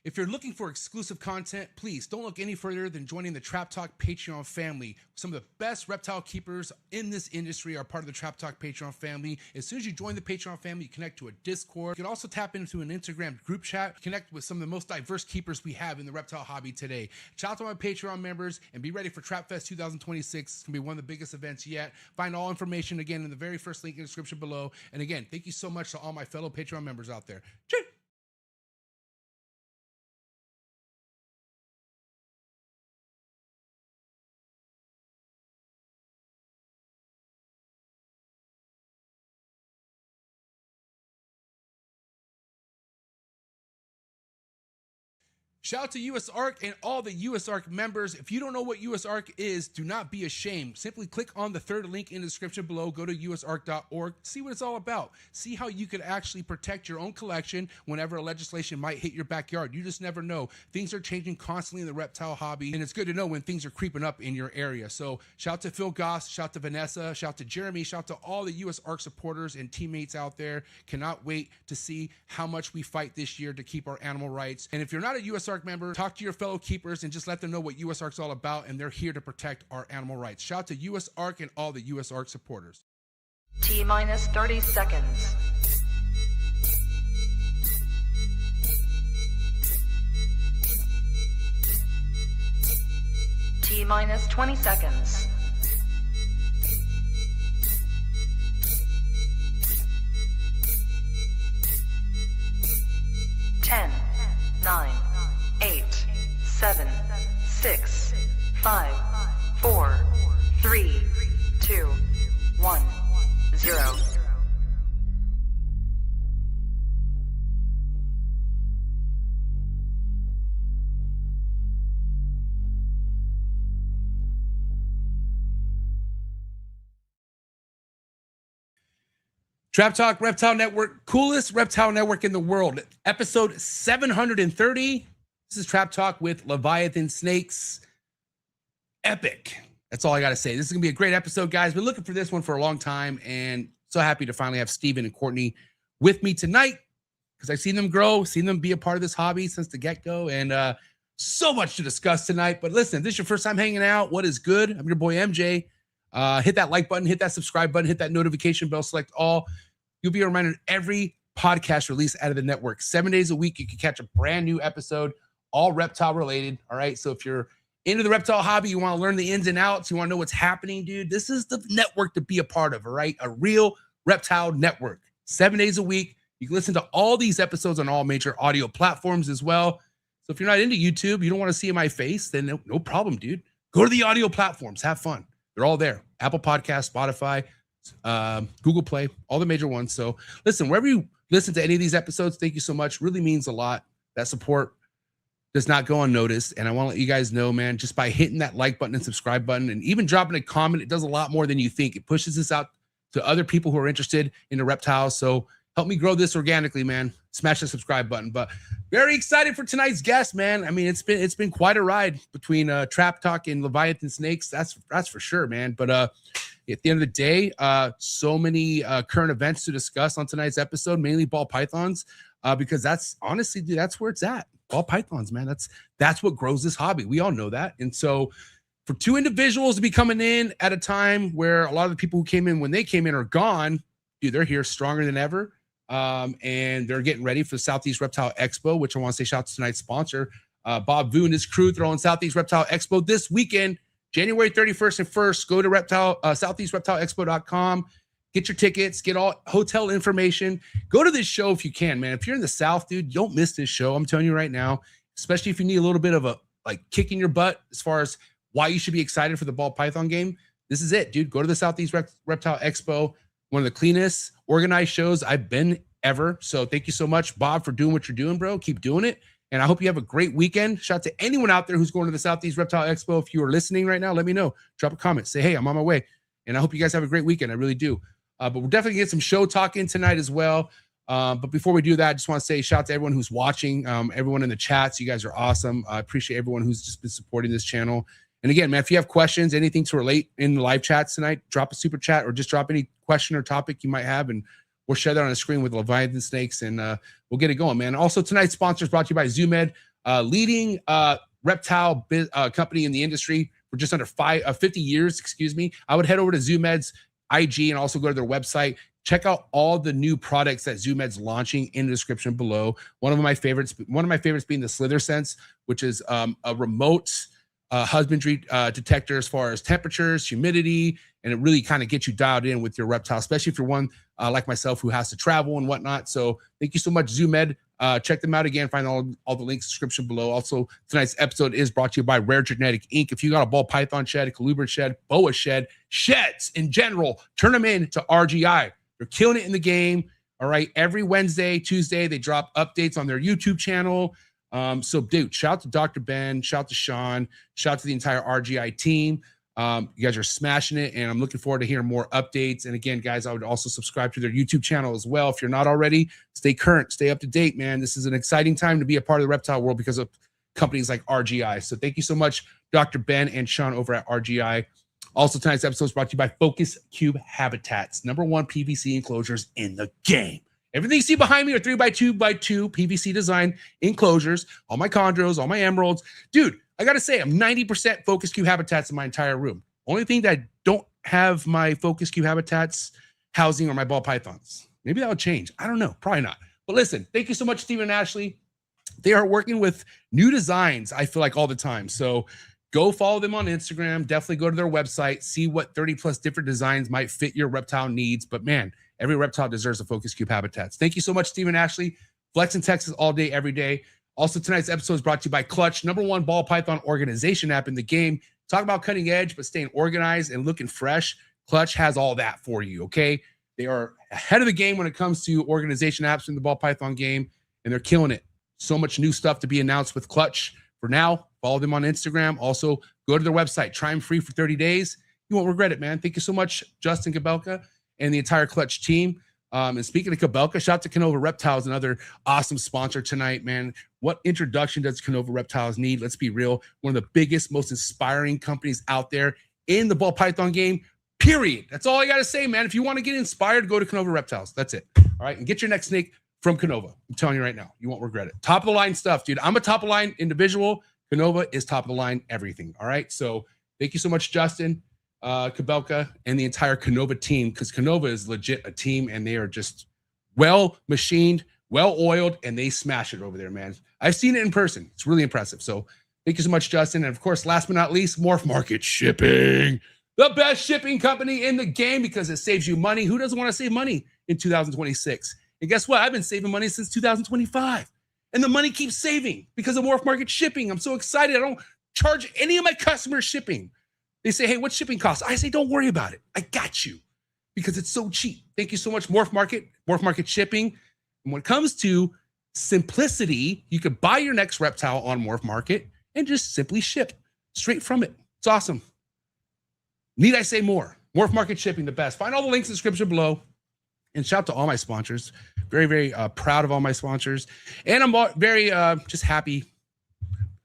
If you're looking for exclusive content, please don't look any further than joining the Trap Talk Patreon family. Some of the best reptile keepers in this industry are part of the Trap Talk Patreon family. As soon as you join the Patreon family, you connect to a Discord. You can also tap into an Instagram group chat, connect with some of the most diverse keepers we have in the reptile hobby today. Shout out to my Patreon members and be ready for Trap Fest 2026. It's going to be one of the biggest events yet. Find all information again in the very first link in the description below. And again, thank you so much to all my fellow Patreon members out there. Cheers. Shout out to US ARC and all the US ARC members. If you don't know what US ARC is, do not be ashamed. Simply click on the third link in the description below. Go to usarc.org. See what it's all about. See how you could actually protect your own collection whenever legislation might hit your backyard. You just never know. Things are changing constantly in the reptile hobby, and it's good to know when things are creeping up in your area. So shout out to Phil Goss, shout out to Vanessa, shout out to Jeremy, shout out to all the US ARC supporters and teammates out there. Cannot wait to see how much we fight this year to keep our animal rights. And if you're not a US ARC member, talk to your fellow keepers and just let them know what US ARC's all about, and they're here to protect our animal rights. Shout out to US ARC and all the US ARC supporters. T-minus 30 seconds. T-minus 20 seconds. 10, 9, 8, 7, 6, 5, 4, 3, 2, 1, 0. Trap Talk Reptile Network, coolest reptile network in the world. Episode 730. This is Trap Talk with Leviathan snakes. Epic. That's all I got to say. This is going to be a great episode, guys. Been looking for this one for a long time, and so happy to finally have Steven and Courtney with me tonight because I've seen them grow, seen them be a part of this hobby since the get-go, and so much to discuss tonight. But listen, if this is your first time hanging out, what is good? I'm your boy MJ. Hit that like button, hit that subscribe button, hit that notification bell, select all. You'll be reminded every podcast release out of the network. 7 days a week, you can catch a brand new episode, all reptile related. All right. So if you're into the reptile hobby, you want to learn the ins and outs, you want to know what's happening, dude, this is the network to be a part of. All right. A real reptile network, 7 days a week. You can listen to all these episodes on all major audio platforms as well. So if you're not into YouTube, you don't want to see my face, then no problem, dude. Go to the audio platforms, have fun. They're all there. Apple Podcasts, Spotify, Google Play, all the major ones. So listen, wherever you listen to any of these episodes, thank you so much. Really means a lot. That support does not go unnoticed. And I want to let you guys know, man, just by hitting that like button and subscribe button and even dropping a comment, it does a lot more than you think. It pushes this out to other people who are interested in the reptiles. So help me grow this organically, man. Smash the subscribe button. But very excited for tonight's guest, man. I mean, it's been quite a ride between Trap Talk and Leviathan Snakes. That's for sure, man. But at the end of the day, so many current events to discuss on tonight's episode, mainly ball pythons, because that's honestly, dude, that's where it's at. Ball pythons, man. That's what grows this hobby. We all know that. And so for two individuals to be coming in at a time where a lot of the people who came in when they came in are gone, dude, they're here stronger than ever. And they're getting ready for the Southeast Reptile Expo, which I want to say shout out to tonight's sponsor, Bob Vu and his crew throwing Southeast Reptile Expo this weekend, January 31st and 1st. Go to SoutheastReptileExpo.com, get your tickets, get all hotel information. Go to this show if you can, man. If you're in the South, dude, don't miss this show. I'm telling you right now, especially if you need a little bit of a kick in your butt as far as why you should be excited for the ball python game. This is it, dude. Go to the Southeast Reptile Expo. One of the cleanest organized shows I've been ever. So thank you so much, Bob, for doing what you're doing, bro. Keep doing it. And I hope you have a great weekend. Shout out to anyone out there who's going to the Southeast Reptile Expo. If you are listening right now, let me know. Drop a comment. Say, hey, I'm on my way. And I hope you guys have a great weekend. I really do. But we're definitely getting some show talk in tonight as well. But before we do that, I just want to say shout out to everyone who's watching, everyone in the chats. You guys are awesome. I appreciate everyone who's just been supporting this channel. And again, man, if you have questions, anything to relate in the live chats tonight, drop a super chat or just drop any question or topic you might have, and we'll share that on the screen with Leviathan Snakes, and we'll get it going, man. Also, tonight's sponsor is brought to you by ZooMed. leading reptile company in the industry for just under 50 years, excuse me. I would head over to ZooMed's IG and also go to their website. Check out all the new products that ZooMed's launching in the description below. One of my favorites being the Slither Sense, which is a remote husbandry detector as far as temperatures, humidity, and it really kind of gets you dialed in with your reptile, especially if you're one like myself who has to travel and whatnot. So thank you so much, ZooMed. Check them out again. Find all the links in the description below. Also, tonight's episode is brought to you by Rare Genetic Inc. If you got a ball python shed, a colubrid shed, boa shed, sheds in general, turn them in to RGI. They're killing it in the game. All right. Every Wednesday, Tuesday, they drop updates on their YouTube channel. So, dude, shout out to Dr. Ben, shout out to Sean, shout out to the entire RGI team. You guys are smashing it, and I'm looking forward to hearing more updates. And again, guys, I would also subscribe to their YouTube channel as well. If you're not already, stay current, stay up to date, man. This is an exciting time to be a part of the reptile world because of companies like RGI. So thank you so much, Dr. Ben and Sean over at RGI. Also, tonight's episode is brought to you by Focus Cube Habitats, #1 PVC enclosures in the game. Everything you see behind me are 3x2x2 PVC design enclosures, all my chondros, all my emeralds. Dude, I got to say, I'm 90% Focus Cube Habitats in my entire room. Only thing that I don't have my Focus Cube Habitats housing are my ball pythons. Maybe that'll change. I don't know. Probably not. But listen, thank you so much, Stephen and Ashley. They are working with new designs, I feel like, all the time. So go follow them on Instagram. Definitely go to their website. See what 30+ different designs might fit your reptile needs. But man, every reptile deserves a Focus Cube Habitats. Thank you so much, Stephen and Ashley. Flex in Texas all day, every day. Also, tonight's episode is brought to you by Clutch, #1 ball python organization app in the game. Talk about cutting edge, but staying organized and looking fresh. Clutch has all that for you, okay? They are ahead of the game when it comes to organization apps in the ball python game, and they're killing it. So much new stuff to be announced with Clutch. For now, follow them on Instagram. Also, go to their website. Try them free for 30 days. You won't regret it, man. Thank you so much, Justin Kabelka and the entire Clutch team. And speaking of Kabelka, shout out to KINOVA Reptiles, another awesome sponsor tonight, man. What introduction does KINOVA Reptiles need? Let's be real. One of the biggest, most inspiring companies out there in the ball python game, period. That's all I got to say, man. If you want to get inspired, go to KINOVA Reptiles. That's it. All right. And get your next snake from KINOVA. I'm telling you right now, you won't regret it. Top of the line stuff, dude. I'm a top of the line individual. KINOVA is top of the line everything. All right. So thank you so much, Justin, Kabelka, and the entire KINOVA team, because KINOVA is legit a team, and they are just well machined, well oiled, and they smash it over there, man. I've seen it in person. It's really impressive. So thank you so much, Justin. And of course, last but not least, MORPHMARKET Shipping, the best shipping company in the game because it saves you money. Who doesn't want to save money in 2026? And guess what? I've been saving money since 2025, and the money keeps saving because of MORPHMARKET Shipping. I'm so excited. I don't charge any of my customers shipping. They say, hey, what's shipping costs? I say, don't worry about it. I got you because it's so cheap. Thank you so much, MORPHMARKET Shipping. And when it comes to simplicity, you could buy your next reptile on MORPHMARKET and just simply ship straight from it. It's awesome. Need I say more? MORPHMARKET Shipping, the best. Find all the links in the description below. And shout out to all my sponsors. Very, very proud of all my sponsors. And I'm very just happy.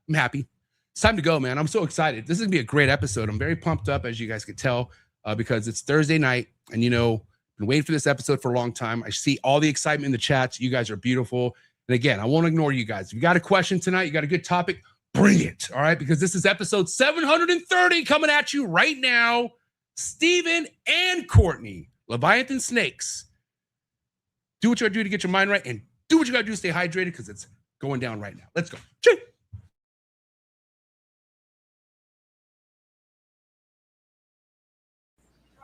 I'm happy. It's time to go, man. I'm so excited. This is gonna be a great episode. I'm very pumped up, as you guys could tell, because it's Thursday night, and been waiting for this episode for a long time. I see all the excitement in the chats. You guys are beautiful. And again, I won't ignore you guys. If you got a question tonight, you got a good topic, bring it. All right, because this is episode 730 coming at you right now. Steven and Courtney, Leviathan Snakes. Do what you gotta do to get your mind right, and do what you gotta do to stay hydrated, because it's going down right now. Let's go. Cheers.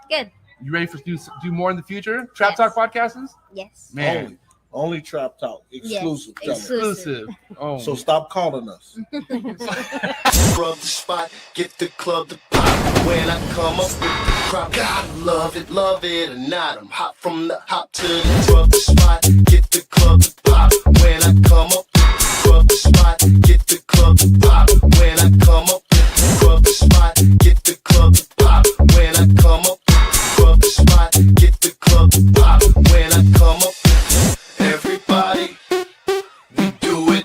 Good. You ready for do more in the future? Trap Talk podcasts? Yes. Man. Only Trap Talk. Exclusive. Yes. Exclusive. Oh. So stop calling us. Rub the spot, get the club to pop. When I come up with the crop, gotta love it or not. I'm hot from the hop to the rub the spot, get the club to pop. When I come up with the rub the spot, get the club to pop. When I come up with the rub the spot, get the club to pop. When I come up with the rub the spot, get the club to pop. When I come up with everybody, we do it.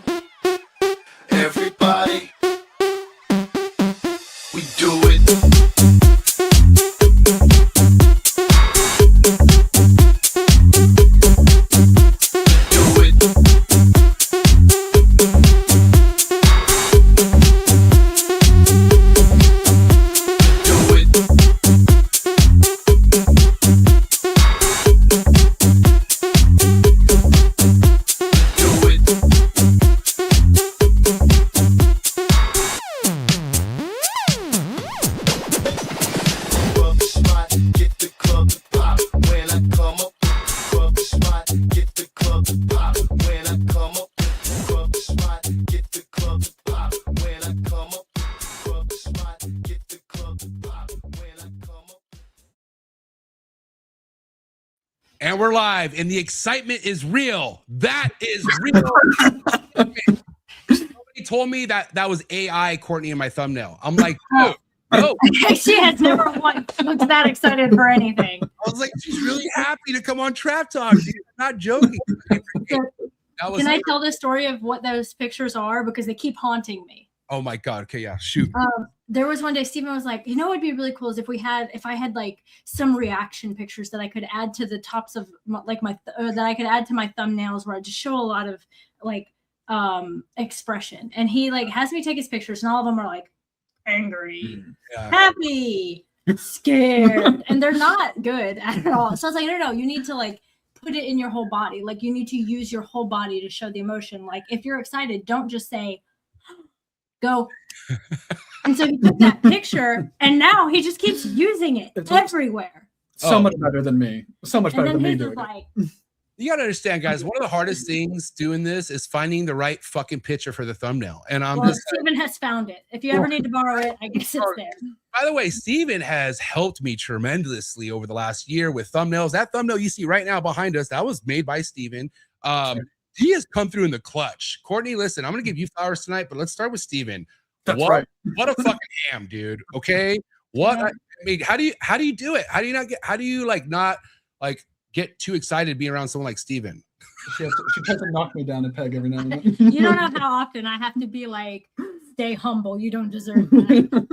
Everybody, we do it. Do it. And we're live, and the excitement is real. That is real. Somebody told me that was AI, Courtney, in my thumbnail. I'm like, no. She has never once looked that excited for anything. I was like, she's really happy to come on Trap Talk. Dude. I'm not joking. Can I tell the story of what those pictures are? Because they keep haunting me. Oh my God. Okay, yeah, shoot. There was one day Stephen was like, you know what would be really cool is if I had like some reaction pictures that I could add to the tops of that I could add to my thumbnails where I just show a lot of like expression. And he like has me take his pictures and all of them are like angry, happy, scared, and they're not good at all. So I was like, no, you need to like put it in your whole body. Like you need to use your whole body to show the emotion. Like if you're excited, don't just say go. And so he took that picture and now he just keeps using it everywhere. So much better than me. So much better than me doing like, you gotta understand, guys, one of the hardest things doing this is finding the right fucking picture for the thumbnail. And Steven has found it. If you ever need to borrow it, I guess it's there. By the way, Steven has helped me tremendously over the last year with thumbnails. That thumbnail you see right now behind us, that was made by Steven. He has come through in the clutch. Courtney, listen, I'm gonna give you flowers tonight, but let's start with Steven. That's right. What a fucking ham, dude. Okay. I mean, how do you do it? How do you not get too excited to be around someone like Steven? She tries to knock me down a peg every now and then. You don't know how often I have to be like, stay humble. You don't deserve that.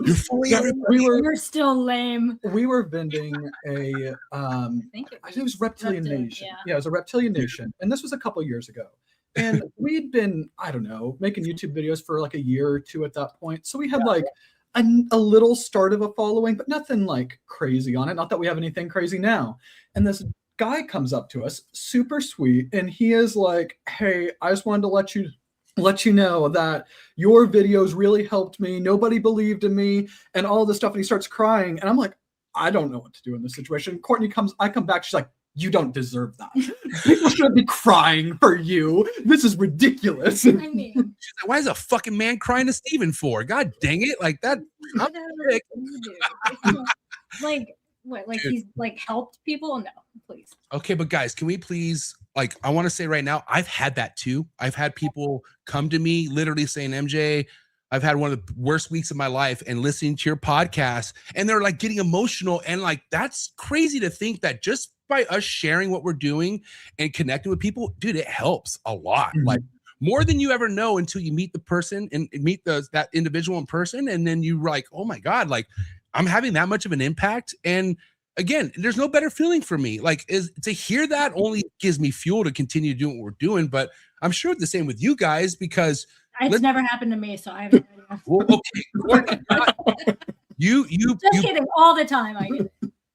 You're fully You're still lame. We were vending a Thank you. I think it was Reptilian Nation. Yeah. Yeah, it was a Reptilian Nation. And this was a couple years ago. And we'd been, I don't know, making YouTube videos for like a year or two at that point. So we had like a little start of a following, but nothing like crazy on it. Not that we have anything crazy now. And this guy comes up to us, super sweet, and he is like, hey, I just wanted to let you know that your videos really helped me. Nobody believed in me and all this stuff. And he starts crying. And I'm like, I don't know what to do in this situation. Courtney I come back. She's like, you don't deserve that. People should be crying for you. This is ridiculous. I mean, she's like, why is a fucking man crying to Steven for? God dang it. Like that. like what? Like dude. He's like helped people? No, please. Okay, but guys, can we please, like, I want to say right now, I've had that too. I've had people come to me literally saying, MJ, I've had one of the worst weeks of my life and listening to your podcast, and they're like getting emotional. And like, that's crazy to think that just by us sharing what we're doing and connecting with people, dude, it helps a lot. Mm-hmm. Like more than you ever know until you meet the person and meet that individual in person. And then you're like, oh my God, like I'm having that much of an impact. And again, there's no better feeling for me. Like is to hear that only gives me fuel to continue doing what we're doing. But I'm sure it's the same with you guys because it's never happened to me. So I have no idea. Well, okay. You kidding all the time. I get it.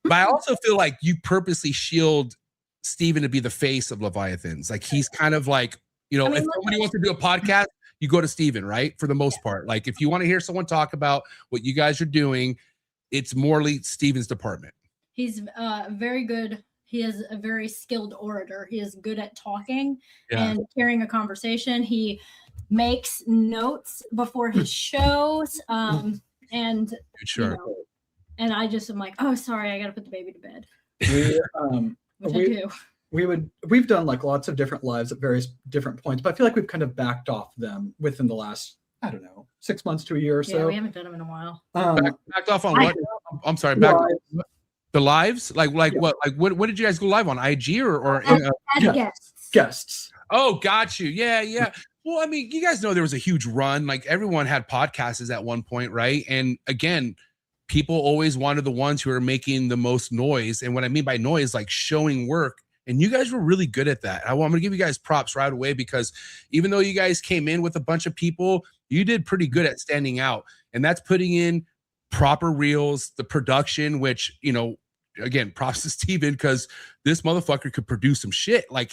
But I also feel like you purposely shield Steven to be the face of Leviathans. Like he's kind of like, you know, if somebody wants to do a podcast, you go to Steven, right? For the most part. Like if you want to hear someone talk about what you guys are doing, it's morely Steven's department. He's very good. He is a very skilled orator. He is good at talking and carrying a conversation. He makes notes before his shows. And sure. You know, and I just am like, oh, sorry, I got to put the baby to bed. We've done like lots of different lives at various different points, but I feel like we've kind of backed off them within the last, I don't know, 6 months to a year or so. Yeah, we haven't done them in a while. Backed off on what? I'm sorry, back the lives? Like what? Like what did you guys go live on? IG or guests? Oh, got you. Yeah. Well, I mean, you guys know there was a huge run. Like everyone had podcasts at one point, right? And again, people always wanted the ones who are making the most noise. And what I mean by noise, like showing work. And you guys were really good at that. I'm going to give you guys props right away because even though you guys came in with a bunch of people, you did pretty good at standing out. And that's putting in proper reels, the production, which, you know, again, props to Steven because this motherfucker could produce some shit. Like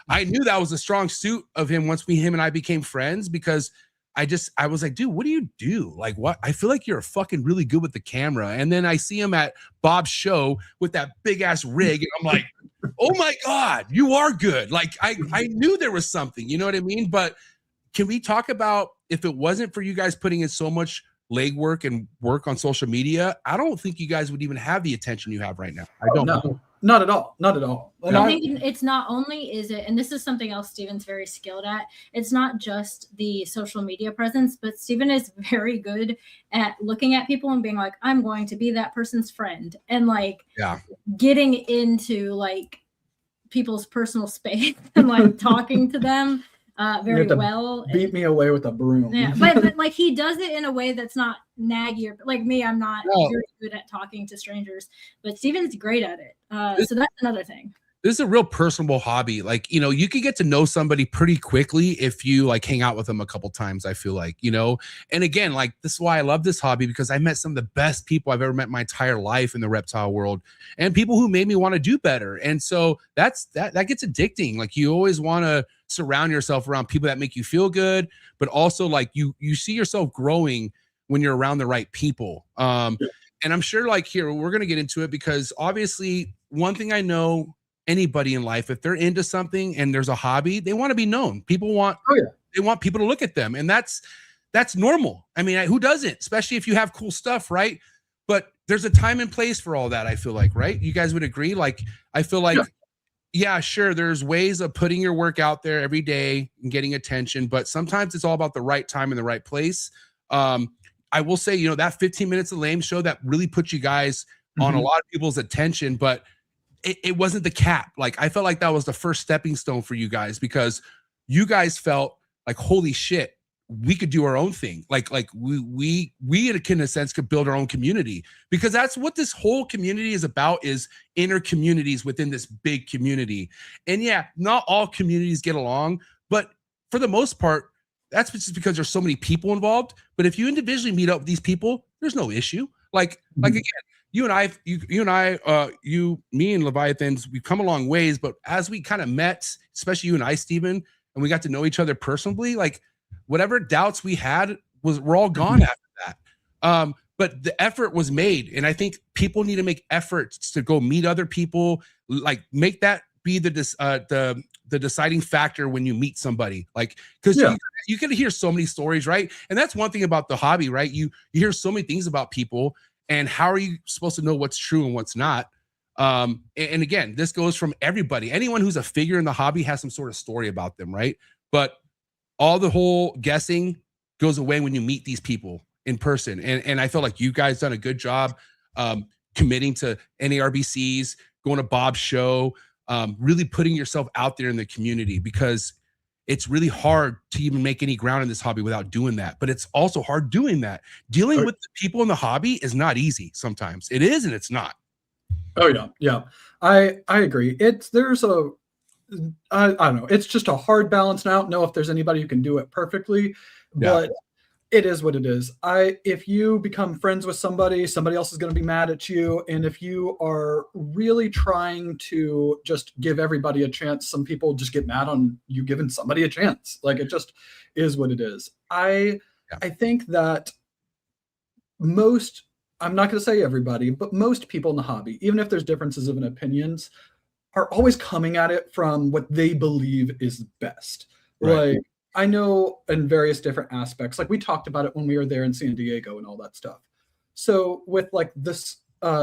I knew that was a strong suit of him once him and I became friends because I was like, dude, what do you do? Like, what? I feel like you're fucking really good with the camera. And then I see him at Bob's show with that big ass rig. And I'm like, oh my God, you are good. Like, I knew there was something, you know what I mean? But can we talk about if it wasn't for you guys putting in so much legwork and work on social media, I don't think you guys would even have the attention you have right now. I don't know. not at all. Not at all. And I think it's not only is it, and this is something else Steven's very skilled at, it's not just the social media presence, but Steven is very good at looking at people and being like, I'm going to be that person's friend. And like getting into like people's personal space and like talking to them very well. Beat me away with a broom. Yeah, but like he does it in a way that's not naggy or like me. I'm not very good at talking to strangers, but Steven's great at it. So that's another thing. This is a real personable hobby. Like, you know, you could get to know somebody pretty quickly if you like hang out with them a couple times, I feel like, you know. And again, like this is why I love this hobby, because I met some of the best people I've ever met in my entire life in the reptile world, and people who made me want to do better. And so that gets addicting. Like you always want to surround yourself around people that make you feel good, but also like you see yourself growing when you're around the right people. And I'm sure like here, we're going to get into it because obviously one thing I know, anybody in life, if they're into something and there's a hobby, they want to be known. People want, they want people to look at them, and that's normal. I mean, who doesn't, especially if you have cool stuff, right? But there's a time and place for all that, I feel like, right? You guys would agree? Like, I feel like, yeah, sure, there's ways of putting your work out there every day and getting attention, but sometimes it's all about the right time and the right place. I will say, you know, that 15 minutes of lame show that really put you guys on a lot of people's attention, but it wasn't the cap. Like I felt like that was the first stepping stone for you guys, because you guys felt like, holy shit, we could do our own thing. Like we in a sense could build our own community, because that's what this whole community is about, is inner communities within this big community. And yeah, not all communities get along, but for the most part, that's just because there's so many people involved. But if you individually meet up with these people, there's no issue. Like again, me and Leviathans, we've come a long ways, but as we kind of met, especially you and I, Steven, and we got to know each other personally, like whatever doubts we had were all gone after that. But the effort was made. And I think people need to make efforts to go meet other people, like make that be the deciding factor when you meet somebody, like, because you can hear so many stories, right? And that's one thing about the hobby, right? You hear so many things about people, and how are you supposed to know what's true and what's not? And again, this goes from everybody. Anyone who's a figure in the hobby has some sort of story about them, right? But all the whole guessing goes away when you meet these people in person. And I feel like you guys done a good job committing to NARBCs, going to Bob's show, really putting yourself out there in the community, because it's really hard to even make any ground in this hobby without doing that. But it's also hard doing that. Dealing with the people in the hobby is not easy. Sometimes it is and it's not. Oh yeah. Yeah. I agree. I don't know. It's just a hard balance. And I don't know if there's anybody who can do it perfectly, but it is what it is. If you become friends with somebody else is going to be mad at you. And if you are really trying to just give everybody a chance, some people just get mad on you giving somebody a chance. Like it just is what it is. I think that I'm not going to say everybody, but most people in the hobby, even if there's differences of opinions, are always coming at it from what they believe is best. Right. Like, I know in various different aspects, like we talked about it when we were there in San Diego and all that stuff. So with like this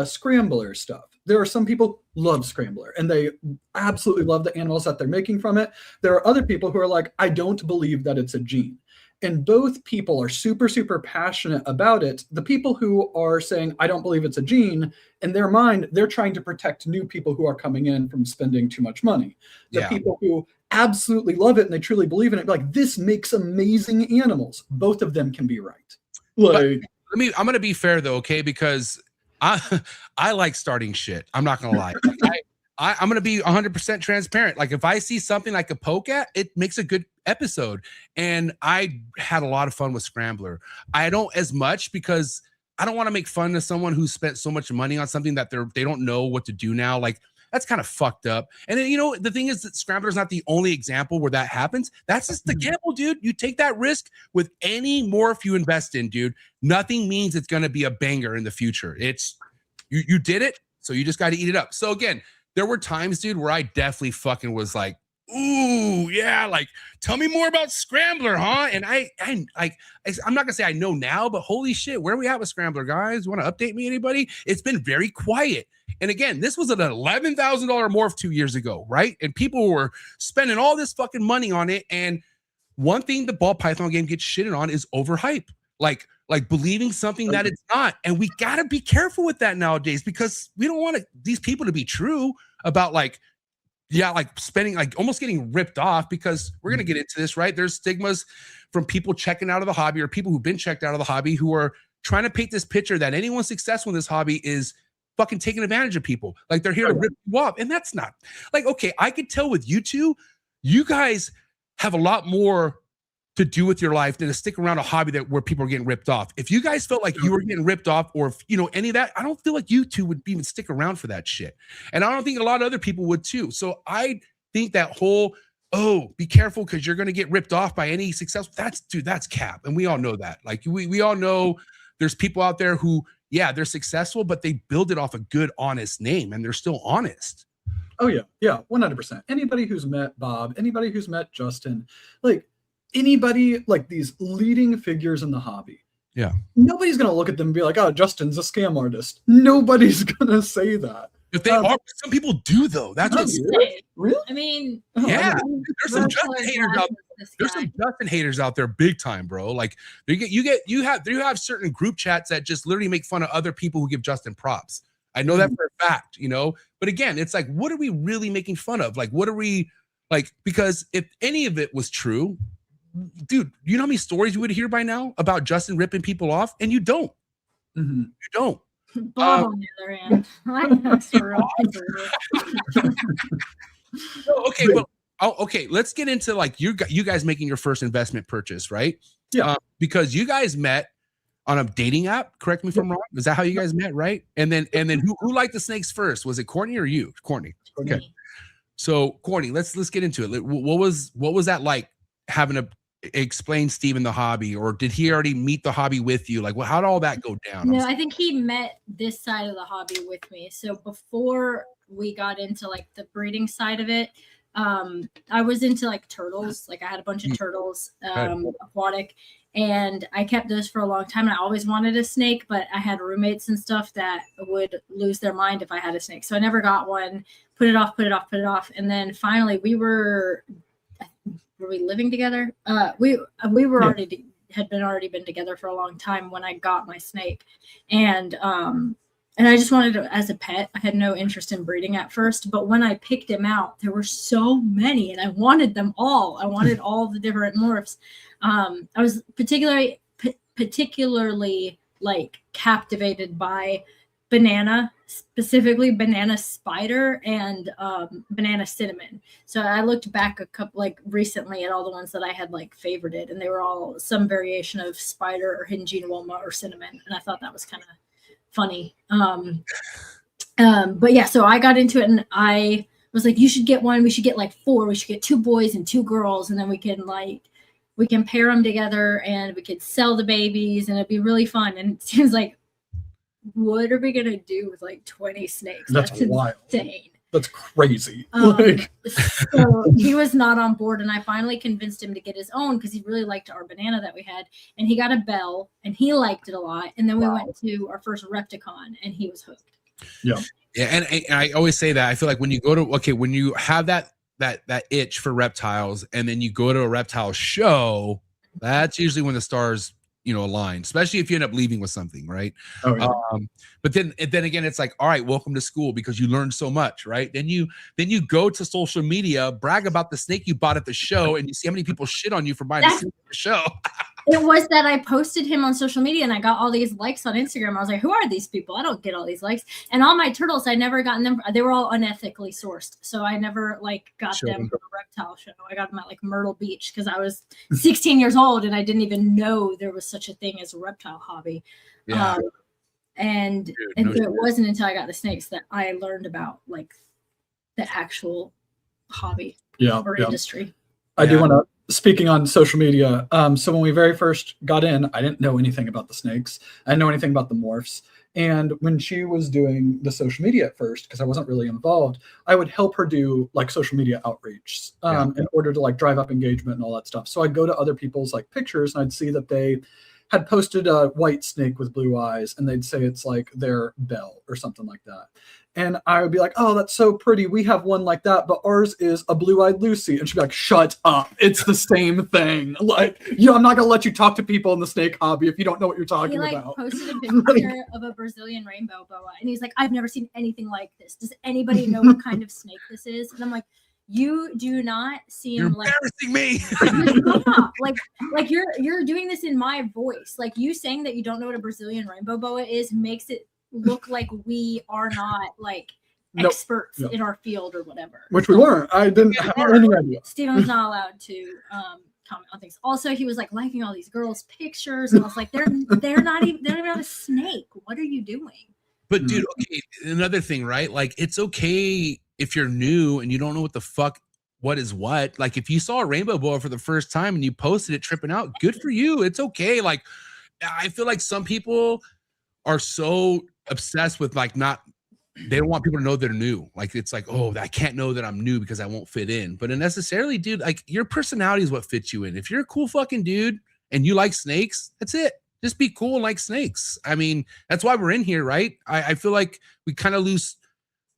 scrambler stuff, there are some people love scrambler and they absolutely love the animals that they're making from it. There are other people who are like, I don't believe that it's a gene. And both people are super, super passionate about it. The people who are saying, I don't believe it's a gene, in their mind, they're trying to protect new people who are coming in from spending too much money. The people who absolutely love it and they truly believe in it, like, this makes amazing animals. Both of them can be right. Like, I'm going to be fair though, okay? Because I like starting shit. I'm not going to lie. I'm going to be 100% transparent. Like if I see something I could poke at, it makes a good episode. And I had a lot of fun with Scrambler. I don't as much because I don't want to make fun of someone who spent so much money on something that they don't know what to do now. Like that's kind of fucked up. And then, you know, the thing is that Scrambler is not the only example where that happens. That's just the gamble, dude. You take that risk with any morph you invest in, dude. Nothing means it's going to be a banger in the future. It's you did it. So you just got to eat it up. So again, there were times, dude, where I definitely fucking was like, ooh, yeah, like, tell me more about Scrambler, huh? And I'm not gonna say I know now, but holy shit, where are we at with Scrambler, guys? You want to update me, anybody? It's been very quiet. And again, this was an $11,000 morph 2 years ago, right? And people were spending all this fucking money on it. And one thing the ball python game gets shitted on is overhype. Like believing something that it's not. And we got to be careful with that nowadays, because we don't want these people to be true about like spending, like almost getting ripped off, because we're going to get into this, right? There's stigmas from people checking out of the hobby, or people who've been checked out of the hobby, who are trying to paint this picture that anyone successful in this hobby is fucking taking advantage of people. Like they're here to rip you off. And that's not like, okay, I could tell with you two, you guys have a lot more to do with your life than to stick around a hobby where people are getting ripped off. If you guys felt like you were getting ripped off, or if, you know, any of that, I don't feel like you two would even stick around for that shit. And I don't think a lot of other people would too. So I think that whole, oh, be careful because you're going to get ripped off by any successful, that's cap. And we all know that. Like we all know there's people out there who, yeah, they're successful, but they build it off a good, honest name, and they're still honest. Oh yeah, 100%. Anybody who's met Bob, anybody who's met Justin, like anybody like these leading figures in the hobby. Yeah. Nobody's going to look at them and be like, oh, Justin's a scam artist. Nobody's going to say that. If they are, some people do though. That's what's really. I mean, yeah. There's some Justin haters out there. There's some Justin haters out there, big time, bro. Like you have certain group chats that just literally make fun of other people who give Justin props. I know that for a fact, you know. But again, it's like, what are we really making fun of? Like, what are we like? Because if any of it was true, dude, you know how many stories you would hear by now about Justin ripping people off, and you don't. You don't. Bob on the other hand, okay, well, okay, let's get into like you guys making your first investment purchase, right? Yeah. Because you guys met on a dating app. Correct me if I'm wrong. Is that how you guys met, right? And then who liked the snakes first? Was it Courtney or you? Courtney. Okay. So Courtney, let's get into it. What was that like, having to explain Steven the hobby, or did he already meet the hobby with you? Like, well, how did all that go down? No, I think he met this side of the hobby with me. So before we got into like the breeding side of it, I was into like turtles. Like I had a bunch of turtles, aquatic, and I kept those for a long time. And I always wanted a snake, but I had roommates and stuff that would lose their mind if I had a snake. So I never got one, put it off. And then finally were we living together? We were already already been together for a long time when I got my snake, and I just wanted it as a pet. I had no interest in breeding at first, but when I picked him out, there were so many, and I wanted them all. I wanted all the different morphs. I was particularly like captivated by banana, specifically banana spider and banana cinnamon. So I looked back a couple like recently at all the ones that I had like favorited, and they were all some variation of spider or hidden genoma or cinnamon, and I thought that was kind of funny. But yeah, so I got into it, and I was like, you should get one. We should get like 4. We should get 2 boys and 2 girls, and then we can pair them together, and we could sell the babies, and it'd be really fun. And it seems like, what are we gonna do with like 20 snakes? That's wild. Insane. That's crazy. So he was not on board, and I finally convinced him to get his own because he really liked our banana that we had, and he got a bell, and he liked it a lot. And then we went to our first Repticon, and he was hooked. Yeah, and I always say that I feel like when you go to when you have that itch for reptiles, and then you go to a reptile show, that's usually when the stars align, especially if you end up leaving with something, right? Oh, yeah. But then again, it's like, all right, welcome to school, because you learned so much, right? Then you go to social media, brag about the snake you bought at the show, and you see how many people shit on you for buying the snake at the show. It was that I posted him on social media, and I got all these likes on Instagram. I was like, who are these people? I don't get all these likes. And all my turtles, I never gotten them. They were all unethically sourced. So I never got them from a reptile show. I got them at like Myrtle Beach because I was 16 years old, and I didn't even know there was such a thing as a reptile hobby. Yeah. And it wasn't until I got the snakes that I learned about like the actual hobby or industry. I do want to, speaking on social media, so when we very first got in, I didn't know anything about the snakes. I didn't know anything about the morphs. And when she was doing the social media at first, because I wasn't really involved, I would help her do like social media outreach in order to like drive up engagement and all that stuff. So I'd go to other people's like pictures, and I'd see that they had posted a white snake with blue eyes, and they'd say it's like their bell or something like that. And I would be like, oh, that's so pretty. We have one like that, but ours is a blue-eyed Lucy. And she'd be like, shut up. It's the same thing. Like, I'm not going to let you talk to people in the snake hobby if you don't know what you're talking about. He posted a picture of a Brazilian rainbow boa. And he's like, I've never seen anything like this. Does anybody know what kind of snake this is? And I'm like, you do not seem You're like embarrassing me. Stop. Like you're doing this in my voice. Like you saying that you don't know what a Brazilian rainbow boa is makes it look like we are not like experts in our field or whatever. Which we weren't. I didn't have any idea. Steven was not allowed to comment on things. Also, he was like liking all these girls' pictures, and I was like, they don't even have a snake. What are you doing? But dude, okay, another thing, right? Like, it's okay if you're new and you don't know what the fuck what is what. Like, if you saw a rainbow boa for the first time and you posted it tripping out, good for you. It's okay. Like, I feel like some people are so obsessed with like they don't want people to know they're new. Like, it's like, oh, I can't know that I'm new because I won't fit in. But necessarily, dude, like, your personality is what fits you in. If you're a cool fucking dude and you like snakes, that's it. Just be cool and like snakes. I mean, that's why we're in here, right? I feel like we kind of lose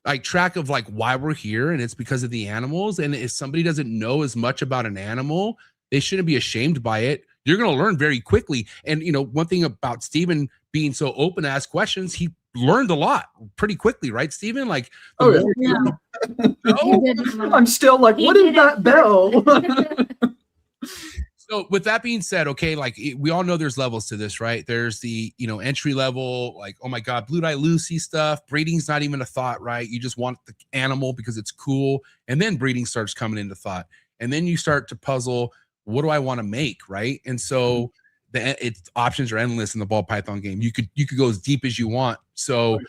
like track of like why we're here, and it's because of the animals. And if somebody doesn't know as much about an animal, they shouldn't be ashamed by it. You're going to learn very quickly. And, you know, one thing about Steven being so open to ask questions, he learned a lot pretty quickly, right, Steven? Like, I'm still like, what is that bell? So with that being said, okay, like we all know there's levels to this, right? There's the, you know, entry level, like, oh my God, blue-eyed Lucy stuff. Breeding's not even a thought, right? You just want the animal because it's cool. And then breeding starts coming into thought. And then you start to puzzle, what do I want to make, right? And so options are endless in the ball python game. You could go as deep as you want. So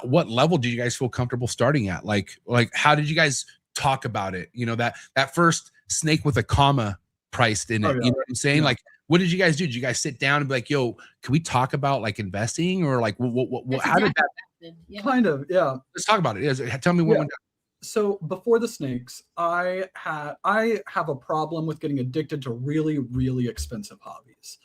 what level do you guys feel comfortable starting at? Like how did you guys talk about it? You know, that first snake with a comma priced in it. You know what I'm saying? Yeah. Like, what did you guys do? Did you guys sit down and be like, yo, can we talk about like investing, or like what how did that kind of, yeah. Let's talk about it. Tell me what went down. So before the snakes, I have a problem with getting addicted to really, really expensive hobbies.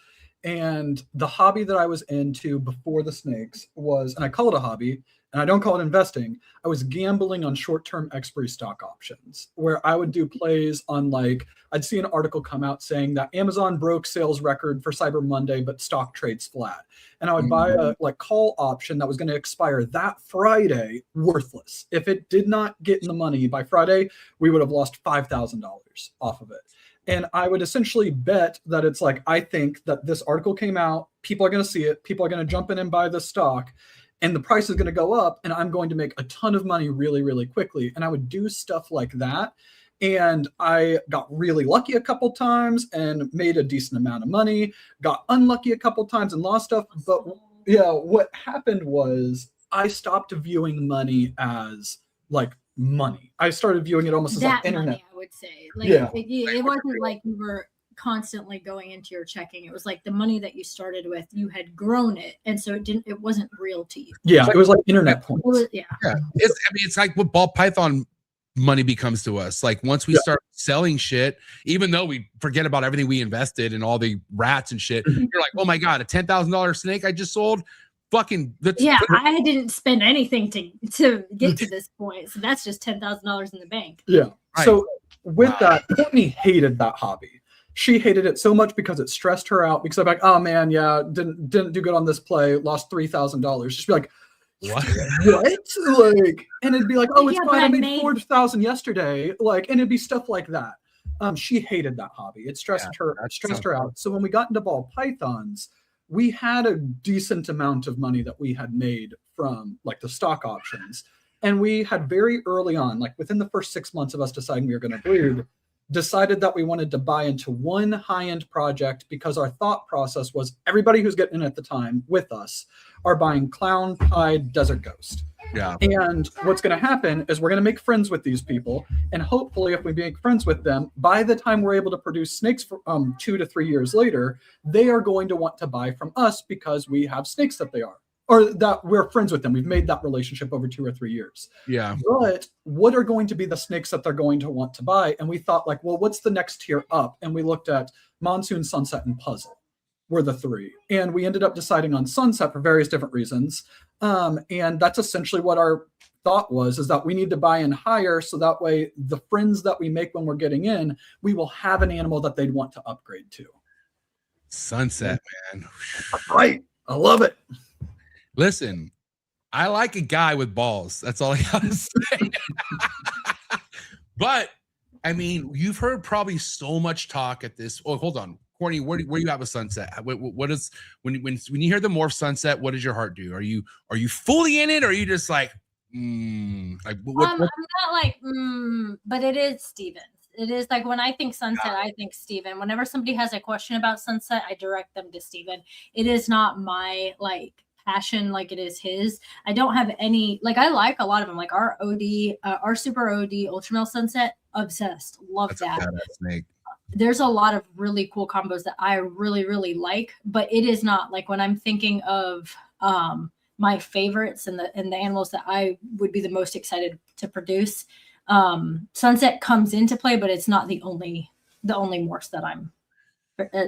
And the hobby that I was into before the snakes was, and I call it a hobby, and I don't call it investing, I was gambling on short-term expiry stock options, where I would do plays on, like, I'd see an article come out saying that Amazon broke sales record for Cyber Monday, but stock trades flat. And I would buy a call option that was going to expire that Friday, worthless. If it did not get in the money by Friday, we would have lost $5,000 off of it. And I would essentially bet that it's like, I think that this article came out, people are going to see it, people are going to jump in and buy this stock, and the price is going to go up, and I'm going to make a ton of money really, really quickly. And I would do stuff like that. And I got really lucky a couple times and made a decent amount of money, got unlucky a couple times and lost stuff. But yeah, what happened was I stopped viewing money as like money. I started viewing it almost as like internet. Money, I would say. Like, it wasn't like you were constantly going into your checking. It was like the money that you started with, you had grown it, and so it wasn't real to you. Yeah, it was like internet points. It's like what ball python money becomes to us. Like, once we start selling shit, even though we forget about everything we invested and all the rats and shit, you're like, oh my God, a $10,000 snake I just sold. Fucking I didn't spend anything to get to this point, so that's just $10,000 in the bank. Yeah. Right. So with that, Courtney hated that hobby. She hated it so much because it stressed her out, because I'm like, oh man, didn't do good on this play, lost $3,000. She'd be like, what? Like, and it'd be like, oh, it's fine. I made 4,000 yesterday. Like, and it'd be stuff like that. She hated that hobby. It stressed her out. So when we got into ball pythons, we had a decent amount of money that we had made from like the stock options. And we had very early on, like within the first 6 months of us deciding we were going to breed, decided that we wanted to buy into one high-end project, because our thought process was everybody who's getting in at the time with us are buying Clown, Tide, Desert Ghost. Yeah. And what's going to happen is we're going to make friends with these people. And hopefully if we make friends with them, by the time we're able to produce snakes for 2 to 3 years later, they are going to want to buy from us because we have snakes that they are, or that we're friends with them. We've made that relationship over 2 or 3 years. Yeah. But what are going to be the snakes that they're going to want to buy? And we thought like, well, what's the next tier up? And we looked at Monsoon, Sunset, and Puzzle. were the three. And we ended up deciding on sunset for various different reasons. And that's essentially what our thought was, is that we need to buy in higher so that way the friends that we make when we're getting in, we will have an animal that they'd want to upgrade to. Sunset, man. Right. I love it. Listen, I like a guy with balls. That's all I gotta say. But I mean, you've heard probably so much talk at this. Oh, hold on, Courtney, where you have a sunset? What is when you hear the morph sunset? What does your heart do? Are you fully in it, or are you just like, like what? I'm not like, but it is Steven. It is like when I think sunset, I think Steven. Whenever somebody has a question about sunset, I direct them to Steven. It is not my like passion like it is his. I don't have any, like, I like a lot of them, like our super OD Ultramel sunset, obsessed, love that. Snake. There's a lot of really cool combos that I really, really like, but it is not like when I'm thinking of my favorites and the animals that I would be the most excited to produce. Sunset comes into play, but it's not the only morphs that I'm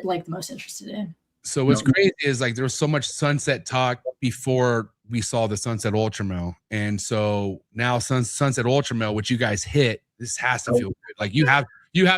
like the most interested in. So what's crazy is like there was so much sunset talk before we saw the Sunset Ultramel, and so now Sunset Ultramel, which you guys hit, this has to feel good. Like you have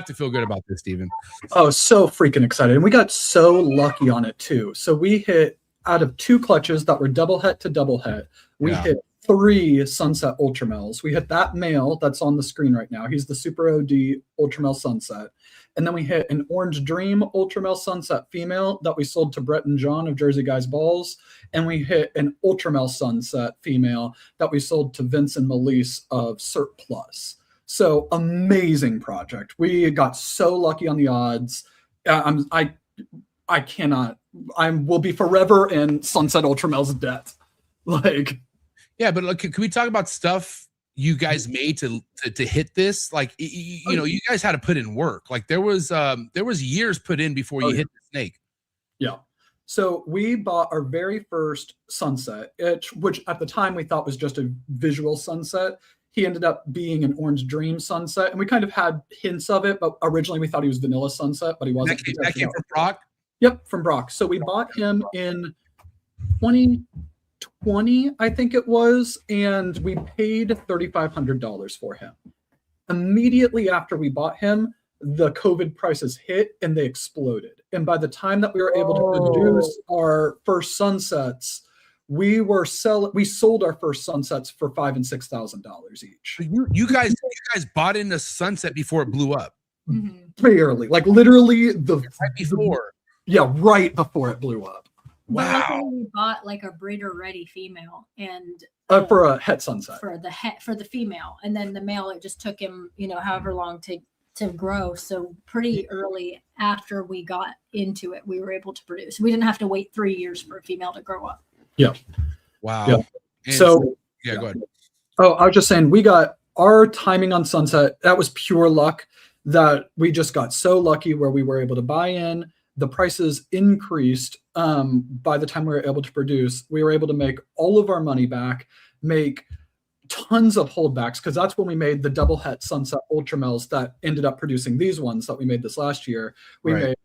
to feel good about this, Steven. Oh, so freaking excited. And we got so lucky on it too. So we hit, out of 2 clutches that were double het to double het, we hit 3 Sunset Ultramels. We hit that male that's on the screen right now. He's the Super OD Ultramel Sunset. And then we hit an Orange Dream Ultramel Sunset female that we sold to Brett and John of Jersey Guys Balls. And we hit an Ultramel Sunset female that we sold to Vince and Melise of Cert Plus. So amazing project. We got so lucky on the odds. I will be forever in Sunset Ultramel's debt. Like, yeah, but look, can we talk about stuff you guys made to hit this? Like, you know, you guys had to put in work. Like there was years put in before you hit the snake. Yeah. So we bought our very first sunset, which at the time we thought was just a visual sunset. He ended up being an Orange Dream sunset, and we kind of had hints of it, but originally we thought he was vanilla sunset, but he wasn't. That came from Brock? Yep, from Brock. So we bought him in 2020, I think it was, and we paid $3,500 for him. Immediately after we bought him, the COVID prices hit and they exploded. And by the time that we were able to produce our first sunsets, we sold our first sunsets for $5,000 and $6,000 each. So you guys bought in the sunset before it blew up. Barely, like literally right before. Yeah, right before it blew up. Wow. We bought like a breeder ready female and for a het sunset. For the female, and then the male, it just took him, however long to grow. So pretty early after we got into it, we were able to produce. We didn't have to wait 3 years for a female to grow up. Yeah. Wow. Yeah. So go ahead. Oh, I was just saying, we got our timing on sunset. That was pure luck that we just got so lucky where we were able to buy in. The prices increased by the time we were able to produce. We were able to make all of our money back, make tons of holdbacks, because that's when we made the double het Sunset Ultramels that ended up producing these ones that we made this last year. We made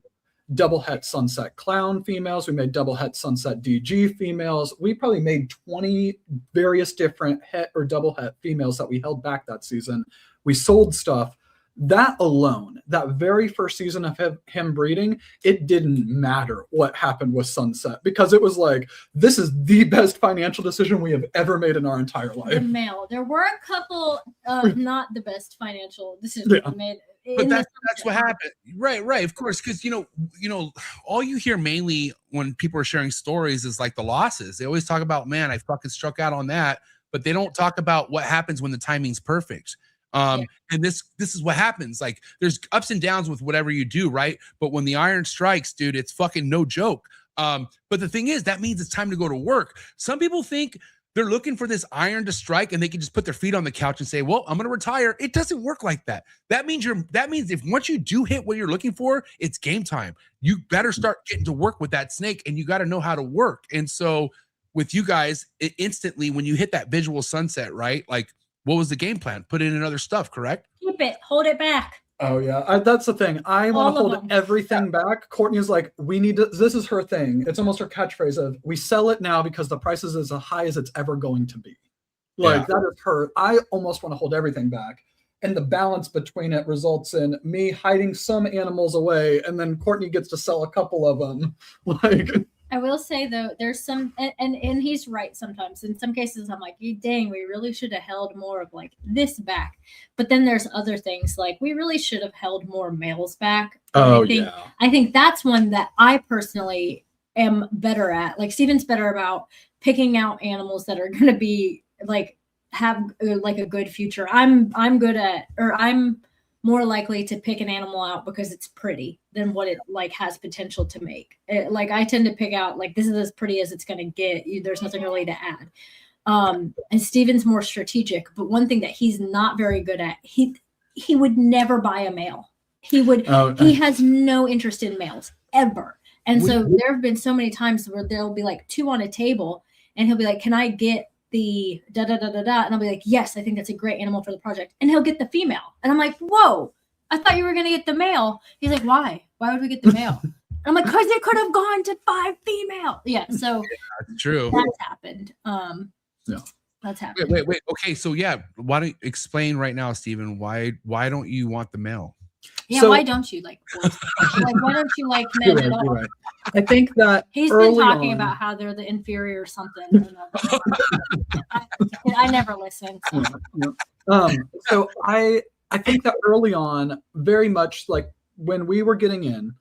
double het Sunset Clown females. We made double het Sunset DG females. We probably made 20 various different het or double het females that we held back that season. We sold stuff. That alone, that very first season of him breeding, it didn't matter what happened with Sunset, because it was like, this is the best financial decision we have ever made in our entire life. The male. There were a couple not the best financial decisions we made. But that's what happened. Right. Of course, because all you hear mainly when people are sharing stories is like the losses. They always talk about, man, I fucking struck out on that, but they don't talk about what happens when the timing's perfect. And this is what happens. Like there's ups and downs with whatever you do, right? But when the iron strikes, dude, it's fucking no joke. But the thing is, that means it's time to go to work. Some people think they're looking for this iron to strike and they can just put their feet on the couch and say, well, I'm going to retire. It doesn't work like that. That means if once you do hit what you're looking for, it's game time. You better start getting to work with that snake, and you got to know how to work. And so with you guys, it instantly, when you hit that visual sunset, right? Like, what was the game plan? Put in other stuff, correct? Keep it. Hold it back. Oh yeah, that's the thing. I want to All of hold them. everything back. Courtney's like, we need to. This is her thing. It's almost her catchphrase of, "We sell it now because the price is as high as it's ever going to be." Like that is her. I almost want to hold everything back, and the balance between it results in me hiding some animals away, and then Courtney gets to sell a couple of them. Like, I will say though, there's some, and he's right sometimes. In some cases, I'm like, dang, we really should have held more of like this back. But then there's other things like we really should have held more males back. And I think that's one that I personally am better at. Like Steven's better about picking out animals that are going to be like have like a good future. I'm good at, or I'm more likely to pick an animal out because it's pretty than what it like has potential to make. Like I tend to pick out like this is as pretty as it's going to get. There's nothing really to add. And Steven's more strategic, but one thing that he's not very good at, he would never buy a male. He has no interest in males ever. And so there have been so many times where there'll be like 2 on a table and he'll be like, "Can I get the da da da da da?" And I'll be like, "Yes, I think that's a great animal for the project." And he'll get the female. And I'm like, "Whoa, I thought you were going to get the male." He's like, "Why? Why would we get the male?" And I'm like, "Because it could have gone to 5 female." Yeah. So that's true. That's happened. Yeah. That's happened. Wait. Okay. So yeah, why don't you explain right now, Steven, why don't you want the male? Yeah, So- why don't you like boys? Like why don't you like men at all? You're right. I think that He's been early talking on- about how they're the inferior or something. I never listen. So I think that early on, very much like when we were getting in,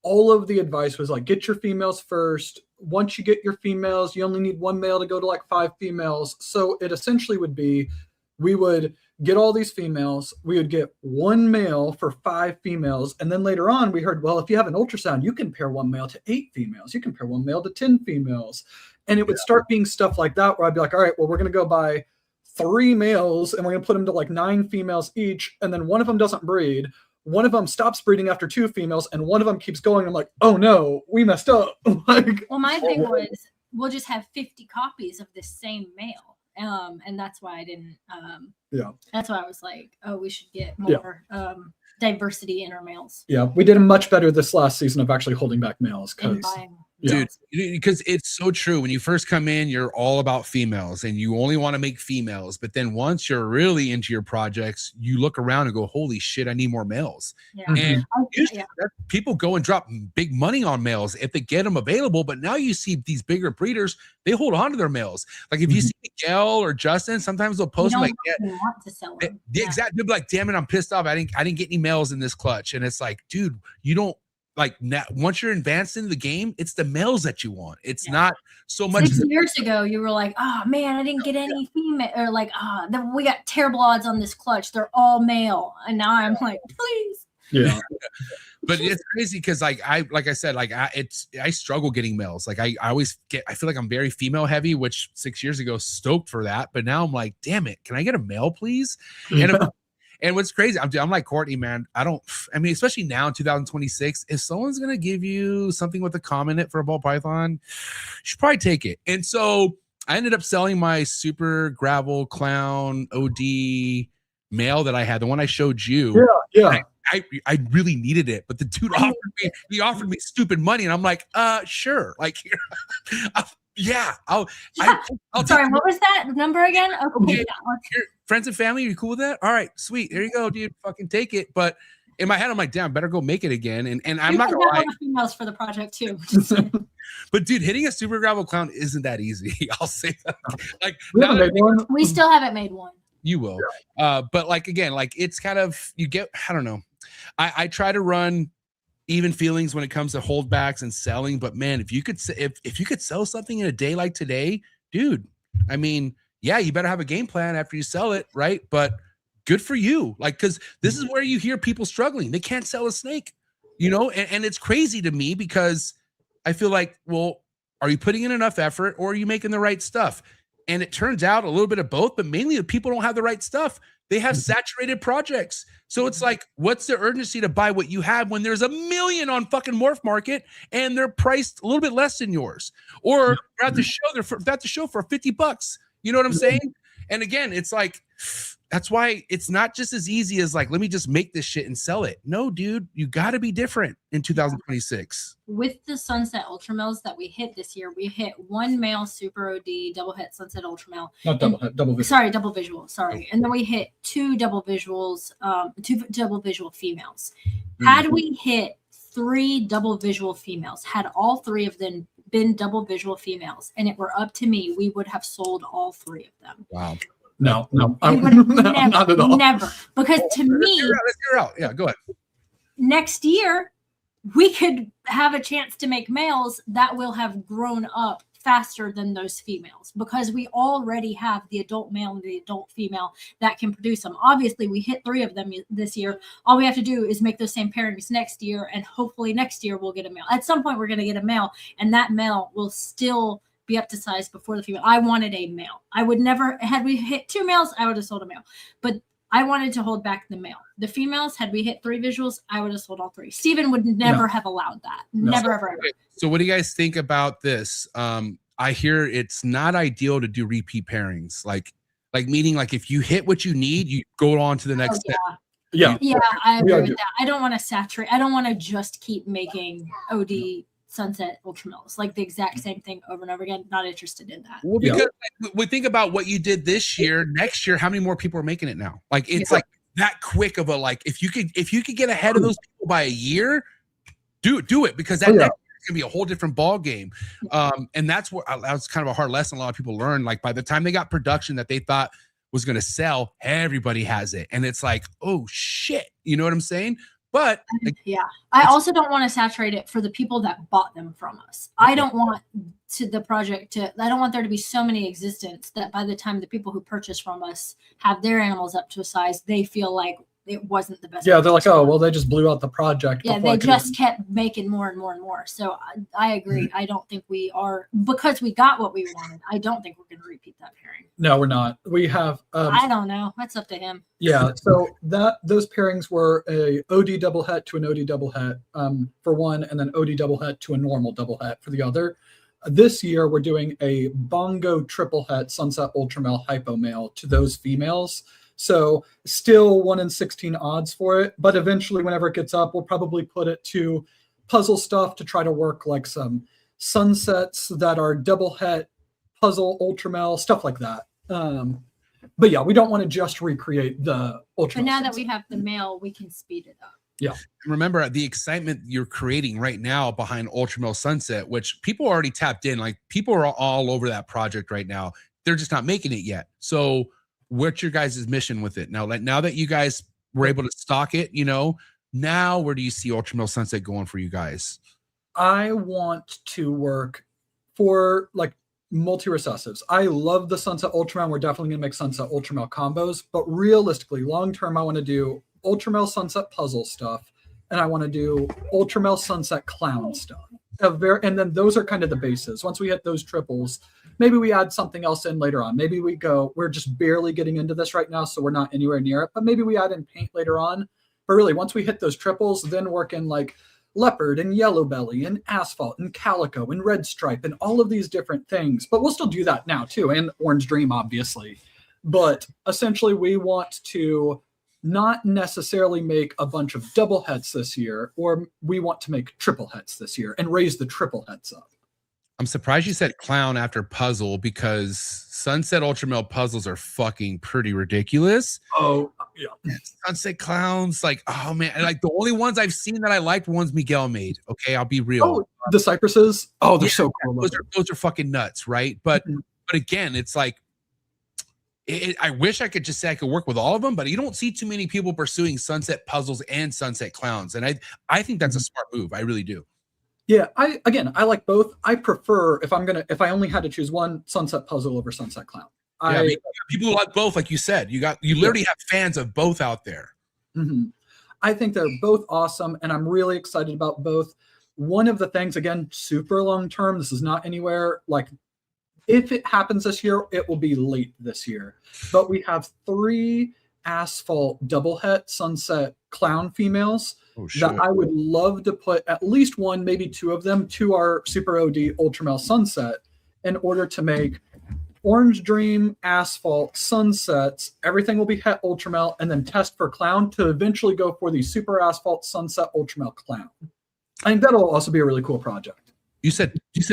all of the advice was like, get your females first. Once you get your females, you only need 1 male to go to like 5 females. So it essentially would be, we would get all these females, we would get 1 male for 5 females. And then later on we heard, well, if you have an ultrasound, you can pair 1 male to 8 females. You can pair 1 male to 10 females. And it would start being stuff like that where I'd be like, all right, well, we're going to go buy 3 males and we're going to put them to like 9 females each. And then one of them doesn't breed. One of them stops breeding after 2 females and one of them keeps going. I'm like, oh no, we messed up. Like, Well, my thing was we'll just have 50 copies of the same male. And that's why I didn't that's why I was like, oh, we should get more diversity in our males. Yeah, we did much better this last season of actually holding back males And because buying. Dude, because it's so true. When you first come in, you're all about females and you only want to make females. But then once you're really into your projects, you look around and go, holy shit, I need more males. Yeah. And usually people go and drop big money on males if they get them available. But now you see these bigger breeders, they hold on to their males. Like if you see Miguel or Justin, sometimes they'll post them like, want to sell them. the exact, they'll be like, damn it, I'm pissed off. I didn't get any males in this clutch. And it's like, dude, you don't. Like now, once you're advanced into the game, it's the males that you want. It's not so much. 6 years ago, you were like, "Oh man, I didn't get any female," or like, we got terrible odds on this clutch. They're all male." And now I'm like, "Please." Yeah. But it's crazy because I struggle getting males. Like I always I feel like I'm very female heavy, which 6 years ago stoked for that. But now I'm like, damn it, can I get a male, please? And what's crazy, I'm like Courtney, man. I mean, especially now in 2026, if someone's gonna give you something with a comma in it for a ball python, you should probably take it. And so I ended up selling my super gravel clown OD male that I had, the one I showed you. Yeah. I really needed it, but the dude offered me stupid money, and I'm like, sure, like I'll Sorry, what was that number again? Okay. Your friends and family, are you cool with that? All right, sweet. There you go, dude. Fucking take it. But in my head, I'm like, damn, better go make it again. And I'm not gonna lie. Females for the project too. But dude, hitting a super gravel clown isn't that easy. I'll say that. Like we still haven't made one. You will. But like again, like it's kind of I don't know. I try to run even feelings when it comes to holdbacks and selling. But man, if you could sell something in a day like today, dude, I mean, yeah, you better have a game plan after you sell it, right? But good for you. Like, because this is where you hear people struggling. They can't sell a snake, and it's crazy to me because I feel like, well, are you putting in enough effort or are you making the right stuff? And it turns out a little bit of both, but mainly the people don't have the right stuff. They have saturated projects. So it's like, what's the urgency to buy what you have when there's 1 million on fucking MORPHMARKET and they're priced a little bit less than yours? Or they're at the show, for $50. You know what I'm saying? And again, it's like, that's why it's not just as easy as like, let me just make this shit and sell it. No, dude, you got to be different in 2026. With the Sunset Ultra Males that we hit this year, we hit one male Super OD double het Sunset Ultra Male. Not double het, double visual. Sorry, double visual. Sorry. And then we hit two double visuals, two double visual females. Had we hit 3 double visual females, had all 3 of them been double visual females, and it were up to me, we would have sold all 3 of them. Wow. No, We would have not at all. never. Because to me, Let's hear out. Yeah, go ahead. next year, we could have a chance to make males that will have grown up faster than those females, because we already have the adult male and the adult female that can produce them. Obviously, we hit 3 of them this year. All we have to do is make those same pairings next year, and hopefully next year we'll get a male. At some point, we're going to get a male, and that male will still be up to size before the female. I wanted a male. I would never, had we hit 2 males, I would have sold a male. But I wanted to hold back the male. The females, had we hit 3 visuals, I would have sold all 3. Steven would never have allowed that. Never, ever, ever. So what do you guys think about this? I hear it's not ideal to do repeat pairings. Like meaning like if you hit what you need, you go on to the next step. Yeah. Yeah, I agree with that. I don't want to saturate. I don't want to just keep making OD Sunset Ultramills, like the exact same thing over and over again. Not interested in that. Well, because like, we think about what you did this year, next year, how many more people are making it now? Like it's like that quick of a, like, if you could get ahead of those people by a year, do it, because that next year is gonna be a whole different ball game. And that's what that was kind of a hard lesson a lot of people learned. Like by the time they got production that they thought was going to sell, everybody has it, and it's like, oh shit, you know what I'm saying? But like, I also don't want to saturate it for the people that bought them from us. I don't want I don't want there to be so many existence that by the time the people who purchase from us have their animals up to a size, they feel like it wasn't the best. Yeah, they're like, oh, well, they just blew out the project. Yeah, they just kept making more and more and more. So I agree. I don't think we are, because we got what we wanted, I don't think we're going to repeat that pairing. No, we're not. We have. I don't know. That's up to him. Yeah, so those pairings were a OD double het to an OD double het for one, and then OD double het to a normal double het for the other. This year, we're doing a bongo triple het Sunset Ultramale hypo male to those females. So still 1 in 16 odds for it, but eventually whenever it gets up, we'll probably put it to puzzle stuff to try to work like some sunsets that are double het, puzzle, ultramel, stuff like that. But yeah, we don't want to just recreate the ultramel. But now that we have the male, we can speed it up. Yeah. Remember the excitement you're creating right now behind Ultramel Sunset, which people already tapped in. Like people are all over that project right now. They're just not making it yet. So what's your guys' mission with it now? Like now that you guys were able to stock it, you know, now where do you see Ultramel Sunset going for you guys? I want to work for like multi-recessives. I love the Sunset Ultramel. We're definitely going to make Sunset Ultramel combos, but realistically, long-term, I want to do Ultramel Sunset puzzle stuff, and I want to do Ultramel Sunset clown stuff. And then those are kind of the bases. Once we hit those triples, maybe we add something else in later on. Maybe we're just barely getting into this right now, so we're not anywhere near it, but maybe we add in paint later on. But really, once we hit those triples, then work in like leopard and yellow belly and asphalt and calico and red stripe and all of these different things. But we'll still do that now too, and Orange Dream, obviously. But essentially, we want to not necessarily make a bunch of double hets this year, or we want to make triple hets this year and raise the triple hets up. I'm surprised you said clown after puzzle, because Sunset Ultramel puzzles are fucking pretty ridiculous. Oh, yeah. Sunset clowns, like, oh man, like the only ones I've seen that I liked were ones Miguel made. Okay, I'll be real. Oh, the cypresses. Oh, they're so cool. Those are fucking nuts, right? But but again, it's like, I wish I could just say I could work with all of them, but you don't see too many people pursuing sunset puzzles and sunset clowns, and I think that's a smart move. I really do. Yeah, I like both. I prefer if I only had to choose one, sunset puzzle over sunset clown. Yeah, I mean, people who like both, like you said. You literally have fans of both out there. Mm-hmm. I think they're both awesome, and I'm really excited about both. One of the things, again, super long term. This is not anywhere like. If it happens this year, it will be late this year. But we have 3 asphalt double het sunset clown females that I would love to put at least 1, maybe 2 of them to our Super OD Ultramel Sunset in order to make Orange Dream, Asphalt, Sunsets, everything will be Het Ultramel, and then test for Clown to eventually go for the Super Asphalt Sunset Ultramel Clown. I think that'll also be a really cool project. You said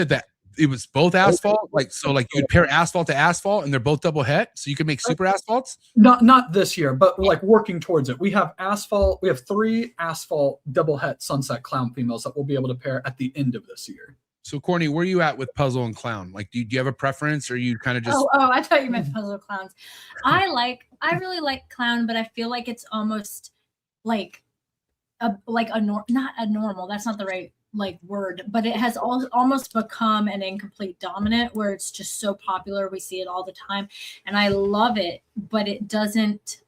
that it was both asphalt, like you'd pair asphalt to asphalt, and they're both double het, so you could make super asphalts. Not this year, but like working towards it. We have asphalt. We have 3 asphalt double het Sunset Clown females that we'll be able to pair at the end of this year. So, Courtney, where are you at with puzzle and clown? Like, do you have a preference, or you kind of just? Oh, I thought you meant puzzle clowns. I really like clown, but I feel like it's almost like not a normal. That's not the right word, but it has almost become an incomplete dominant, where it's just so popular. We see it all the time, and I love it, but it doesn't.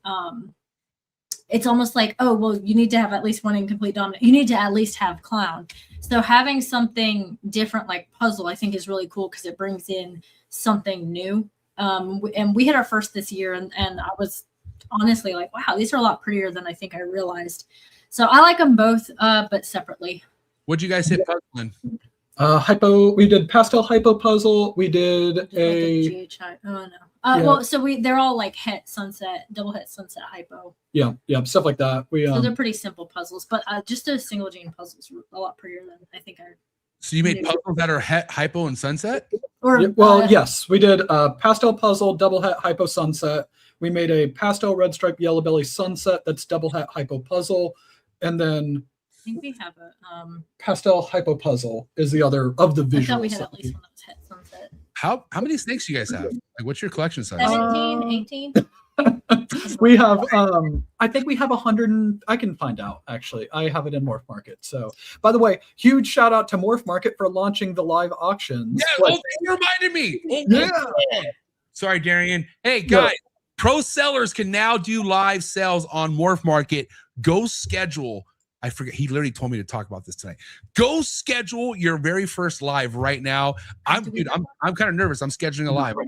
It's almost like, oh, well, you need to have at least one incomplete dominant. You need to at least have clown. So having something different like puzzle, I think, is really cool because it brings in something new. And we had our first this year, and I was honestly like, wow, these are a lot prettier than I think I realized. So I like them both, but separately. What'd you guys hit puzzling? Hypo. We did pastel hypo puzzle. We did a GHI. Oh no. Well, so they're all like het sunset, double het sunset hypo. Yeah, stuff like that. So they're pretty simple puzzles, but just a single gene puzzles a lot prettier than I think I. So you made puzzles that are het, hypo, and sunset? Or yes, we did a pastel puzzle, double het hypo sunset. We made a pastel red stripe yellow belly sunset that's double het hypo puzzle, and then I think we have a pastel hypo puzzle is the other of the visual. I thought we had at least one that was het sunset. How many snakes do you guys have? Like, what's your collection size? 17, 18. We have I think we have 100 I can find out, actually. I have it in Morph Market. So by the way, huge shout out to Morph Market for launching the live auctions. Yeah, you reminded me. Yeah. Sorry, Darian. Hey guys, pro sellers can now do live sales on Morph Market. Go schedule. I forget. He literally told me to talk about this tonight. Go schedule your very first live right now. I'm kind of nervous. I'm scheduling a live. I'm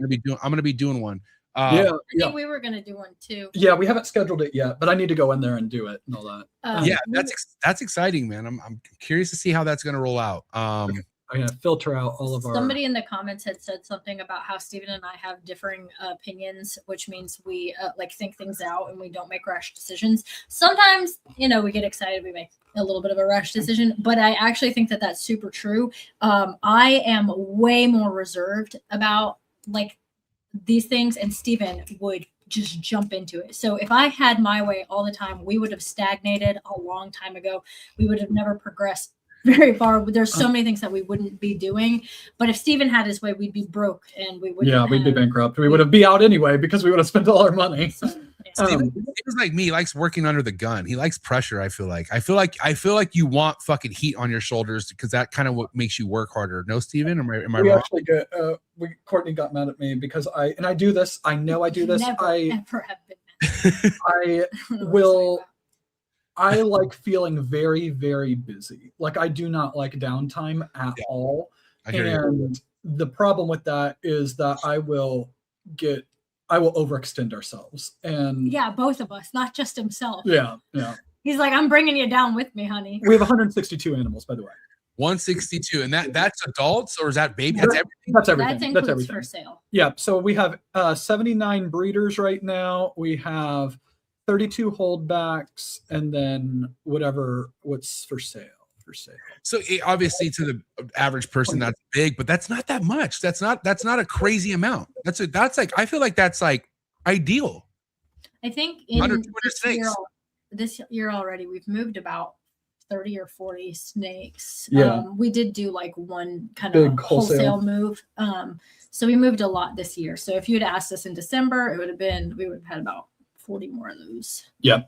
gonna be doing one. I think we were gonna do one too. Yeah, we haven't scheduled it yet, but I need to go in there and do it and all that. Yeah, that's exciting, man. I'm curious to see how that's gonna roll out. I'm gonna filter out all of our. Somebody in the comments had said something about how Steven and I have differing opinions, which means we think things out and we don't make rash decisions. Sometimes, we get excited, we make a little bit of a rash decision, but I actually think that that's super true. I am way more reserved about these things, and Steven would just jump into it. So if I had my way all the time, we would have stagnated a long time ago. We would have never progressed very far. There's so many things that we wouldn't be doing, but if Steven had his way, we'd be broke and we would. Yeah, we'd be bankrupt. We would be out anyway because we would have spent all our money. So, Steven is like me. He likes working under the gun. He likes pressure. I feel like you want fucking heat on your shoulders because that kind of what makes you work harder. No, Steven, am I we wrong? Actually get Courtney got mad at me because I do this. I know I do this. Never have been. I will. I like feeling very, very busy. I do not like downtime at all. And the problem with that is that I will overextend ourselves. And yeah, both of us, not just himself. Yeah. He's like, I'm bringing you down with me, honey. We have 162 animals, by the way. 162, and that's adults, or is that baby? That's everything. That's everything. For sale. Yeah. So we have 79 breeders right now. We have 32 holdbacks, and then what's for sale. So obviously to the average person that's big, but that's not that much. That's not a crazy amount. That's I feel like that's ideal. I think in this year already we've moved about 30 or 40 snakes. Yeah. We did do one kind of wholesale move. So we moved a lot this year. So if you had asked us in December, we would have had about 40 more of those. Yeah.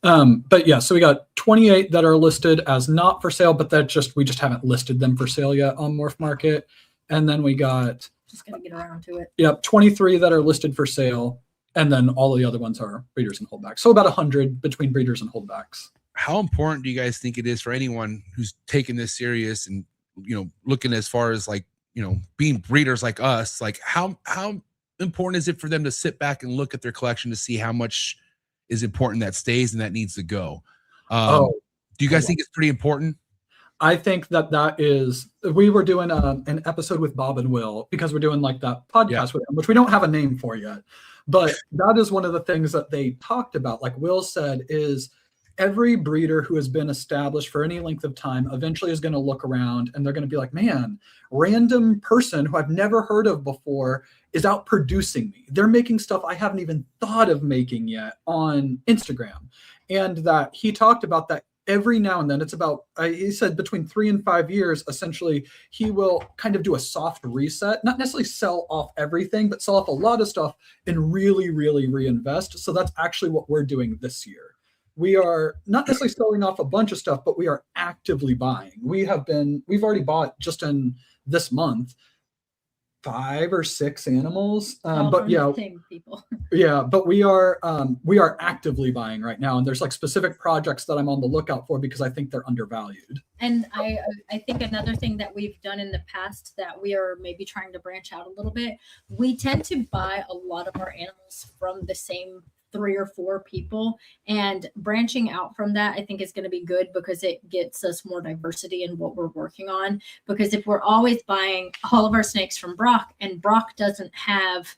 But yeah, so we got 28 that are listed as not for sale, but we just haven't listed them for sale yet on Morph Market. And then we got just gonna get around to it. Yep, 23 that are listed for sale, and then all of the other ones are breeders and holdbacks. So about 100 between breeders and holdbacks. How important do you guys think it is for anyone who's taking this serious and looking as far as being breeders like us? How important is it for them to sit back and look at their collection to see how much is important that stays and that needs to go? Do you guys think it's pretty important? I think that is, we were doing an episode with Bob and Will because we're doing like that podcast with them, which we don't have a name for yet. But that is one of the things that they talked about. Like Will said, is every breeder who has been established for any length of time eventually is going to look around and they're going to be like, man, random person who I've never heard of before is out producing me. They're making stuff I haven't even thought of making yet on Instagram. And that he talked about that every now and then. It's about, he said between 3 and 5 years, essentially, he will kind of do a soft reset, not necessarily sell off everything, but sell off a lot of stuff and really, really reinvest. So that's actually what we're doing this year. We are not necessarily selling off a bunch of stuff, but we are actively buying. We've already bought just in this month 5 or 6 animals. But yeah, same people. Yeah, but we are actively buying right now, and there's like specific projects that I'm on the lookout for because I think they're undervalued. And I think another thing that we've done in the past that we are maybe trying to branch out a little bit, we tend to buy a lot of our animals from the same 3 or 4 people, and branching out from that I think is going to be good because it gets us more diversity in what we're working on. Because if we're always buying all of our snakes from Brock and Brock doesn't have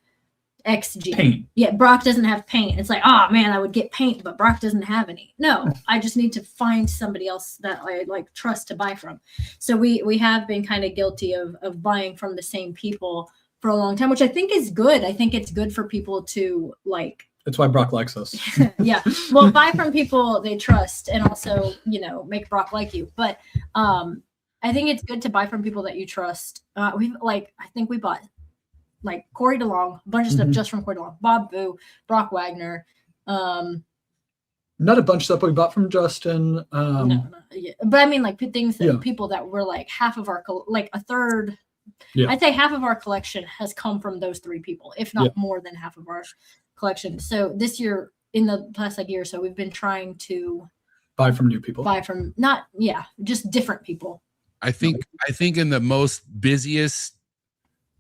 XG paint. Yeah, Brock doesn't have paint. It's like, oh man, I would get paint, but Brock doesn't have any. No, I just need to find somebody else that I like trust to buy from. So we have been kind of guilty of buying from the same people for a long time, which I think is good. I think it's good for people to like. That's why Brock likes us. Yeah. Well, buy from people they trust and also, make Brock like you. But I think it's good to buy from people that you trust. I think we bought like Corey DeLong, a bunch of stuff just from Corey DeLong, Bob Boo, Brock Wagner. Not a bunch of stuff we bought from Justin. No, yeah. But I mean, like things that people that were like half of our, like a third. Yeah. I'd say half of our collection has come from those 3 people, if not more than half of our collection. So this year, in the past year or so, we've been trying to buy from new people. Buy from just different people. I think in the most busiest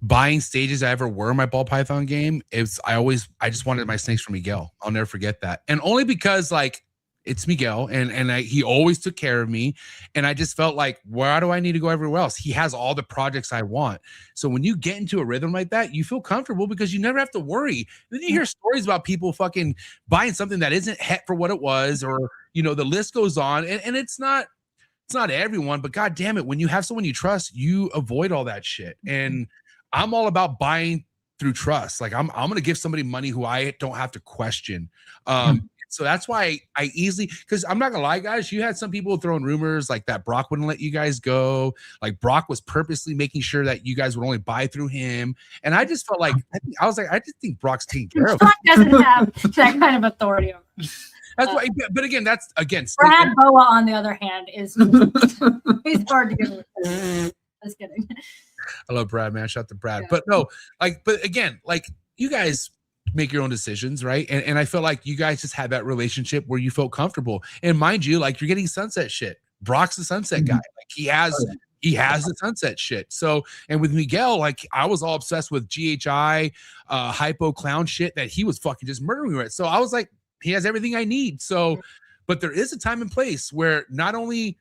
buying stages I ever were in my ball python game, I just wanted my snakes from Miguel. I'll never forget that. And only because like it's Miguel and he always took care of me. And I just felt like, why do I need to go everywhere else? He has all the projects I want. So when you get into a rhythm like that, you feel comfortable because you never have to worry. Then you hear stories about people fucking buying something that isn't het for what it was, or, the list goes on and it's not everyone, but God damn it. When you have someone you trust, you avoid all that shit. And I'm all about buying through trust. Like I'm going to give somebody money who I don't have to question. So that's why I easily, because I'm not gonna lie, guys, you had some people throwing rumors like that Brock wouldn't let you guys go. Like Brock was purposely making sure that you guys would only buy through him. And I just felt like, I just think Brock's taking care of Brock doesn't have that kind of authority over him. That's why, but again, Brad Boa, on the other hand, is he's hard to get with. Just kidding. I love Brad, man. Shout out to Brad. Yeah. But no, but again, you guys make your own decisions, right? And I feel like you guys just had that relationship where you felt comfortable. And mind you, you're getting sunset shit. Brock's the sunset guy. He has the sunset shit. So, and with Miguel, I was all obsessed with GHI, hypo clown shit that he was fucking just murdering with. So I was like, he has everything I need. So, but there is a time and place where not only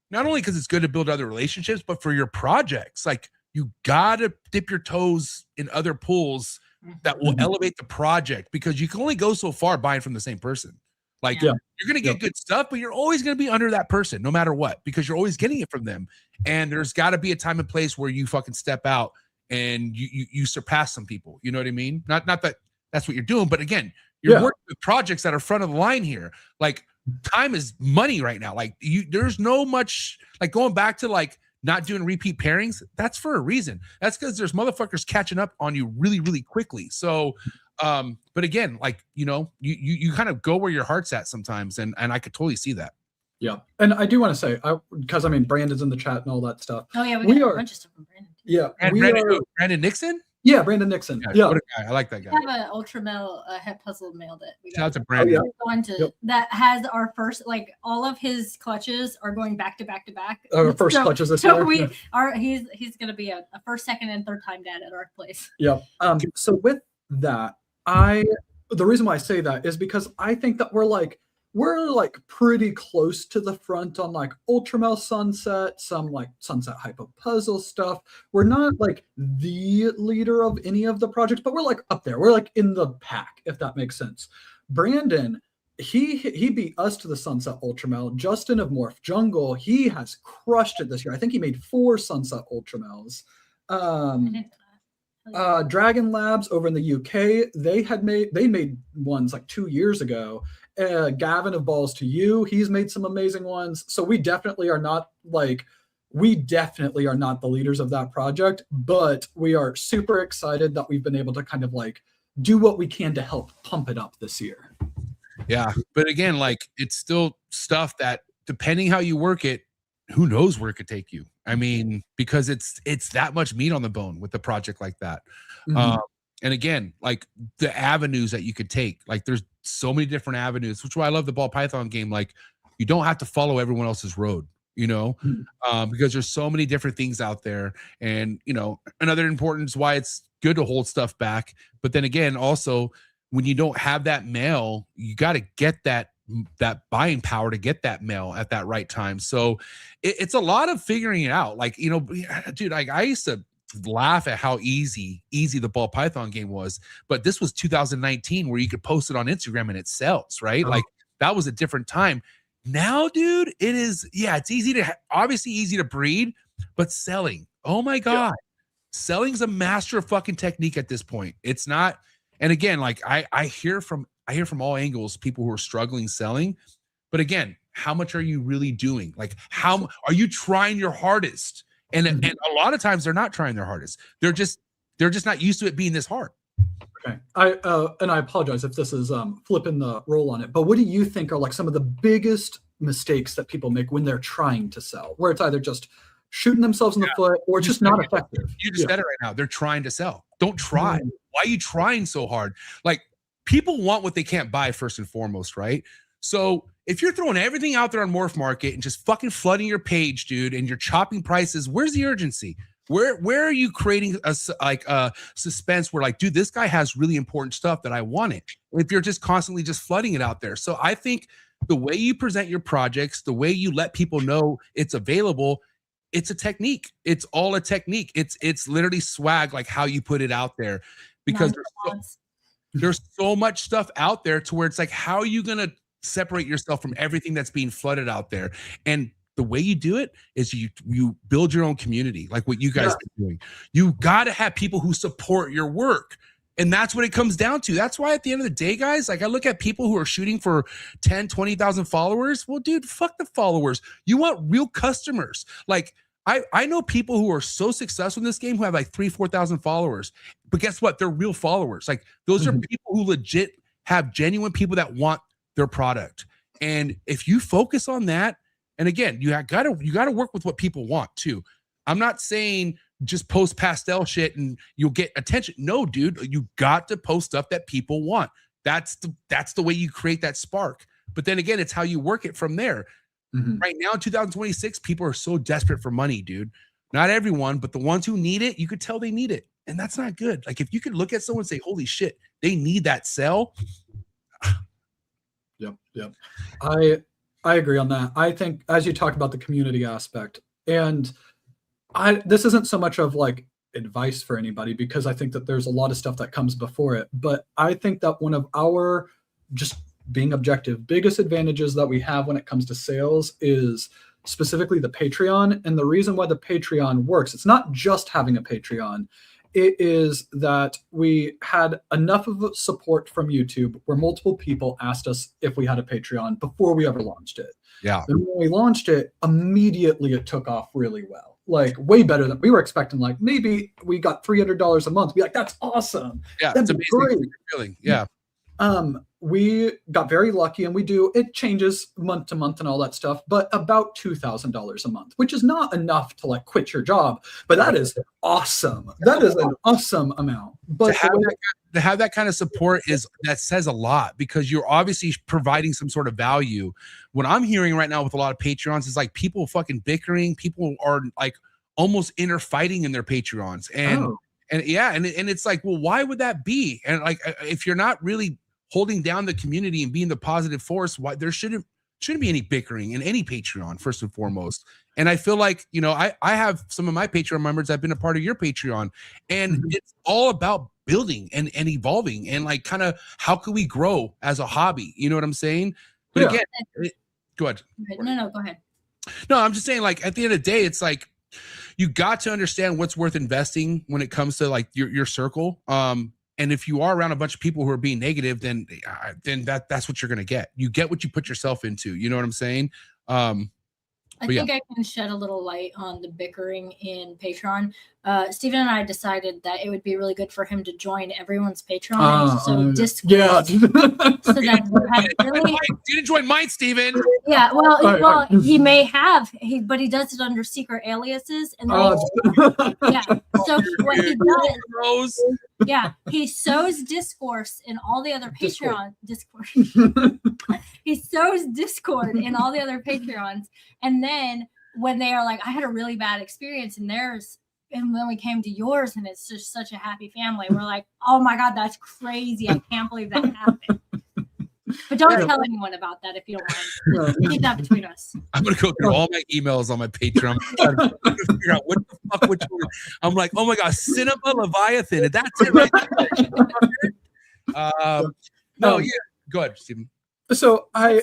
because it's good to build other relationships, but for your projects, you gotta dip your toes in other pools that will elevate the project, because you can only go so far buying from the same person. You're going to get good stuff, but you're always going to be under that person no matter what, because you're always getting it from them. And there's got to be a time and place where you fucking step out and you surpass some people. You know what I mean? Not that that's what you're doing, but again, you're working with projects that are front of the line here. Time is money right now. There's no much going back to not doing repeat pairings. That's for a reason. That's because there's motherfuckers catching up on you really, really quickly. So, but again, you kind of go where your heart's at sometimes. And I could totally see that. Yeah. And I do want to say, because Brandon's in the chat and all that stuff. Oh yeah. We got a bunch of stuff from Brandon. Yeah. And Brandon Nixon? Yeah, Brandon Nixon. Yeah, what a guy. I like that guy. We have an ultra male het puzzle mail that we got. Shout out to Brandon. That has our first, all of his clutches are going back to back to back. Our first clutches this year. He's going to be a first, second, and third time dad at our place. Yeah. So with that, the reason why I say that is because I think that we're we're like pretty close to the front on like Ultramel Sunset, some like Sunset Hypo Puzzle stuff. We're not like the leader of any of the projects, but we're like up there. We're like in the pack, if that makes sense. Brandon, he beat us to the Sunset Ultramel. Justin of Morph Jungle, he has crushed it this year. I think he made 4 Sunset Ultramels. Dragon Labs over in the UK, they made ones like 2 years ago. Gavin of Balls to You, he's made some amazing ones. So we definitely are not the leaders of that project, but we are super excited that we've been able to kind of like do what we can to help pump it up this year. Yeah, but again, like it's still stuff that depending how you work it, who knows where it could take you. I mean, because it's that much meat on the bone with a project like that. And again, like the avenues that you could take, like there's so many different avenues, which is why I love the ball python game. Like you don't have to follow everyone else's road, you know, because there's so many different things out there. And, you know, another importance why it's good to hold stuff back. But then again, also when you don't have that mail, you got to get that buying power to get that mail at that right time. So it's a lot of figuring it out. Like, you know, dude, like I used to laugh at how easy the ball python game was, but this was 2019 where you could post it on Instagram and it sells, right? Like that was a different time. Now, dude, it is, yeah, it's obviously easy to breed, but selling, oh my God, selling's a master of fucking technique at this point. It's not. And again, like I hear from all angles, people who are struggling selling, but again, how much are you really doing? Like, how are you trying your hardest? And a lot of times they're not trying their hardest. They're just not used to it being this hard. Okay. I apologize if this is flipping the role on it, but what do you think are like some of the biggest mistakes that people make when they're trying to sell, where it's either just shooting themselves in the foot or just not effective? You just said it right now. They're trying to sell. Don't try. Why are you trying so hard? Like people want what they can't buy first and foremost, right? So if you're throwing everything out there on Morph Market and just fucking flooding your page, dude, and you're chopping prices, where's the urgency? Where are you creating a suspense where like, dude, this guy has really important stuff that I wanted? If you're just constantly just flooding it out there. So I think the way you present your projects, the way you let people know it's available, it's a technique. It's all a technique. It's literally swag, like how you put it out there, because there's so much stuff out there to where it's like, how are you going to separate yourself from everything that's being flooded out there? And the way you do it is you build your own community, like what you guys are doing. You got to have people who support your work. And that's what it comes down to. That's why at the end of the day, guys, like I look at people who are shooting for 10, 20,000 followers. Well, dude, fuck the followers. You want real customers. Like I know people who are so successful in this game who have like 3,000, 4,000 followers, but guess what? They're real followers. Like those are people who legit have genuine people that want their product. And if you focus on that, and again, you got to work with what people want too. I'm not saying just post pastel shit and you'll get attention. No, dude, you got to post stuff that people want. That's the way you create that spark. But then again, it's how you work it from there. Right now in 2026, people are so desperate for money, dude. Not everyone, but the ones who need it, you could tell they need it. And that's not good. Like if you could look at someone and say, holy shit, they need that sell. Yep. I agree on that. I think as you talk about the community aspect, and this isn't so much of like advice for anybody, because I think that there's a lot of stuff that comes before it. But I think that one of our, just being objective, biggest advantages that we have when it comes to sales is specifically the Patreon. And the reason why the Patreon works, it's not just having a Patreon. It is that we had enough of support from YouTube where multiple people asked us if we had a Patreon before we ever launched it. Yeah. And when we launched it, immediately it took off really well. Like way better than we were expecting. Like maybe we got $300 a month. Be like, that's awesome. Yeah, that's it's amazing. Great feeling. Yeah. We got very lucky, and it changes month to month and all that stuff, but about $2,000 a month, which is not enough to like quit your job, but that is awesome. That is an awesome amount. But to have that kind of support that says a lot, because you're obviously providing some sort of value. What I'm hearing right now with a lot of Patreons is like people fucking bickering. People are like almost inner fighting in their Patreons. And it's like, well, why would that be? And like, if you're not really holding down the community and being the positive force, why there shouldn't be any bickering in any Patreon, first and foremost. And I feel like, you know, I have some of my Patreon members that have been a part of your Patreon, and it's all about building and evolving and like kind of how can we grow as a hobby? You know what I'm saying? But again, go ahead. No, go ahead. No, I'm just saying, like, at the end of the day, it's like you got to understand what's worth investing when it comes to like your circle. And if you are around a bunch of people who are being negative, then that's what you're going to get. You get what you put yourself into. You know what I'm saying? I think I can shed a little light on the bickering in Patreon. Steven and I decided that it would be really good for him to join everyone's Patreon. So Discord. Yeah. So that really, you didn't join mine, Steven. yeah, well, he may have, but he does it under secret aliases. And yeah, so what he does, yeah, he sows discourse in all the other Patreon Discord. He sows discord in all the other Patreons, and then when they are like, I had a really bad experience in theirs, and then we came to yours, and it's just such a happy family. We're like, oh my God, that's crazy! I can't believe that happened. But don't tell anyone about that if you don't mind. Keep that between us. I'm gonna go through all my emails on my Patreon. I'm trying to figure out what the fuck which one. I'm like, oh my God, Cinema Leviathan, and that's it, right? No, yeah, go ahead, Steven. So I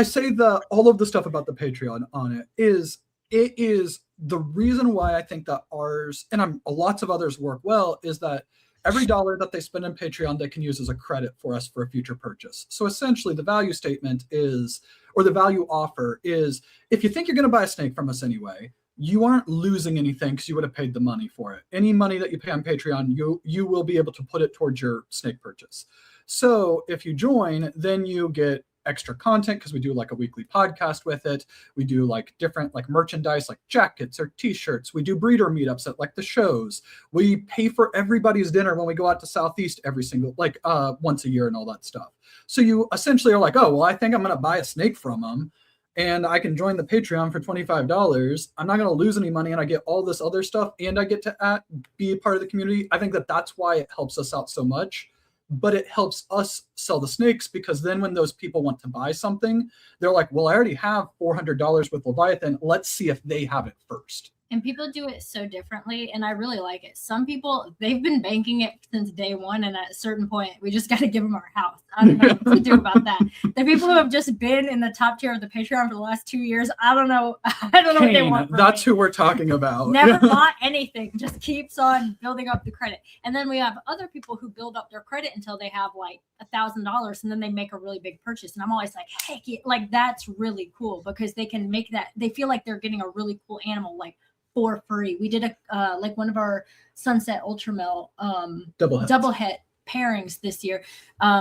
say all of the stuff about the Patreon on it is the reason why I think that ours and lots of others work well is that every dollar that they spend on Patreon, they can use as a credit for us for a future purchase. So essentially the value statement is, or the value offer is, if you think you're going to buy a snake from us anyway, you aren't losing anything because you would have paid the money for it. Any money that you pay on Patreon, you will be able to put it towards your snake purchase. So if you join, then you get extra content because we do like a weekly podcast with it. We do like different like merchandise like jackets or t-shirts. We do breeder meetups at like the shows. We pay for everybody's dinner when we go out to Southeast every single like once a year and all that stuff. So you essentially are like, oh, well, I think I'm going to buy a snake from them and I can join the Patreon for $25. I'm not going to lose any money and I get all this other stuff and I get to be a part of the community. I think that's why it helps us out so much. But it helps us sell the snakes because then when those people want to buy something, they're like, well, I already have $400 with Leviathan. Let's see if they have it first. And people do it so differently, and I really like it. Some people, they've been banking it since day one, and at a certain point, we just got to give them our house. I don't know what to do about that. The people who have just been in the top tier of the Patreon for the last 2 years, I don't know what they want. That's who we're talking about. Never bought anything, just keeps on building up the credit. And then we have other people who build up their credit until they have like $1,000, and then they make a really big purchase. And I'm always like, heck, like that's really cool because they can make that. They feel like they're getting a really cool animal, like for free. We did a like one of our Sunset Ultramel double head pairings this year.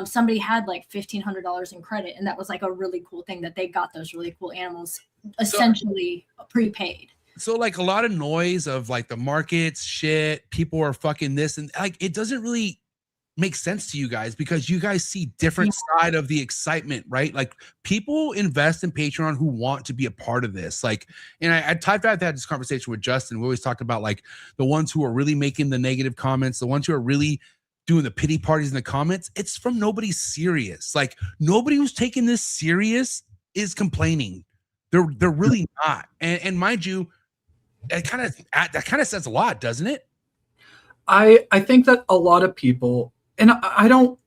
Somebody had like $1,500 in credit, and that was like a really cool thing that they got those really cool animals essentially prepaid. So like a lot of noise of like the markets shit, people are fucking this, and like it doesn't really make sense to you guys because you guys see different side of the excitement, right? Like people invest in Patreon who want to be a part of this. Like, and I've had this conversation with Justin. We always talked about like the ones who are really making the negative comments, the ones who are really doing the pity parties in the comments. It's from nobody serious. Like nobody who's taking this serious is complaining. They're really not. And mind you, that kind of says a lot, doesn't it? I think that a lot of people, and I don't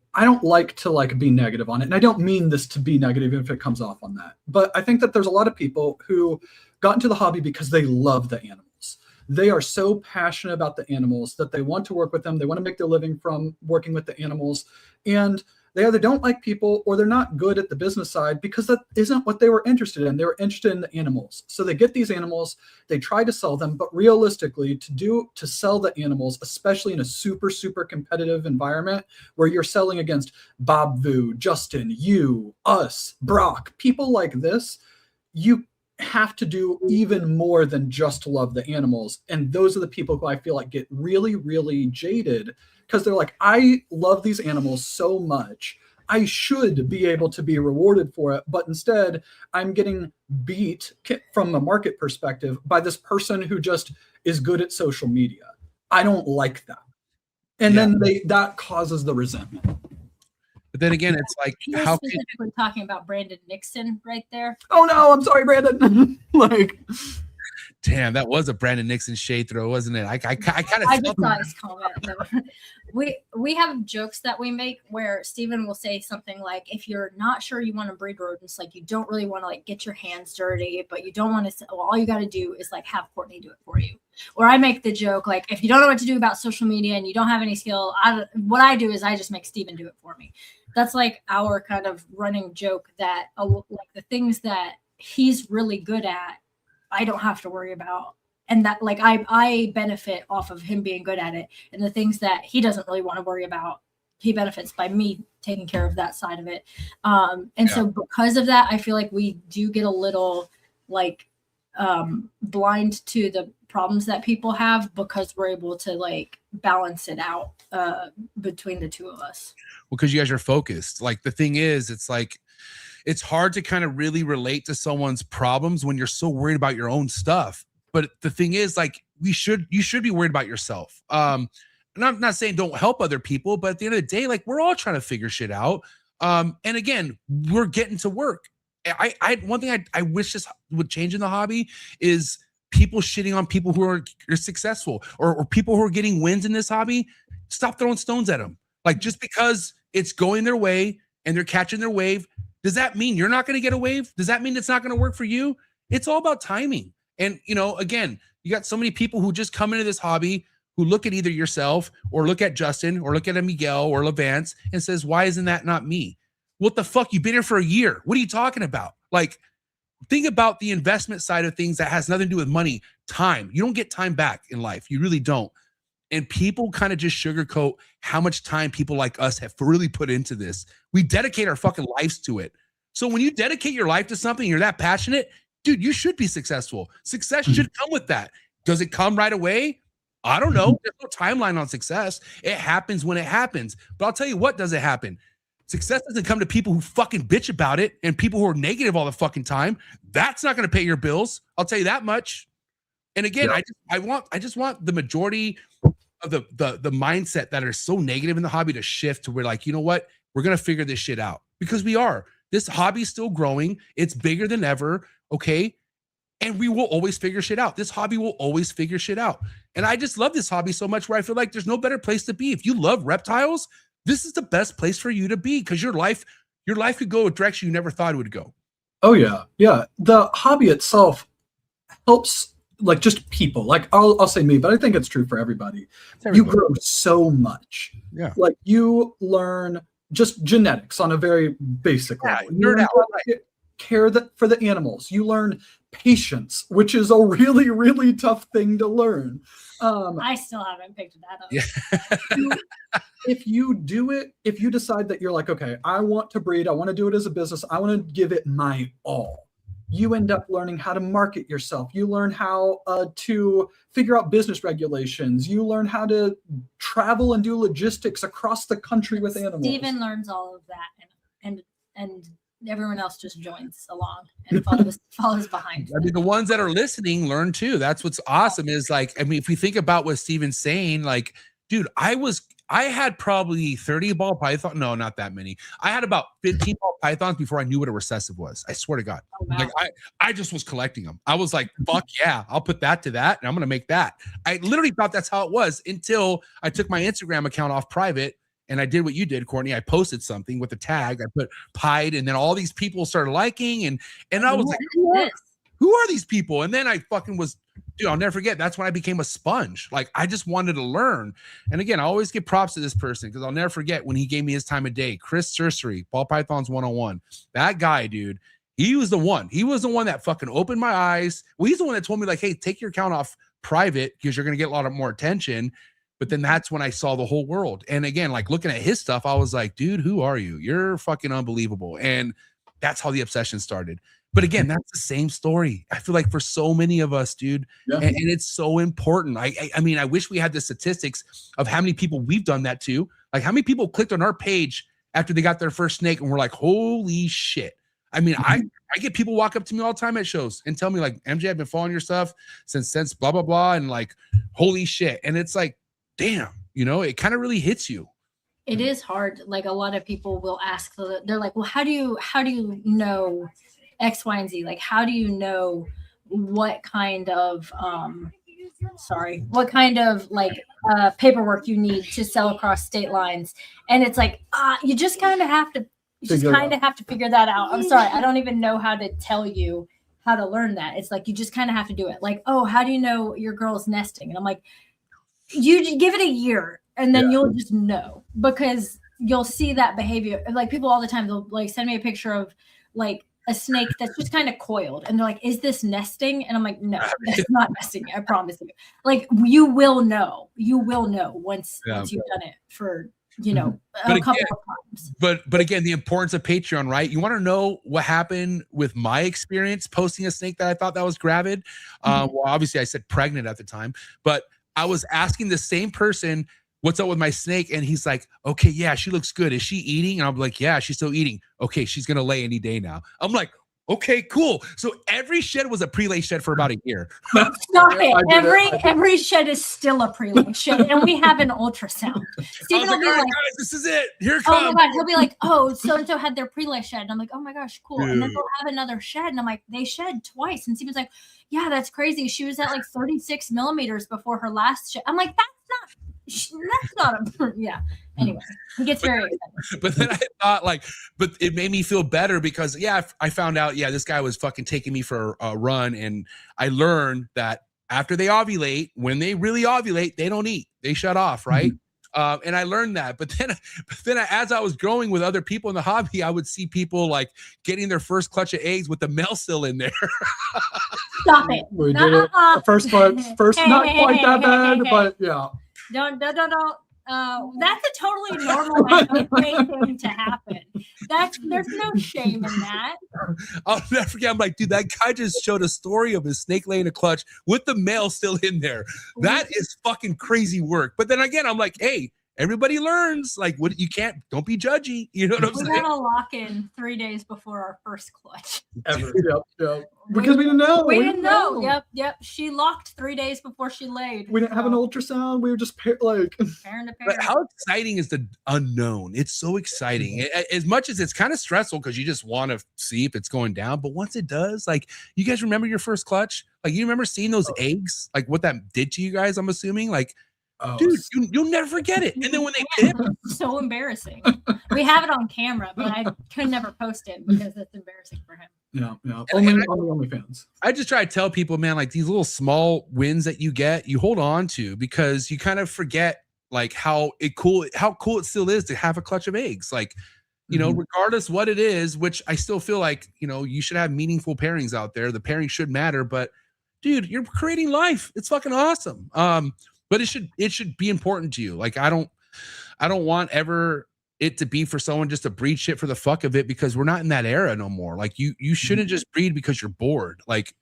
like to like be negative on it. And I don't mean this to be negative if it comes off on that. But I think that there's a lot of people who got into the hobby because they love the animals. They are so passionate about the animals that they want to work with them. They want to make their living from working with the animals. And they either don't like people or they're not good at the business side because that isn't what they were interested in. They were interested in the animals. So they get these animals, they try to sell them, but realistically to sell the animals, especially in a super, super competitive environment where you're selling against Bob Vu, Justin, you, us, Brock, people like this, you have to do even more than just love the animals. And those are the people who I feel like get really, really jaded because they're like, I love these animals so much. I should be able to be rewarded for it. But instead, I'm getting beat from a market perspective by this person who just is good at social media. I don't like that. And then that causes the resentment. But then again, it's like, He was how can specifically talking about Brandon Nixon right there. Oh no, I'm sorry, Brandon. Like, damn, that was a Brandon Nixon shade throw, wasn't it? I kind of I just saw his comment. Though. We have jokes that we make where Steven will say something like, if you're not sure you want to breed rodents, like you don't really want to like get your hands dirty, but you don't want to, well, all you got to do is like have Courtney do it for you. Or I make the joke, like, if you don't know what to do about social media and you don't have any skill, what I do is I just make Steven do it for me. That's like our kind of running joke that like the things that he's really good at, I don't have to worry about. And that like I benefit off of him being good at it. And the things that he doesn't really want to worry about, he benefits by me taking care of that side of it. So because of that, I feel like we do get a little like blind to the problems that people have because we're able to like balance it out between the two of us. Well, because you guys are focused. Like the thing is, it's like, it's hard to kind of really relate to someone's problems when you're so worried about your own stuff. But the thing is, like, you should be worried about yourself. And I'm not saying don't help other people, but at the end of the day, like, we're all trying to figure shit out. And again, we're getting to work. One thing I wish this would change in the hobby is people shitting on people who are successful or people who are getting wins in this hobby. Stop throwing stones at them. Like, just because it's going their way and they're catching their wave, does that mean you're not going to get a wave? Does that mean it's not going to work for you? It's all about timing. And, you know, again, you got so many people who just come into this hobby who look at either yourself or look at Justin or look at a Miguel or Levance and says, why isn't that not me? What the fuck? You've been here for a year. What are you talking about? Like, think about the investment side of things that has nothing to do with money, time. You don't get time back in life. You really don't. And people kind of just sugarcoat how much time people like us have really put into this. We dedicate our fucking lives to it. So when you dedicate your life to something, you're that passionate, dude, you should be successful. Success should come with that. Does it come right away? I don't know. There's no timeline on success. It happens when it happens. But I'll tell you what doesn't happen. Success doesn't come to people who fucking bitch about it and people who are negative all the fucking time. That's not going to pay your bills. I'll tell you that much. And again, I just want the majority of the mindset that are so negative in the hobby to shift to where, like, you know what? We're going to figure this shit out, because we are. This hobby is still growing. It's bigger than ever. Okay. And we will always figure shit out. This hobby will always figure shit out. And I just love this hobby so much where I feel like there's no better place to be. If you love reptiles, this is the best place for you to be, because your life could go a direction you never thought it would go. Oh yeah. Yeah. The hobby itself helps, like, just people. Like, I'll say me, but I think it's true for everybody. You grow so much. Yeah. Like, you learn just genetics on a very basic level. You learn how to care for the animals. You learn patience, which is a really, really tough thing to learn. I still haven't picked that up. Yeah. If you do it, if you decide that you're like, okay, I want to breed, I want to do it as a business, I want to give it my all, you end up learning how to market yourself. You learn how to figure out business regulations. You learn how to travel and do logistics across the country with animals. Steven learns all of that, and everyone else just joins along and follows behind. I mean, the ones that are listening learn too. That's what's awesome is, like, I mean, if we think about what Steven's saying, like, dude, I had probably 30 ball python. No, not that many. I had about 15 ball pythons before I knew what a recessive was. I swear to God. Oh, wow. Like, I just was collecting them. I was like, fuck yeah, I'll put that to that, and I'm going to make that. I literally thought that's how it was until I took my Instagram account off private, and I did what you did, Courtney. I posted something with a tag. I put pied, and then all these people started liking, and I was like, who are these people? And then I fucking was, dude, I'll never forget. That's when I became a sponge. Like, I just wanted to learn. And again, I always give props to this person, because I'll never forget when he gave me his time of day. Chris Cercery, Ball Pythons 101. That guy, dude, he was the one. He was the one that fucking opened my eyes. Well, he's the one that told me, like, hey, take your account off private because you're going to get a lot of more attention. But then that's when I saw the whole world. And again, like, looking at his stuff, I was like, dude, who are you? You're fucking unbelievable. And that's how the obsession started. But again, that's the same story. I feel like for so many of us, dude, and it's so important. I mean, I wish we had the statistics of how many people we've done that to. Like, how many people clicked on our page after they got their first snake and were like, holy shit. I mean, I get people walk up to me all the time at shows and tell me, like, MJ, I've been following your stuff since blah, blah, blah. And like, holy shit. And it's like, damn, you know, it kind of really hits you. It is hard. Like a lot of people will ask, they're like, well, how do you know X, Y, and Z? Like, how do you know what kind of paperwork you need to sell across state lines? And it's like, you just kind of have to figure that out. I'm sorry, I don't even know how to tell you how to learn that. It's like you just kind of have to do it. Like, oh, how do you know your girl's nesting? And I'm like, you just give it a year and then you'll just know, because you'll see that behavior. Like people all the time, they'll like send me a picture of like a snake that's just kind of coiled, and they're like, is this nesting? And I'm like, no, it's not nesting. I promise you. Like you will know once you've done it for, you know, a couple of times. But again, the importance of Patreon, right? You want to know what happened with my experience posting a snake that I thought that was gravid. Well, obviously I said pregnant at the time, but I was asking the same person, what's up with my snake? And he's like, okay, yeah, she looks good. Is she eating? And I'm like, yeah, she's still eating. Okay, she's going to lay any day now. I'm like, okay, cool. So every shed was a pre-lay shed for about a year. Stop it. Every shed is still a pre-lay shed, and we have an ultrasound. Stephen will be like, guys, this is it. Here it comes. Oh my God. He'll be like, oh, so-and-so had their pre-lay shed. And I'm like, oh my gosh, cool. Dude. And then they'll have another shed. And I'm like, they shed twice. And Stephen's like, yeah, that's crazy. She was at like 36 millimeters before her last shed. I'm like, that's not a, yeah. Anyway, he gets very excited. But then I thought but it made me feel better because I found out, this guy was fucking taking me for a run. And I learned that after they ovulate, when they really ovulate, they don't eat, they shut off. Right. And I learned that, but then as I was growing with other people in the hobby, I would see people like getting their first clutch of eggs with the male still in there. Stop it. We did it. First not quite that bad, but yeah. Don't. That's a totally normal thing to happen. There's no shame in that. I'll never forget. I'm like, dude, that guy just showed a story of his snake laying a clutch with the male still in there. That is fucking crazy work. But then again, I'm like, hey, everybody learns. Like, don't be judgy. You know what I'm saying? We got a lock-in 3 days before our first clutch. Ever. Yep. Because we didn't know. We didn't know. Yep. She locked 3 days before she laid. We didn't have an ultrasound. We were just parent to parent. But how exciting is the unknown? It's so exciting. As much as it's kind of stressful because you just want to see if it's going down. But once it does, like, you guys remember your first clutch? Like, you remember seeing those eggs? Like, what that did to you guys, I'm assuming? Like, dude, you'll never forget it. And then when they tip, so embarrassing. We have it on camera, but I could never post it because it's embarrassing for him. Yeah. Only on the OnlyFans. I just try to tell people, man, like these little small wins that you get, you hold on to because you kind of forget like how cool it still is to have a clutch of eggs. Like, you know, regardless what it is, which I still feel like, you know, you should have meaningful pairings out there. The pairing should matter, but dude, you're creating life. It's fucking awesome. But it should be important to you. Like I don't want ever it to be for someone just to breed shit for the fuck of it, because we're not in that era no more. Like you shouldn't just breed because you're bored. Like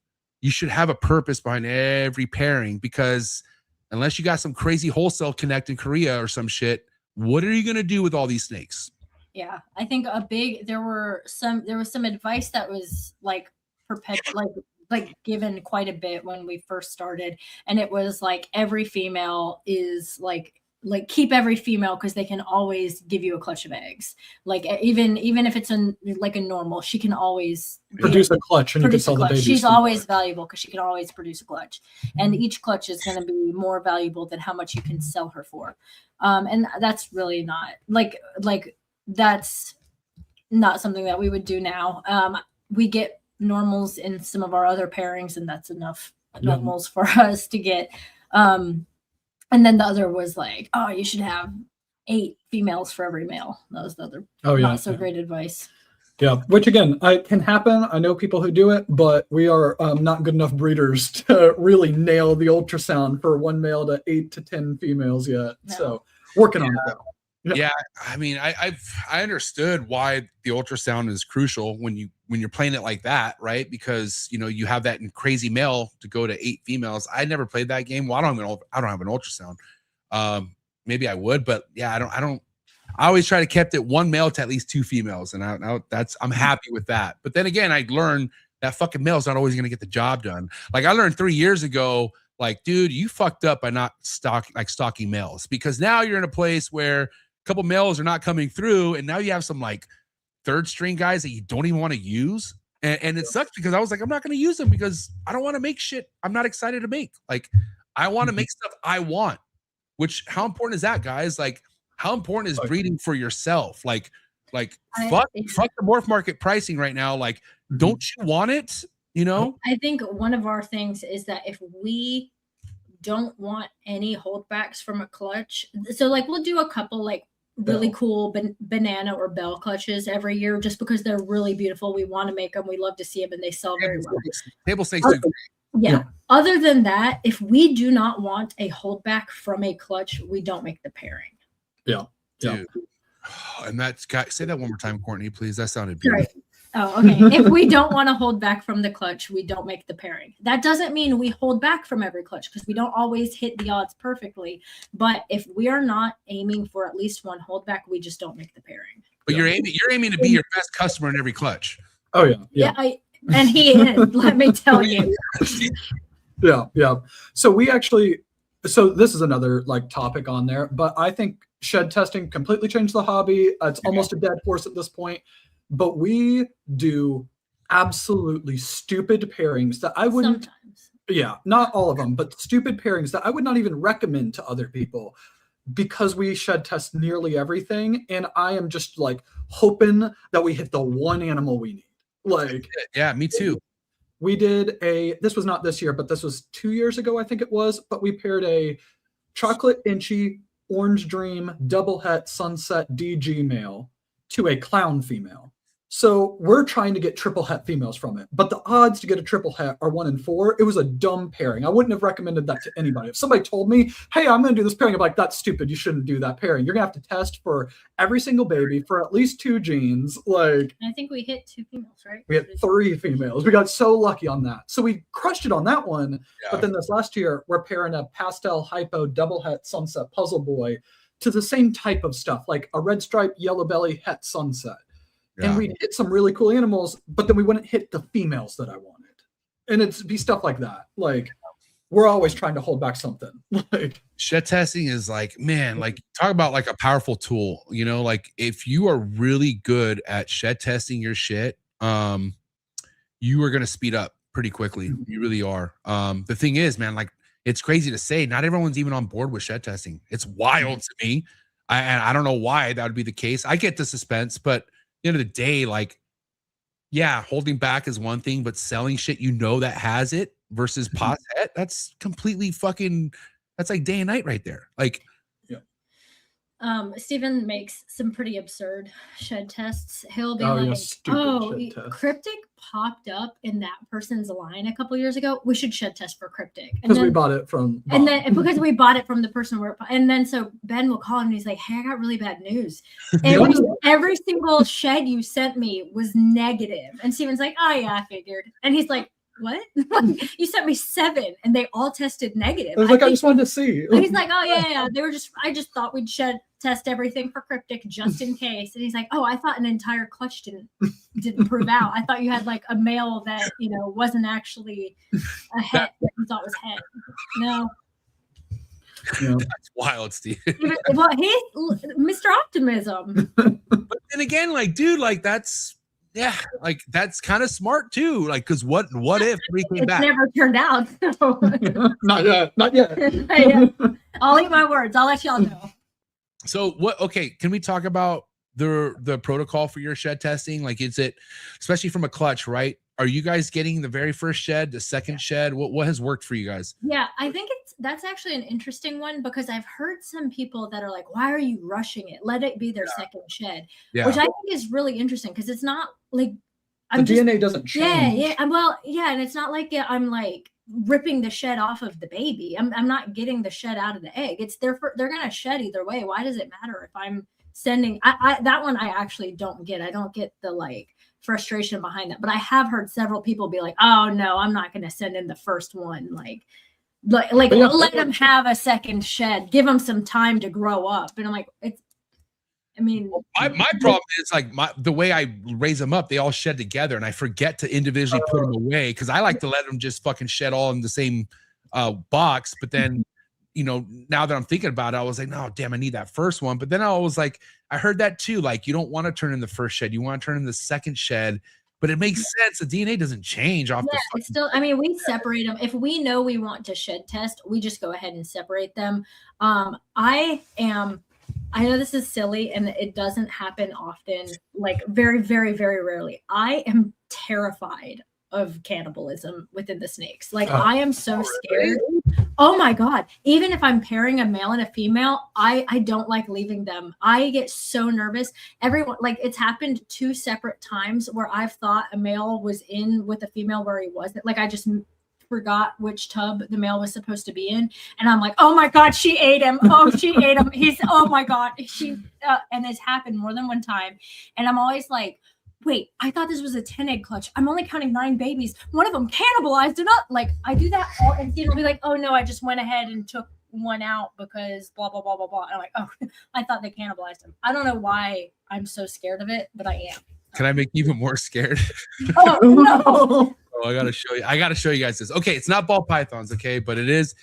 you should have a purpose behind every pairing, because unless you got some crazy wholesale connect in Korea or some shit, what are you gonna do with all these snakes? Yeah, I think there was some advice that was like like given quite a bit when we first started, and it was like every female is like keep every female because they can always give you a clutch of eggs. Like even if it's a normal, she can always produce a clutch and you can sell the babies. She's always valuable because she can always produce a clutch, and each clutch is going to be more valuable than how much you can sell her for. And that's really not like that's not something that we would do now. We get normals in some of our other pairings, and that's enough normals for us to get. And then the other was like, oh, you should have 8 females for every male. That was the other not so great advice. Yeah, which again, it can happen. I know people who do it, but we are not good enough breeders to really nail the ultrasound for 1 male to 8 to 10 females yet. No. So working on it though. Yeah, I mean, I understood why the ultrasound is crucial when you're playing it like that, right? Because you know you have that in crazy male to go to 8 females. I never played that game. Well, I don't have an ultrasound. Maybe I would, but yeah, I don't. I always try to keep it 1 male to at least 2 females, and I'm happy with that. But then again, I learned that fucking male's not always gonna get the job done. Like I learned 3 years ago, like dude, you fucked up by not stocking males, because now you're in a place where couple males are not coming through, and now you have some like third string guys that you don't even want to use. And it sucks because I was like, I'm not going to use them because I don't want to make shit I'm not excited to make. Like, I want to make stuff I want, which how important is that, guys? Like, how important is breeding for yourself? Like fuck the morph market pricing right now. Like, don't you want it? You know? I think one of our things is that if we don't want any holdbacks from a clutch, so like we'll do a couple like really cool banana or bell clutches every year just because they're really beautiful. We want to make them. We love to see them and they sell very well. Table stakes. Yeah. Other than that, if we do not want a holdback from a clutch, we don't make the pairing. Yeah. Dude. And that's say that one more time, Courtney, please. That sounded beautiful. Sorry. Oh, okay. If we don't want to hold back from the clutch, we don't make the pairing. That doesn't mean we hold back from every clutch because we don't always hit the odds perfectly. But if we are not aiming for at least one holdback, we just don't make the pairing. But you're aiming to be your best customer in every clutch. Oh yeah. Yeah. And he is, let me tell you. Yeah. So this is another like topic on there, but I think shed testing completely changed the hobby. It's almost a dead horse at this point. But we do absolutely stupid pairings that I wouldn't. Sometimes. Yeah, not all of them, but stupid pairings that I would not even recommend to other people because we shed test nearly everything. And I am just like hoping that we hit the one animal we need. Like, yeah, me too. We did this was not this year, but this was 2 years ago, I think it was. But we paired a chocolate inchy, orange dream, double het sunset DG male to a clown female. So we're trying to get triple het females from it, but the odds to get a triple het are 1 in 4. It was a dumb pairing. I wouldn't have recommended that to anybody. If somebody told me, hey, I'm going to do this pairing, I'm like, that's stupid. You shouldn't do that pairing. You're going to have to test for every single baby for at least 2 genes. Like, I think we hit 2 females, right? We had 3 females. We got so lucky on that. So we crushed it on that one. Yeah. But then this last year, we're pairing a pastel hypo double het sunset puzzle boy to the same type of stuff, like a red stripe, yellow belly het sunset. Yeah. And we'd hit some really cool animals, but then we wouldn't hit the females that I wanted. And it'd be stuff like that. Like, we're always trying to hold back something. Like, shed testing is like, man, like talk about like a powerful tool, you know, like if you are really good at shed testing your shit, you are going to speed up pretty quickly. You really are. The thing is, man, like it's crazy to say, not everyone's even on board with shed testing. It's wild to me. And I don't know why that would be the case. I get the suspense, but at the end of the day, like, yeah, holding back is one thing, but selling shit you know that has it versus posset, that's completely fucking, that's like day and night right there. Like, Steven makes some pretty absurd shed tests. He'll be like, cryptic popped up in that person's line a couple years ago. We should shed test for cryptic. Because we bought it from Bob. And then because we bought it from the person and then so Ben will call him and he's like, hey, I got really bad news. Every single shed you sent me was negative. And Steven's like, oh yeah, I figured. And he's like, what? You sent me 7 and they all tested negative. I was like, I just wanted to see. He's like, oh yeah. They were I just thought we'd test everything for cryptic just in case. And he's like, oh, I thought an entire clutch didn't prove out. I thought you had like a male that, wasn't actually a het that you thought was het. No. Yeah. That's wild, Steve. Well, he's Mr. Optimism. But then again, like, dude, like that's that's kind of smart too. Like, because what if we came back? It's never turned out. So. Not yet. I'll eat my words. I'll let y'all know. So okay, can we talk about the protocol for your shed testing? Like, is it, especially from a clutch, right? Are you guys getting the very first shed, the second shed? What has worked for you guys? Yeah, I think that's actually an interesting one because I've heard some people that are like, why are you rushing it? Let it be their second shed, which I think is really interesting because it's not like the DNA doesn't change. Yeah. Well, yeah, and it's not like I'm like ripping the shed off of the baby. I'm not getting the shed out of the egg. It's they're gonna shed either way. Why does it matter if I'm sending? That one I actually don't get. I don't get the like frustration behind that. But I have heard several people be like, "Oh no, I'm not gonna send in the first one." Like let them have a second shed. Give them some time to grow up. And I'm like, my problem is like the way I raise them up, they all shed together and I forget to individually put them away because I like to let them just fucking shed all in the same box. But then, you know, now that I'm thinking about it, I was like, no, damn, I need that first one. But then I was like, I heard that too. Like, you don't want to turn in the first shed. You want to turn in the second shed. But it makes sense. The DNA doesn't change off the it's still, I mean, we separate them. If we know we want to shed test, we just go ahead and separate them. I know this is silly and it doesn't happen often, like very, very, very rarely. I am terrified of cannibalism within the snakes. Like I am so scared. Oh my God. Even if I'm pairing a male and a female, I don't like leaving them. I get so nervous. Everyone, like it's happened 2 separate times where I've thought a male was in with a female where he wasn't. Like I just forgot which tub the male was supposed to be in. And I'm like, oh my God, she ate him. Oh, she ate him. He's, oh my God. And it's happened more than one time. And I'm always like, wait, I thought this was a 10 egg clutch. I'm only counting 9 babies. One of them cannibalized it up. Like I do that all, and it'll be like, oh no, I just went ahead and took one out because blah, blah, blah, blah, blah. And I'm like, oh, I thought they cannibalized him. I don't know why I'm so scared of it, but I am. Can I make you even more scared? Oh no. Oh, I gotta show you guys this. Okay, it's not ball pythons, okay, but it is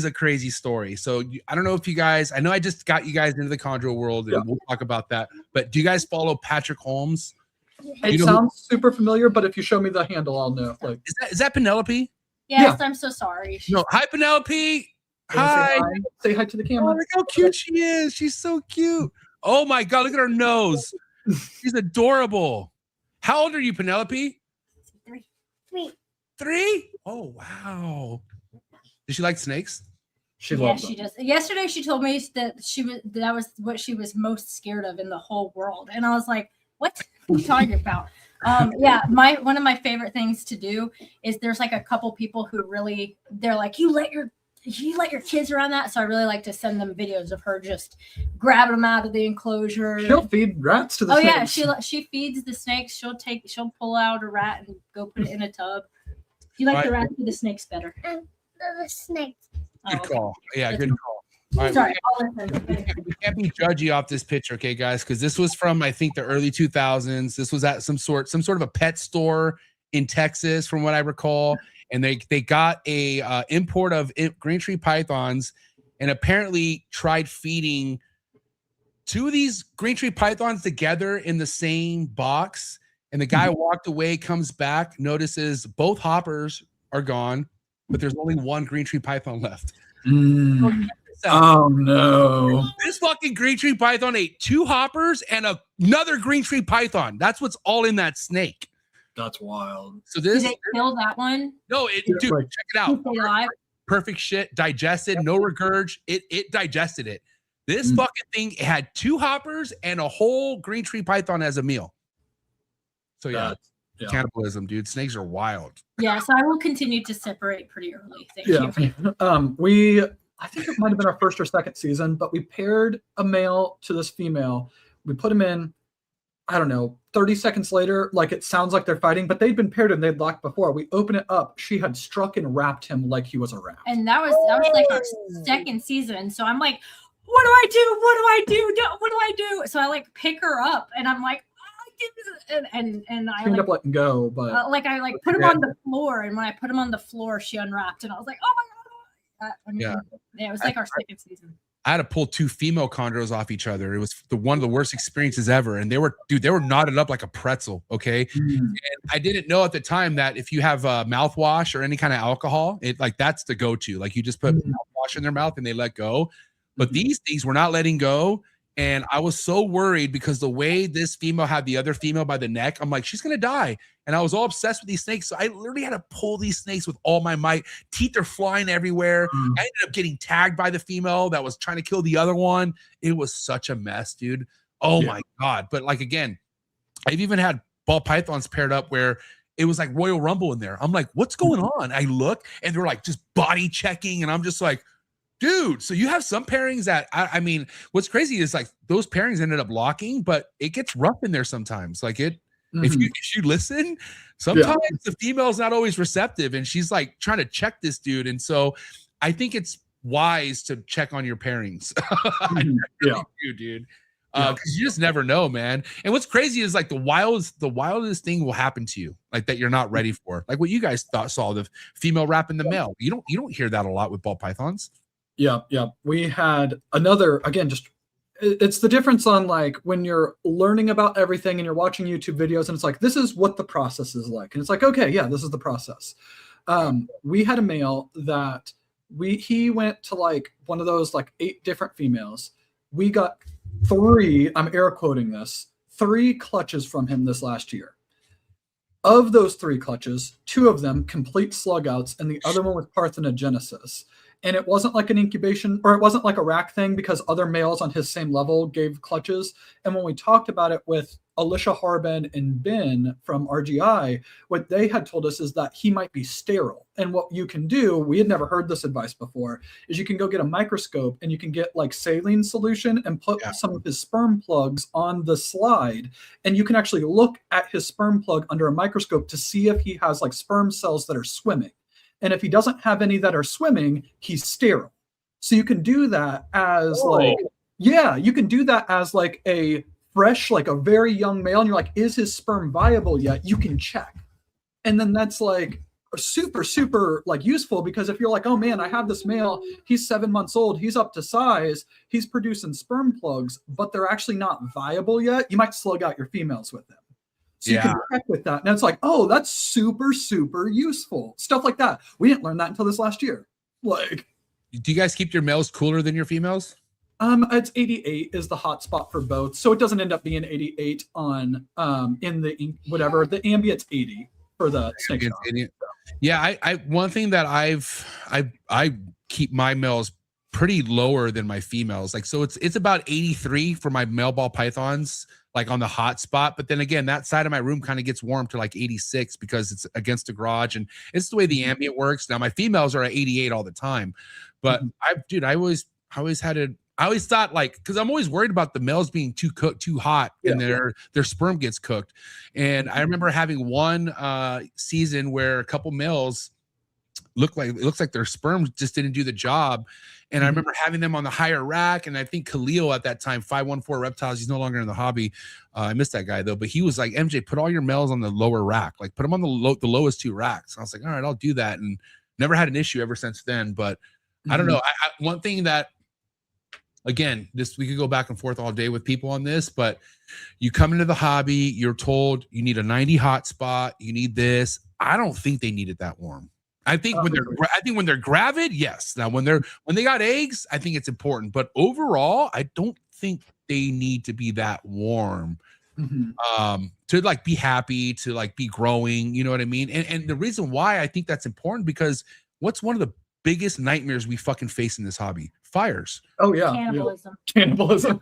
a crazy story. So I don't know if you guys, I know I just got you guys into the chondro world, and we'll talk about that. But do you guys follow Patrick Holmes? It sounds super familiar, but if you show me the handle, I'll know. Like, is that Penelope? Yes, yeah. I'm so sorry. No, hi Penelope. Hi. Say hi to the camera. Oh, look how cute she is. She's so cute. Oh my God, look at her nose. She's adorable. How old are you, Penelope? 3. 3? Oh wow. Does she like snakes? She loves them. She does. Yesterday she told me that that was what she was most scared of in the whole world. And I was like, what are you talking about? Yeah, one of my favorite things to do is there's like a couple people who really, they're like, you let your kids around that. So I really like to send them videos of her just grabbing them out of the enclosure. She'll feed rats to the snakes. Yeah, she feeds the snakes. She'll pull out a rat and go put it in a tub. You like the rats or the snakes better? The snakes. Good call. Yeah, good call. All right, Sorry, we can't be judgy off this picture, okay, guys? Because this was from, I think, the early 2000s. This was at some sort of a pet store in Texas, from what I recall. And they got a import of green tree pythons, and apparently tried feeding 2 of these green tree pythons together in the same box. And the guy walked away, comes back, notices both hoppers are gone, but there's only 1 green tree python left. Oh no. This fucking green tree python ate 2 hoppers and another green tree python. That's what's all in that snake. That's wild. So this, did they kill that one? no, dude, check it out. Perfect shit, digested, no regurg. It digested it. This fucking thing had 2 hoppers and a whole green tree python as a meal. So yeah. Cannibalism, dude. Snakes are wild. Yeah, so I will continue to separate pretty early. Thank you. I think it might have been our first or second season, but we paired a male to this female. We put them in, I don't know, 30 seconds later, like it sounds like they're fighting, but they'd been paired and they'd locked before. We open it up. She had struck and wrapped him like he was a rat. And that was like our second season. So I'm like, what do I do? What do I do? What do I do? So I like pick her up and I'm like, and I ended up letting go, but I put him on the floor, and when I put him on the floor, she unwrapped, and I was like, oh my God. It was like our second season. I had to pull 2 female chondros off each other. It was one of the worst experiences ever. And they were knotted up like a pretzel. Okay. And I didn't know at the time that if you have mouthwash or any kind of alcohol, that's the go-to. Like you just put mouthwash in their mouth and they let go. But these things were not letting go. And I was so worried because the way this female had the other female by the neck, I'm like, she's going to die. And I was all obsessed with these snakes. So I literally had to pull these snakes with all my might. Teeth are flying everywhere. I ended up getting tagged by the female that was trying to kill the other one. It was such a mess, dude. Oh my God. But like, again, I've even had ball pythons paired up where it was like Royal Rumble in there. I'm like, what's going on? I look and they're like just body checking. And I'm just like, dude, so you have some pairings that I mean, what's crazy is like those pairings ended up locking, but it gets rough in there sometimes. Like if you listen, sometimes the female's not always receptive and she's like trying to check this dude. And so I think it's wise to check on your pairings. I really do, dude. Because you just never know, man. And what's crazy is like the wildest thing will happen to you, like that you're not ready for. Like what you guys saw, the female wrapping the male. You don't hear that a lot with ball pythons. Yeah, yeah. We had another, again, just it's the difference on like when you're learning about everything and you're watching YouTube videos and it's like, this is what the process is like. And it's like, okay, yeah, this is the process. We had a male that he went to like one of those like 8 different females. We got 3, I'm air quoting this, 3 clutches from him this last year. Of those 3 clutches, 2 of them complete slug outs and the other one was parthenogenesis. And it wasn't like an incubation, or it wasn't like a rack thing because other males on his same level gave clutches. And when we talked about it with Alicia Harben and Ben from RGI, what they had told us is that he might be sterile. And what you can do, we had never heard this advice before, is you can go get a microscope and you can get like saline solution and put some of his sperm plugs on the slide. And you can actually look at his sperm plug under a microscope to see if he has like sperm cells that are swimming. And if he doesn't have any that are swimming, he's sterile. So you can do that as you can do that as like a fresh, like a very young male. And you're like, is his sperm viable yet? You can check. And then that's like super, super like useful because if you're like, oh man, I have this male, he's 7 months old, he's up to size, he's producing sperm plugs, but they're actually not viable yet. You might slug out your females with them. So you can check with that. And it's like, oh, that's super, super useful. Stuff like that. We didn't learn that until this last year. Like, do you guys keep your males cooler than your females? It's 88 is the hot spot for both. So it doesn't end up being 88 on in the whatever. The ambient's 80 for the snake. Yeah, I one thing that I keep my males pretty lower than my females. Like, so it's about 83 for my male ball pythons, like on the hot spot. But then again, that side of my room kind of gets warm to like 86 because it's against the garage and it's the way the ambient works. Now my females are at 88 all the time, but I always thought like, cause I'm always worried about the males being too hot and their sperm gets cooked. And I remember having one season where a couple males looks like their sperm just didn't do the job. And I remember having them on the higher rack. And I think Khalil at that time, 514 Reptiles, he's no longer in the hobby. I missed that guy though, but he was like, MJ, put all your males on the lower rack, like put them on the lowest 2 racks. And I was like, all right, I'll do that. And never had an issue ever since then. But I don't know. One thing that, again, we could go back and forth all day with people on this, but you come into the hobby, you're told you need a 90 hot spot, you need this. I don't think they need it that warm. I think when they're gravid, yes. Now when they got eggs, I think it's important, but overall, I don't think they need to be that warm to like be happy, to like be growing. You know what I mean? And the reason why I think that's important because what's one of the biggest nightmares we fucking face in this hobby? Fires. Oh yeah, cannibalism.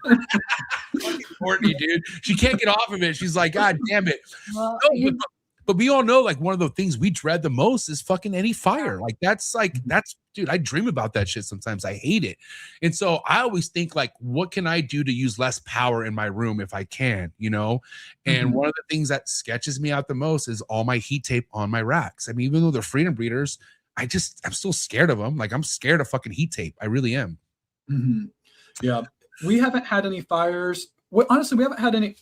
Courtney, dude, she can't get off of it. She's like, God damn it. Well, but we all know like one of the things we dread the most is fucking any fire. Like that's dude, I dream about that shit sometimes. I hate it. And so I always think like, what can I do to use less power in my room if I can, you know? And one of the things that sketches me out the most is all my heat tape on my racks. I mean, even though they're freedom breeders, I'm still scared of them. Like I'm scared of fucking heat tape. I really am. Yeah. We haven't had any fires. Honestly, we haven't had any,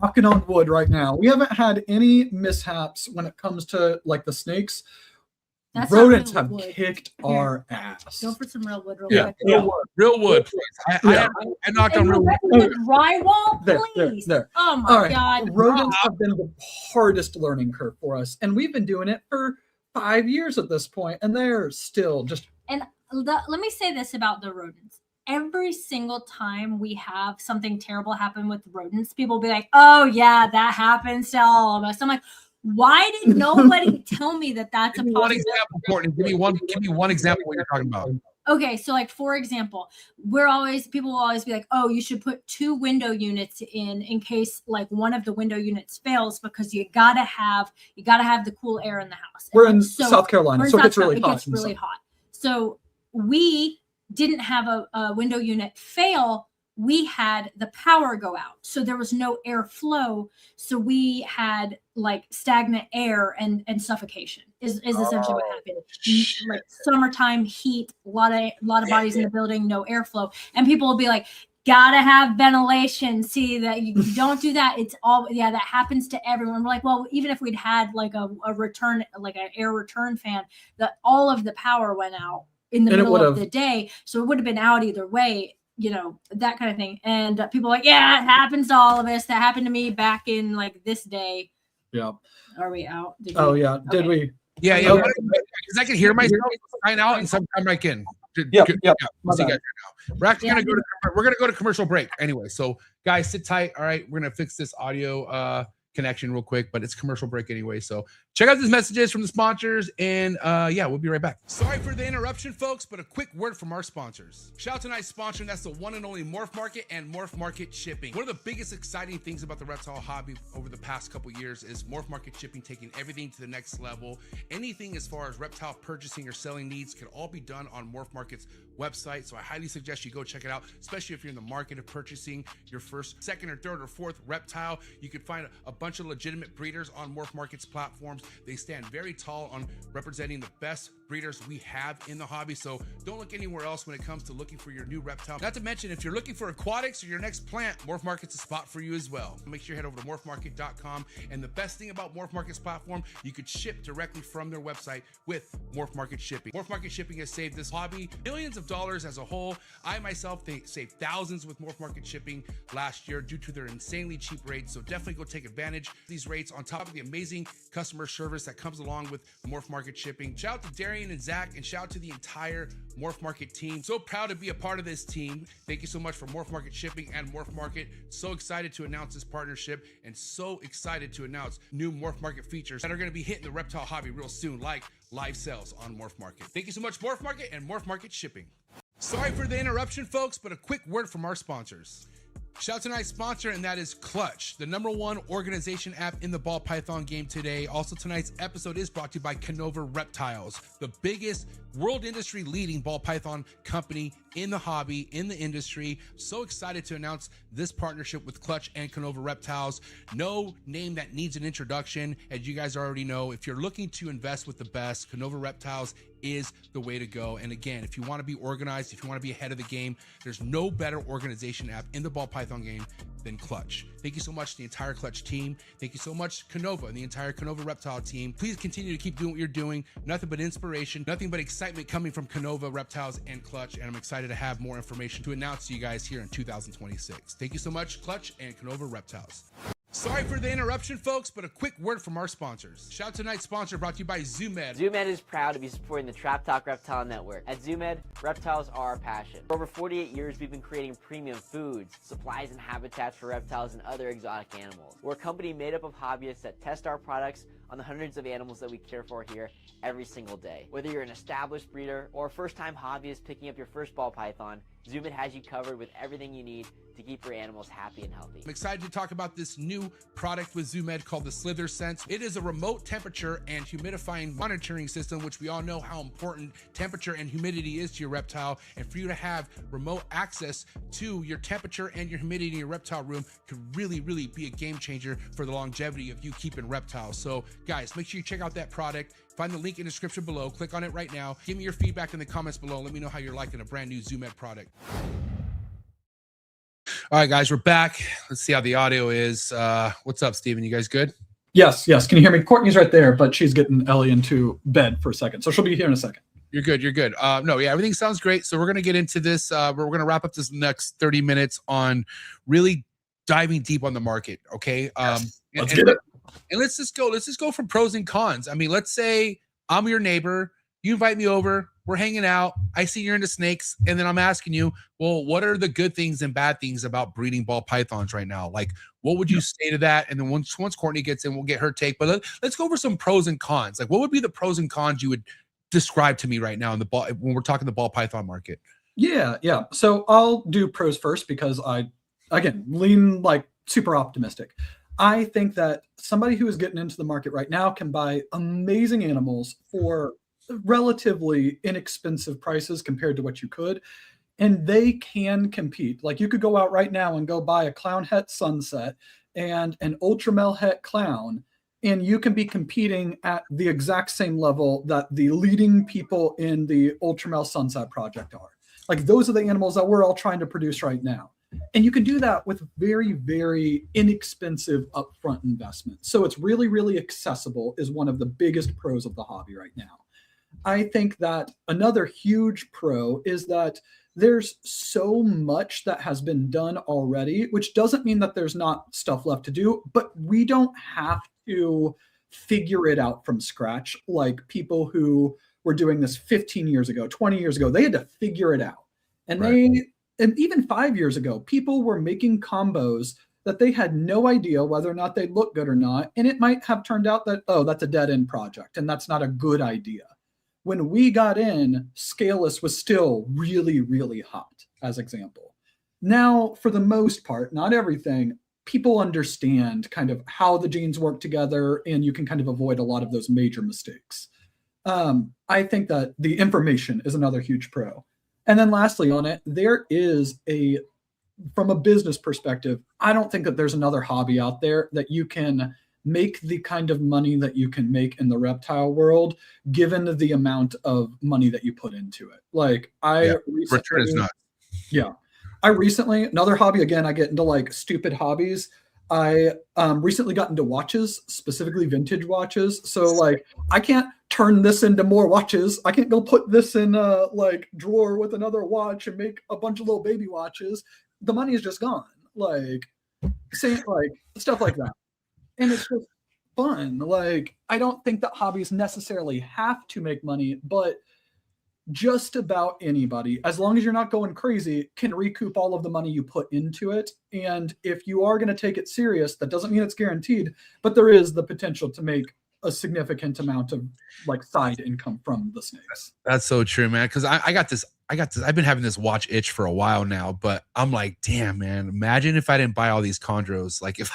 knocking on wood right now, we haven't had any mishaps when it comes to like the snakes. Rodents have kicked our ass. Go for some real wood real quick. Real wood, please. I knocked on real wood. Drywall, please. There. Oh my God. Rodents have been the hardest learning curve for us. And we've been doing it for 5 years at this point, and they're still just. And let me say this about the rodents. Every single time we have something terrible happen with rodents, people will be like, oh yeah, that happens to all of us. I'm like, why did nobody tell me that that's a possibility? One example, Courtney. Give me one example of what you're talking about. Okay, so like for example, people will always be like, oh, you should put 2 window units in case like one of the window units fails because you gotta have the cool air in the house. We're in South Carolina, so it gets really hot. It gets really hot. So we didn't have a window unit fail. We had the power go out, so there was no airflow. So we had like stagnant air and suffocation is essentially what happened. Like summertime heat, a lot of bodies in the building, no airflow, and people will be like, gotta have ventilation. See that you don't do that. It's all that happens to everyone. We're like, well, even if we'd had like a return, like an air return fan, that all of the power went out in the And it middle of would've- the day. So it would have been out either way, you know, that kind of thing. And people are like, yeah, it happens to all of us. That happened to me back in like this day. Yeah. Are we out? Did Oh we- yeah. Did okay. we? Yeah, yeah. Okay. Because I can hear myself sign out and sometimes I can. Yep, yep. We'll see you My guys right now. We're actually gonna go to commercial break anyway. So guys, sit tight. All right, we're gonna fix this audio connection real quick, but it's commercial break anyway. So check out these messages from the sponsors, and yeah, we'll be right back. Sorry for the interruption, folks, but a quick word from our sponsors. Shout out to tonight's sponsor, and that's the one and only Morph Market and Morph Market Shipping. One of the biggest exciting things about the reptile hobby over the past couple years is Morph Market Shipping taking everything to the next level. Anything as far as reptile purchasing or selling needs can all be done on Morph Market's website. So I highly suggest you go check it out, especially if you're in the market of purchasing your first, second, or third or fourth reptile. You can find a bunch of legitimate breeders on Morph Market's platforms. They stand very tall on representing the best breeders we have in the hobby. So don't look anywhere else when it comes to looking for your new reptile. Not to mention, if you're looking for aquatics or your next plant, Morph Market's a spot for you as well. Make sure you head over to morphmarket.com. And the best thing about Morph Market's platform, you could ship directly from their website with Morph Market Shipping. Morph Market Shipping has saved this hobby millions of dollars as a whole. I myself saved thousands with Morph Market Shipping last year due to their insanely cheap rates. So definitely go take advantage of these rates on top of the amazing customer service that comes along with Morph Market Shipping. Shout out to Darian and Zach, and shout out to the entire Morph Market team. So proud to be a part of this team. Thank you so much for Morph Market Shipping and Morph Market. So excited to announce this partnership, and so excited to announce new Morph Market features that are going to be hitting the reptile hobby real soon, like live sales on Morph Market. Thank you so much, Morph Market and Morph Market Shipping. Sorry for the interruption, folks, but a quick word from our sponsors. Shout out to tonight's sponsor, and that is Clutch, the #1 organization app in the ball python game today. Also, tonight's episode is brought to you by KINOVA Reptiles, the biggest world industry leading ball python company in the hobby, in the industry. So excited to announce this partnership with Clutch and KINOVA Reptiles. No name that needs an introduction. As you guys already know, if you're looking to invest with the best, KINOVA Reptiles is the way to go. And again, if you want to be organized, if you want to be ahead of the game, there's no better organization app in the ball python game than Clutch. Thank you so much to the entire Clutch team. Thank you so much, KINOVA and the entire KINOVA Reptile team. Please continue to keep doing what you're doing. Nothing but inspiration, nothing but excitement coming from KINOVA Reptiles and Clutch. And I'm excited to have more information to announce to you guys here in 2026. Thank you so much, Clutch and KINOVA Reptiles. Sorry for the interruption, folks, but a quick word from our sponsors. Shout out to tonight's sponsor, brought to you by ZooMed. ZooMed is proud to be supporting the Trap Talk Reptile Network. At ZooMed, reptiles are our passion. For over 48 years, we've been creating premium foods, supplies, and habitats for reptiles and other exotic animals. We're a company made up of hobbyists that test our products on the hundreds of animals that we care for here every single day. Whether you're an established breeder or a first-time hobbyist picking up your first ball python, ZooMed has you covered with everything you need to keep your animals happy and healthy. I'm excited to talk about this new product with ZooMed called the Slither Sense. It is a remote temperature and humidifying monitoring system, which we all know how important temperature and humidity is to your reptile. And for you to have remote access to your temperature and your humidity in your reptile room could really, really be a game changer for the longevity of you keeping reptiles. So guys, make sure you check out that product. Find the link in the description below. Click on it right now. Give me your feedback in the comments below. Let me know how you're liking a brand new ZooMed product. All right, guys, we're back. Let's see how the audio is. What's up, Steven? You guys good? Yes, yes. Can you hear me? Courtney's right there, but she's getting Ellie into bed for a second. So she'll be here in a second. You're good. You're good. No, yeah, everything sounds great. So we're going to get into this. We're going to wrap up this next 30 minutes on really diving deep on the market. Okay. Let's get it. And let's just go from pros and cons. I mean, let's say I'm your neighbor. You invite me over. We're hanging out. I see you're into snakes. And then I'm asking you, well, what are the good things and bad things about breeding ball pythons right now? Like, what would you say to that? And then once Courtney gets in, we'll get her take. But let's go over some pros and cons. Like, what would be the pros and cons you would describe to me right now in the ball when we're talking the ball python market? Yeah. So I'll do pros first because I, again, lean like super optimistic. I think that somebody who is getting into the market right now can buy amazing animals for relatively inexpensive prices compared to what you could, and they can compete. Like, you could go out right now and go buy a clown het sunset and an ultramel het clown, and you can be competing at the exact same level that the leading people in the ultramel sunset project are. Like, those are the animals that we're all trying to produce right now. And you can do that with very, very inexpensive upfront investment. So it's really, really accessible is one of the biggest pros of the hobby right now. I think that another huge pro is that there's so much that has been done already, which doesn't mean that there's not stuff left to do, but we don't have to figure it out from scratch like people who were doing this 15 years ago, 20 years ago. They had to figure it out. And and even 5 years ago, people were making combos that they had no idea whether or not they look good or not. And it might have turned out that, oh, that's a dead end project and that's not a good idea. When we got in, scaleless was still really, really hot, as example. Now, for the most part, not everything, people understand kind of how the genes work together, and you can kind of avoid a lot of those major mistakes. I think that the information is another huge pro. And then lastly on it, there is from a business perspective, I don't think that there's another hobby out there that you can make the kind of money that you can make in the reptile world, given the amount of money that you put into it. Like return is not. Yeah. I recently, another hobby, again, I get into like stupid hobbies. I recently got into watches, specifically vintage watches. So like, I can't turn this into more watches. I can't go put this in a like drawer with another watch and make a bunch of little baby watches. The money is just gone. Like, say like stuff like that. And it's just fun. Like, I don't think that hobbies necessarily have to make money, but just about anybody, as long as you're not going crazy, can recoup all of the money you put into it. And if you are going to take it serious, that doesn't mean it's guaranteed, but there is the potential to make a significant amount of like side income from the snakes. That's so true, man. Because I got this. I've been having this watch itch for a while now, but I'm like, damn, man, imagine if I didn't buy all these chondros. Like if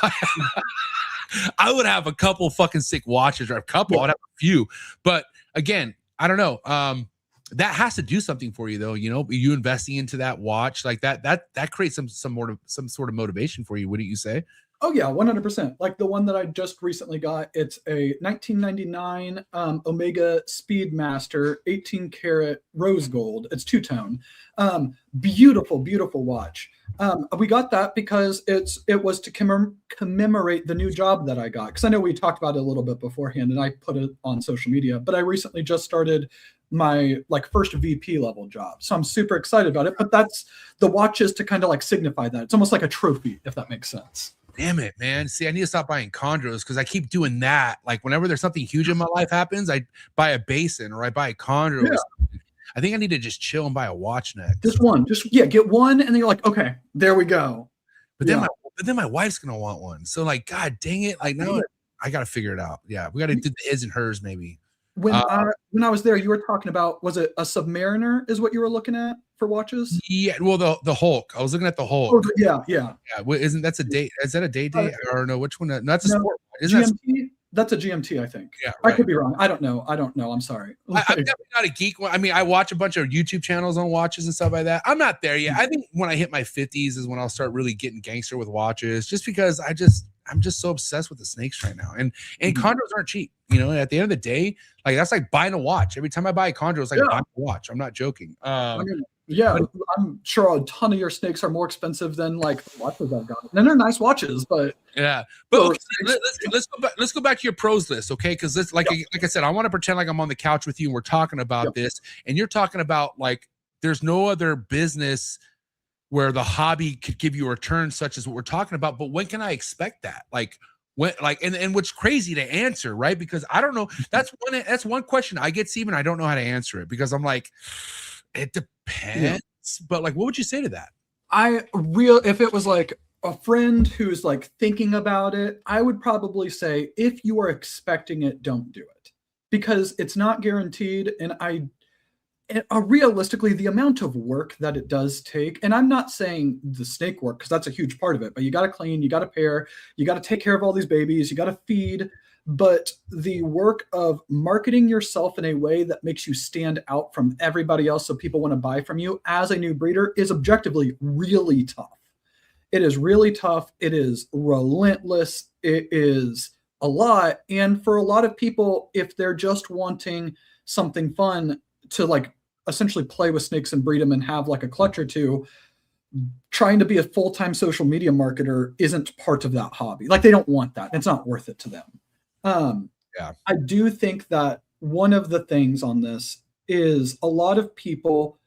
I would have a couple fucking sick watches, or a couple, I'd have a few. But again, I don't know. That has to do something for you, though. You know, you investing into that watch like that creates some sort of motivation for you, wouldn't you say? Oh yeah, 100%. Like the one that I just recently got, it's a 1999 Omega Speedmaster 18 karat rose gold. It's two-tone. Beautiful, beautiful watch. We got that because it was to commemorate the new job that I got. Because I know we talked about it a little bit beforehand, and I put it on social media. But I recently just started my like first VP level job, so I'm super excited about it. But that's the watches to kind of like signify that. It's almost like a trophy, if that makes sense. Damn it, man. See, I need to stop buying chondros because I keep doing that. Like whenever there's something huge in my life happens, I buy a basin or I buy a chondro. Yeah. I think I need to just chill and buy a watch next. Just get one, and then you're like, okay, there we go. But then my wife's gonna want one. So like, god dang it! Like now I gotta figure it out. Yeah, we gotta do the his and hers maybe. When I was there, you were talking about, was it a Submariner is what you were looking at for watches? Yeah, well the Hulk. I was looking at the Hulk. Oh, yeah. Isn't that's a date? Is that a day? Or no? Which one? No, that's a sport. Isn't GMT? That's a GMT, I think. Yeah, right. I could be wrong. I don't know. I'm sorry. I'm definitely not a geek. I mean, I watch a bunch of YouTube channels on watches and stuff like that. I'm not there yet. I think when I hit my 50s is when I'll start really getting gangster with watches, just because I'm just so obsessed with the snakes right now. And chondros aren't cheap. You know, at the end of the day, like that's like buying a watch. Every time I buy a chondro, it's like buying a watch. I'm not joking. I'm sure a ton of your snakes are more expensive than like the watches I've got. And they're nice watches, but yeah. But okay, let's go back to your pros list, okay? Because like I said, I want to pretend like I'm on the couch with you and we're talking about this, and you're talking about like there's no other business where the hobby could give you a return such as what we're talking about. But when can I expect that? Like when, like, and what's crazy to answer, right? Because I don't know. That's one question I get, Steven. I don't know how to answer it because I'm like, it depends. Yeah. But like, what would you say to that? If it was like a friend who's like thinking about it, I would probably say if you are expecting it, don't do it because it's not guaranteed. And realistically, the amount of work that it does take, and I'm not saying the snake work because that's a huge part of it, but you got to clean, you got to pair, you got to take care of all these babies, you got to feed. But the work of marketing yourself in a way that makes you stand out from everybody else so people want to buy from you as a new breeder is objectively really tough. It is really tough. It is relentless. It is a lot. And for a lot of people, if they're just wanting something fun to like essentially play with snakes and breed them and have like a clutch or two, trying to be a full-time social media marketer isn't part of that hobby. Like they don't want that. It's not worth it to them. I do think that one of the things on this is a lot of people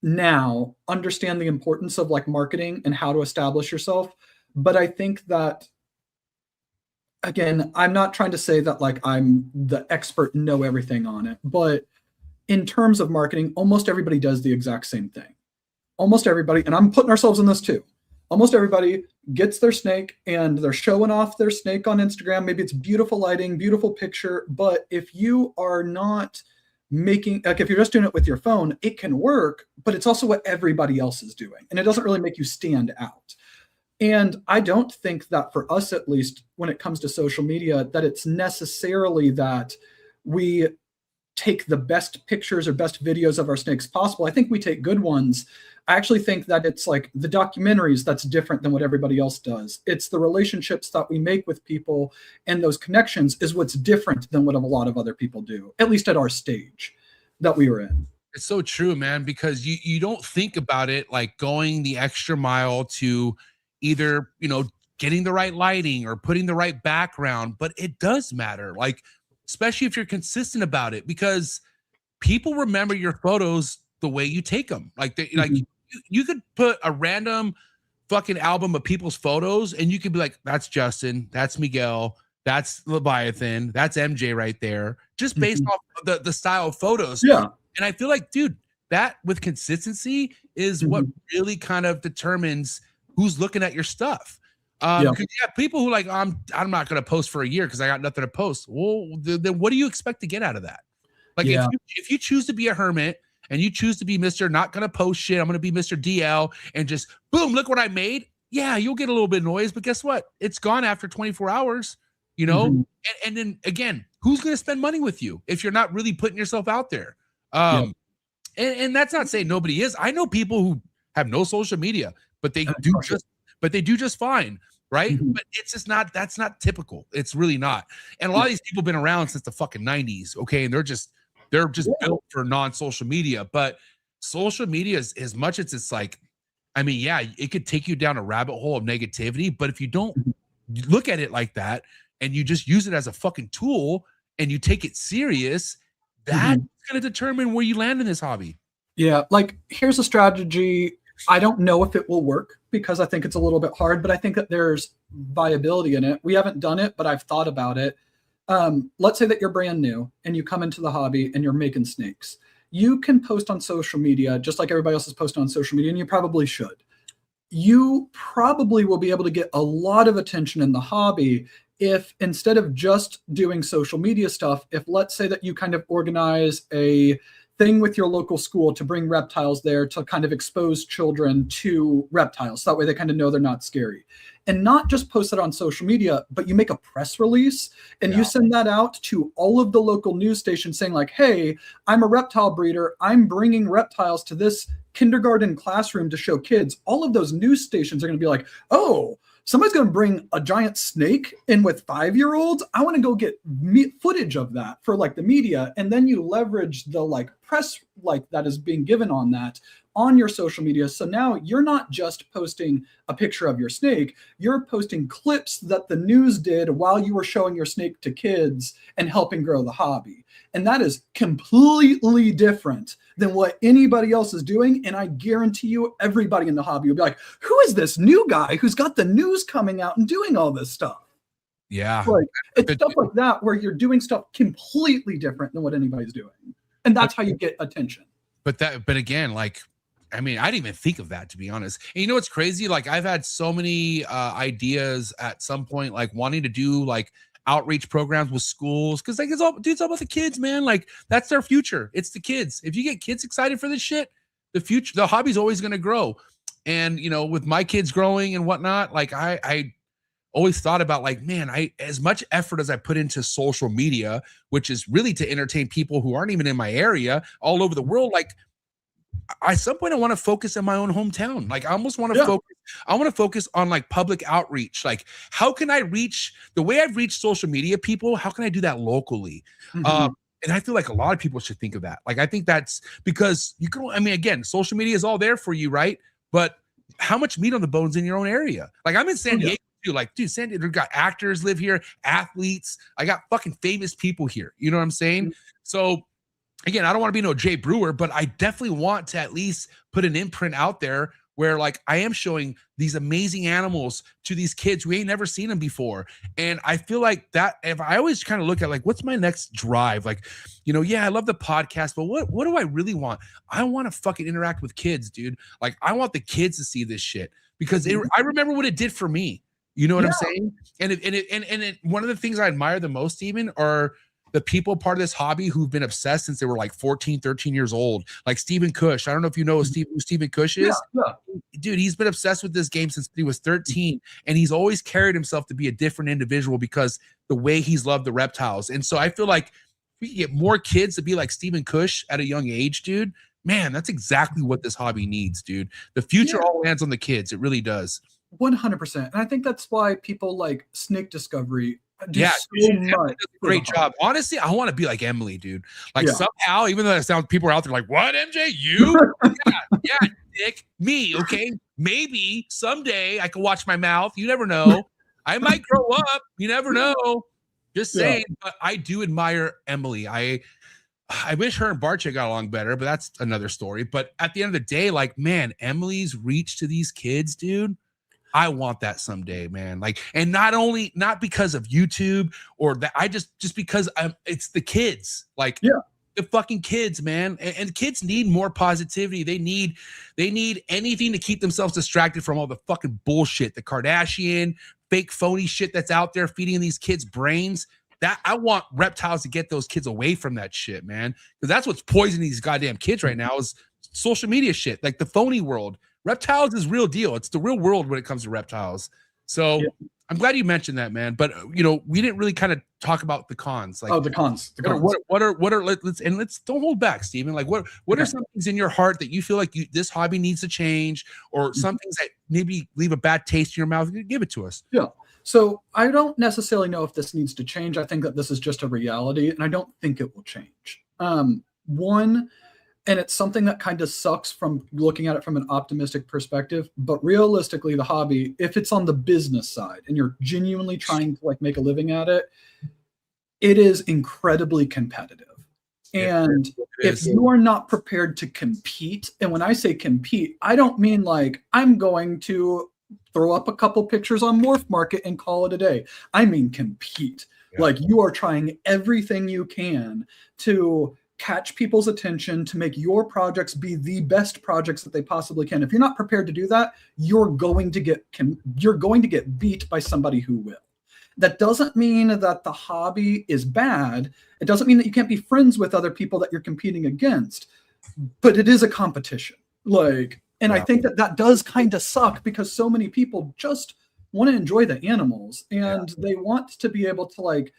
now understand the importance of like marketing and how to establish yourself. But I think that, again, I'm not trying to say that like I'm the expert, know everything on it, but in terms of marketing, almost everybody does the exact same thing. Almost everybody, and I'm putting ourselves in this too. Almost everybody gets their snake and they're showing off their snake on Instagram. Maybe it's beautiful lighting, beautiful picture, but if you are not making, like if you're just doing it with your phone, it can work, but it's also what everybody else is doing. And it doesn't really make you stand out. And I don't think that for us, at least when it comes to social media, that it's necessarily that we take the best pictures or best videos of our snakes possible. I think we take good ones. I actually think that it's like the documentaries that's different than what everybody else does. It's the relationships that we make with people, and those connections is what's different than what a lot of other people do, at least at our stage that we were in. It's so true, man, because you don't think about it like going the extra mile to either, you know, getting the right lighting or putting the right background, but it does matter. Like, especially if you're consistent about it, because people remember your photos the way you take them. Like, like you could put a random fucking album of people's photos and you could be like, that's Justin, that's Miguel, that's Leviathan, that's MJ right there, just based off of the style of photos. Yeah. And I feel like, dude, that with consistency is what really kind of determines who's looking at your stuff. Because you have people who like, I'm not going to post for a year because I got nothing to post. Well, then what do you expect to get out of that? Like, if you choose to be a hermit and you choose to be Mr. not going to post shit, I'm going to be Mr. DL and just boom, look what I made. Yeah, you'll get a little bit of noise, but guess what? It's gone after 24 hours, you know? And then again, who's going to spend money with you if you're not really putting yourself out there? And that's not saying nobody is. I know people who have no social media, but they do just fine, right? But it's just not, that's not typical. It's really not. And a lot of these people have been around since the fucking 90s, okay? And they're just built for non-social media. But social media is, as much as it's like, I mean, yeah, it could take you down a rabbit hole of negativity, but if you don't look at it like that and you just use it as a fucking tool and you take it serious, that's going to determine where you land in this hobby. Yeah, like here's a strategy. I don't know if it will work because I think it's a little bit hard, but I think that there's viability in it. We haven't done it, but I've thought about it. Let's say that you're brand new and you come into the hobby and you're making snakes. You can post on social media just like everybody else is posting on social media, and you probably should. You probably will be able to get a lot of attention in the hobby if instead of just doing social media stuff, if let's say that you kind of organize a thing with your local school to bring reptiles there to kind of expose children to reptiles. So that way they kind of know they're not scary. And not just post it on social media, but you make a press release and you send that out to all of the local news stations saying like, hey, I'm a reptile breeder. I'm bringing reptiles to this kindergarten classroom to show kids. All of those news stations are going to be like, oh, somebody's going to bring a giant snake in with 5-year-olds. I want to go get footage of that for like the media. And then you leverage the like press like that is being given on that on your social media. So now you're not just posting a picture of your snake, you're posting clips that the news did while you were showing your snake to kids and helping grow the hobby. And that is completely different than what anybody else is doing. And I guarantee you, everybody in the hobby will be like, who is this new guy who's got the news coming out and doing all this stuff? Yeah. Like, it's stuff like that where you're doing stuff completely different than what anybody's doing. And that's how you get attention. But again, like, I mean, I didn't even think of that, to be honest. And you know what's crazy? Like, I've had so many ideas at some point, like wanting to do like outreach programs with schools, because like it's all about the kids, man. Like, that's their future. It's the kids. If you get kids excited for this shit, the hobby's always going to grow. And you know, with my kids growing and whatnot, like I always thought about like, man, as much effort as I put into social media, which is really to entertain people who aren't even in my area all over the world, like at some point I want to focus in my own hometown. Like I almost want to focus. I want to focus on like public outreach. Like, how can I reach the way I've reached social media people? How can I do that locally? And I feel like a lot of people should think of that. Like, I think that's because you can, I mean, again, social media is all there for you, right? But how much meat on the bones in your own area? Like, I'm in San Diego too. Like, dude, San Diego got actors live here, athletes. I got fucking famous people here. You know what I'm saying? So again, I don't want to be no Jay Brewer, but I definitely want to at least put an imprint out there where like I am showing these amazing animals to these kids who ain't never seen them before. And I feel like that, if I always kind of look at like, what's my next drive? Like, you know, yeah, I love the podcast, but what do I really want? I want to fucking interact with kids, dude. Like I want the kids to see this shit because I remember what it did for me. You know what I'm saying? And one of the things I admire the most even are the people part of this hobby who've been obsessed since they were like 14, 13 years old. Like Stephen Cush. I don't know if you know who Stephen Cush is. Yeah. Dude, he's been obsessed with this game since he was 13. And he's always carried himself to be a different individual because the way he's loved the reptiles. And so I feel like if we can get more kids to be like Stephen Cush at a young age, dude, man, that's exactly what this hobby needs, dude. The future all lands on the kids. It really does. 100%. And I think that's why people like Snake Discovery do great job. Honestly, I want to be like Emily, dude. Like somehow, even though that sounds, people are out there like, what, MJ? You? yeah, Nick, me, okay? Maybe someday I can watch my mouth. You never know. I might grow up. You never know. Just saying. But I do admire Emily. I wish her and Barcha got along better, but that's another story. But at the end of the day, like, man, Emily's reach to these kids, dude, I want that someday, man. Like, and not because of YouTube or that, just because it's the kids, like the fucking kids, man. And kids need more positivity. They need anything to keep themselves distracted from all the fucking bullshit, the Kardashian, fake phony shit that's out there feeding these kids brains. That I want reptiles to get those kids away from that shit, man. Because that's what's poisoning these goddamn kids right now is social media shit, like the phony world. Reptiles is real deal. It's the real world when it comes to reptiles. So I'm glad you mentioned that, man. But you know, we didn't really kind of talk about the cons. Like, the cons. What are let's don't hold back, Steven. Like, what are some things in your heart that you feel like this hobby needs to change, or some things that maybe leave a bad taste in your mouth? Give it to us. Yeah. So I don't necessarily know if this needs to change. I think that this is just a reality, and I don't think it will change. One. And it's something that kind of sucks from looking at it from an optimistic perspective. But realistically, the hobby, if it's on the business side and you're genuinely trying to like make a living at it, it is incredibly competitive. And if you are not prepared to compete, and when I say compete, I don't mean like I'm going to throw up a couple pictures on MORPHMARKET and call it a day. I mean compete. Like you are trying everything you can to catch people's attention, to make your projects be the best projects that they possibly can. If you're not prepared to do that, you're going to get beat by somebody who will. That doesn't mean that the hobby is bad. It doesn't mean that you can't be friends with other people that you're competing against, but it is a competition. Like, and I think that does kind of suck because so many people just want to enjoy the animals and they want to be able to like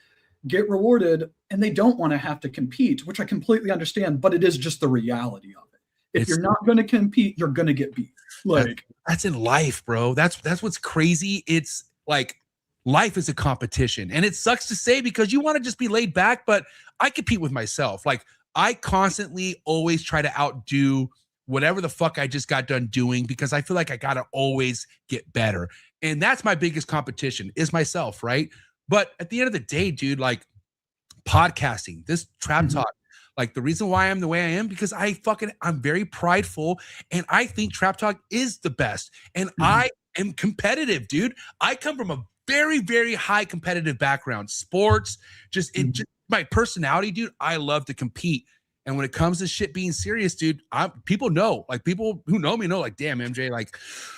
get rewarded, and they don't want to have to compete, which I completely understand, but it is just the reality of it. If you're not going to compete, you're going to get beat. Like that's in life, bro. That's what's crazy. It's like life is a competition, and it sucks to say because you want to just be laid back, but I compete with myself. Like I constantly always try to outdo whatever the fuck I just got done doing because I feel like I got to always get better. And that's my biggest competition is myself, right? But at the end of the day, dude, like podcasting, this trap talk, like the reason why I'm the way I am, because I'm very prideful and I think trap talk is the best. And I am competitive, dude. I come from a very, very high competitive background, sports, just my personality, dude. I love to compete. And when it comes to shit being serious, dude, people know, like people who know me know, like, damn, MJ, like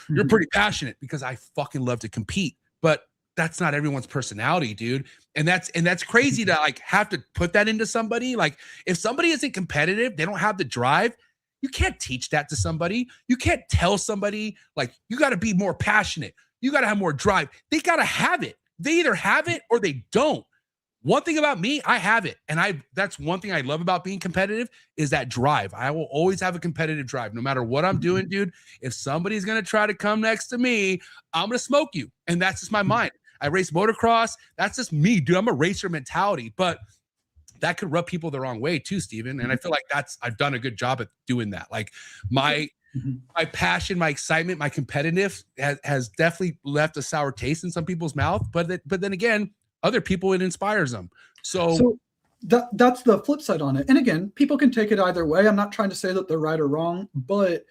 you're pretty passionate because I fucking love to compete. But that's not everyone's personality, dude. And that's crazy to like have to put that into somebody. Like if somebody isn't competitive, they don't have the drive. You can't teach that to somebody. You can't tell somebody like, you got to be more passionate. You got to have more drive. They got to have it. They either have it or they don't. One thing about me, I have it. And that's one thing I love about being competitive is that drive. I will always have a competitive drive no matter what I'm doing, dude. If somebody's going to try to come next to me, I'm going to smoke you. And that's just my mind. I race motocross. That's just me, dude. I'm a racer mentality, but that could rub people the wrong way too, Steven. And I feel like I've done a good job at doing that. Like my my passion, my excitement, my competitive has definitely left a sour taste in some people's mouth. But then again, other people, it inspires them. So that's the flip side on it. And again, people can take it either way. I'm not trying to say that they're right or wrong, but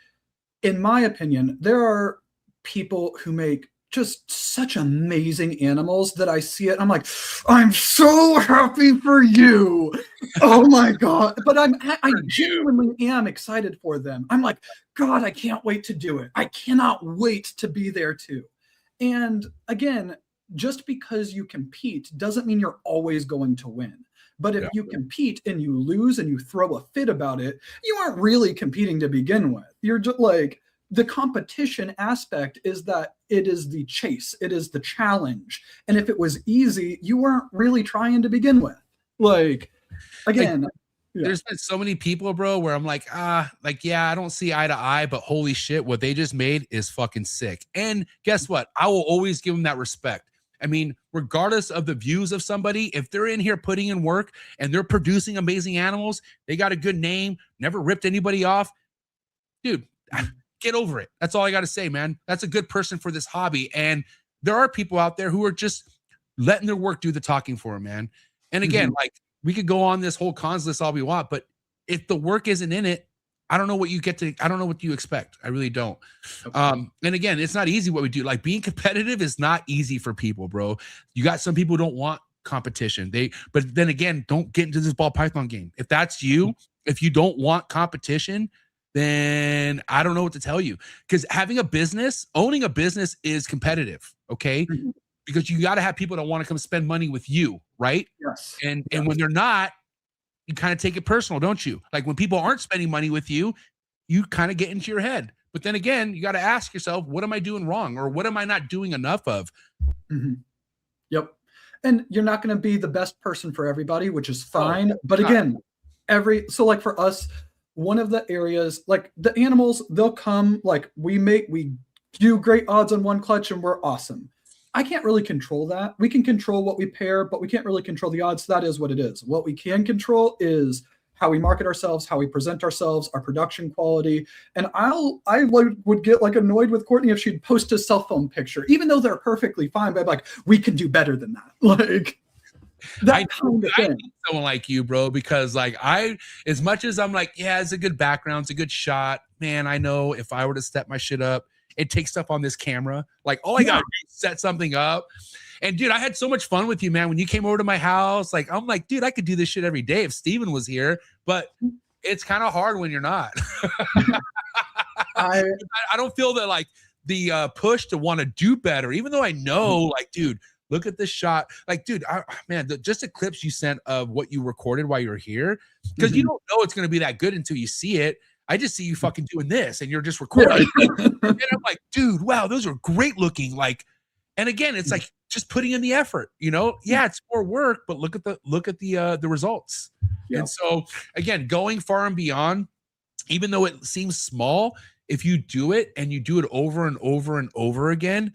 in my opinion, there are people who make just such amazing animals that I see it. I'm like, I'm so happy for you. Oh my God. But I genuinely am excited for them. I'm like, God, I can't wait to do it. I cannot wait to be there too. And again, just because you compete doesn't mean you're always going to win. But if you compete and you lose and you throw a fit about it, you aren't really competing to begin with. You're just like, the competition aspect is that it is the chase, it is the challenge. And if it was easy, you weren't really trying to begin with. Like, again, there's been so many people, bro, where I'm like, I don't see eye to eye, but holy shit, what they just made is fucking sick. And guess what? I will always give them that respect. I mean, regardless of the views of somebody, if they're in here putting in work and they're producing amazing animals, they got a good name, never ripped anybody off, dude, get over it. That's all I got to say, man. That's a good person for this hobby. And there are people out there who are just letting their work do the talking for them, man. And again, like, we could go on this whole cons list all we want, but if the work isn't in it, I don't know what you expect. I really don't. And again, it's not easy what we do. Like, being competitive is not easy for people, bro. You got some people who don't want competition. But then again, don't get into this ball python game. If that's you, if you don't want competition, then I don't know what to tell you. Because owning a business is competitive, okay? Because you got to have people that want to come spend money with you, right? Yes. And when they're not, you kind of take it personal, don't you? Like, when people aren't spending money with you, you kind of get into your head. But then again, you got to ask yourself, what am I doing wrong? Or what am I not doing enough of? Yep. And you're not going to be the best person for everybody, which is fine. But again, so like for us, one of the areas, like the animals, they'll come, like we do great odds on one clutch and we're awesome. I can't really control that. We can control what we pair, but we can't really control the odds. That is what it is. What we can control is how we market ourselves, how we present ourselves, our production quality. And I would get like annoyed with Courtney if she'd post a cell phone picture, even though they're perfectly fine. But I'm like, we can do better than that. Like, I need someone like you, bro, because like as much as I'm like, yeah, it's a good background, it's a good shot, man. I know if I were to step my shit up, it takes stuff on this camera. Like, all I got to do is set something up. And dude, I had so much fun with you, man. When you came over to my house, like, I'm like, dude, I could do this shit every day if Steven was here, but it's kind of hard when you're not. I don't feel that like the push to want to do better, even though I know, like, dude, look at this shot. Like, dude, just the clips you sent of what you recorded while you were here, because you don't know it's going to be that good until you see it. I just see you fucking doing this and you're just recording. And I'm like, dude, wow, those are great looking. Like, and again, it's like just putting in the effort, you know? Yeah, it's more work, but look at the results. Yeah. And so again, going far and beyond, even though it seems small, if you do it and you do it over and over and over again,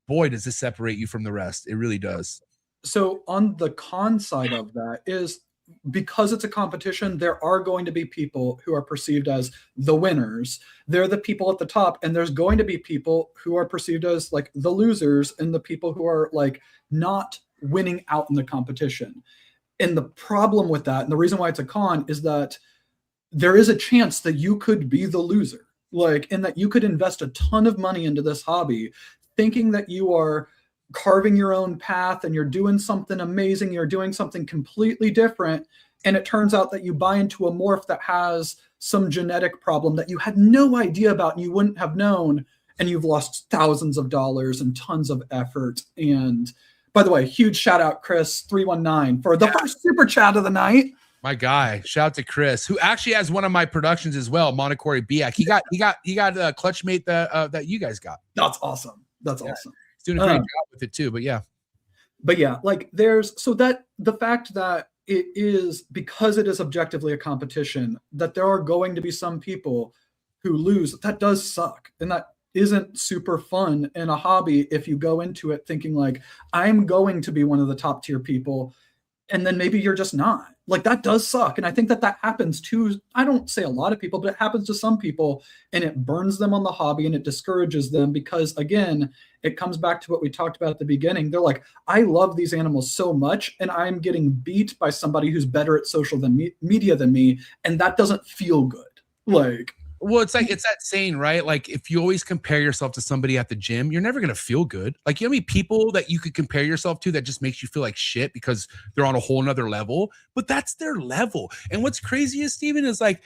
boy, does this separate you from the rest. It really does. So on the con side of that is, because it's a competition, there are going to be people who are perceived as the winners. They're the people at the top, and there's going to be people who are perceived as like the losers and the people who are like not winning out in the competition. And the problem with that, and the reason why it's a con, is that there is a chance that you could be the loser, like, and that you could invest a ton of money into this hobby thinking that you are carving your own path and you're doing something amazing, you're doing something completely different, and it turns out that you buy into a morph that has some genetic problem that you had no idea about and you wouldn't have known, and you've lost thousands of dollars and tons of effort. And by the way, huge shout out Chris319 for the first super chat of the night. My guy, shout out to Chris, who actually has one of my productions as well, Monocory Biak. He got a clutch mate that you guys got. That's awesome. That's awesome. He's doing a great job with it too, but yeah, like there's, so that the fact that it is, because it is objectively a competition, that there are going to be some people who lose, that does suck. And that isn't super fun in a hobby if you go into it thinking like, I'm going to be one of the top tier people. and then maybe you're just not. Like, that does suck. And I think that happens to, I don't say a lot of people, but it happens to some people, and it burns them on the hobby and it discourages them because, again, it comes back to what we talked about at the beginning. They're like, I love these animals so much, and I'm getting beat by somebody who's better at social media than me, and that doesn't feel good. Like, well, it's that saying, right? Like, if you always compare yourself to somebody at the gym, you're never going to feel good. Like, you know how many people that you could compare yourself to that just makes you feel like shit because they're on a whole nother level, but that's their level. And what's crazy is, Steven, is like,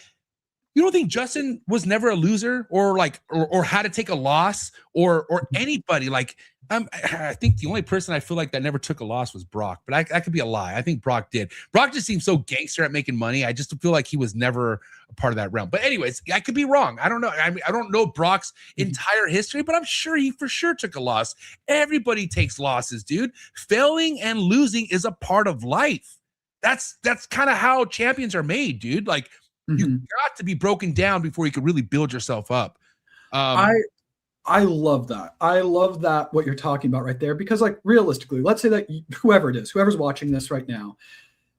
you don't think Justin was never a loser or like, or had to take a loss or anybody? Like, I think the only person I feel like that never took a loss was Brock, but that could be a lie. I think Brock did. Brock just seems so gangster at making money. I just feel like he was never a part of that realm. But anyways, I could be wrong. I don't know. I mean, I don't know Brock's entire history, but I'm sure he for sure took a loss. Everybody takes losses, dude. Failing and losing is a part of life. That's kind of how champions are made, dude. Like, you got to be broken down before you can really build yourself up. I love that. I love that, what you're talking about right there, because, like, realistically, let's say that whoever it is, whoever's watching this right now,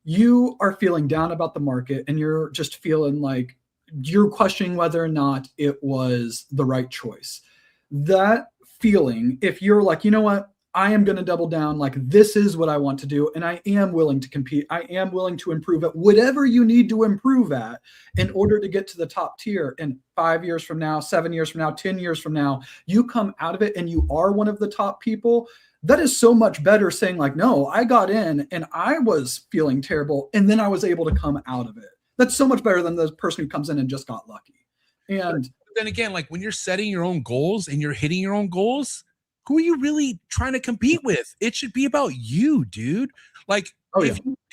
you are feeling down about the market and you're just feeling like you're questioning whether or not it was the right choice. That feeling, if you're like, you know what, I am going to double down, like, this is what I want to do, and I am willing to compete. I am willing to improve at whatever you need to improve at in order to get to the top tier. And 5 years from now, 7 years from now, 10 years from now, you come out of it and you are one of the top people. That is so much better saying, like, no, I got in and I was feeling terrible, and then I was able to come out of it. That's so much better than the person who comes in and just got lucky. And then again, like, when you're setting your own goals and you're hitting your own goals, who are you really trying to compete with? It should be about you, dude. Like,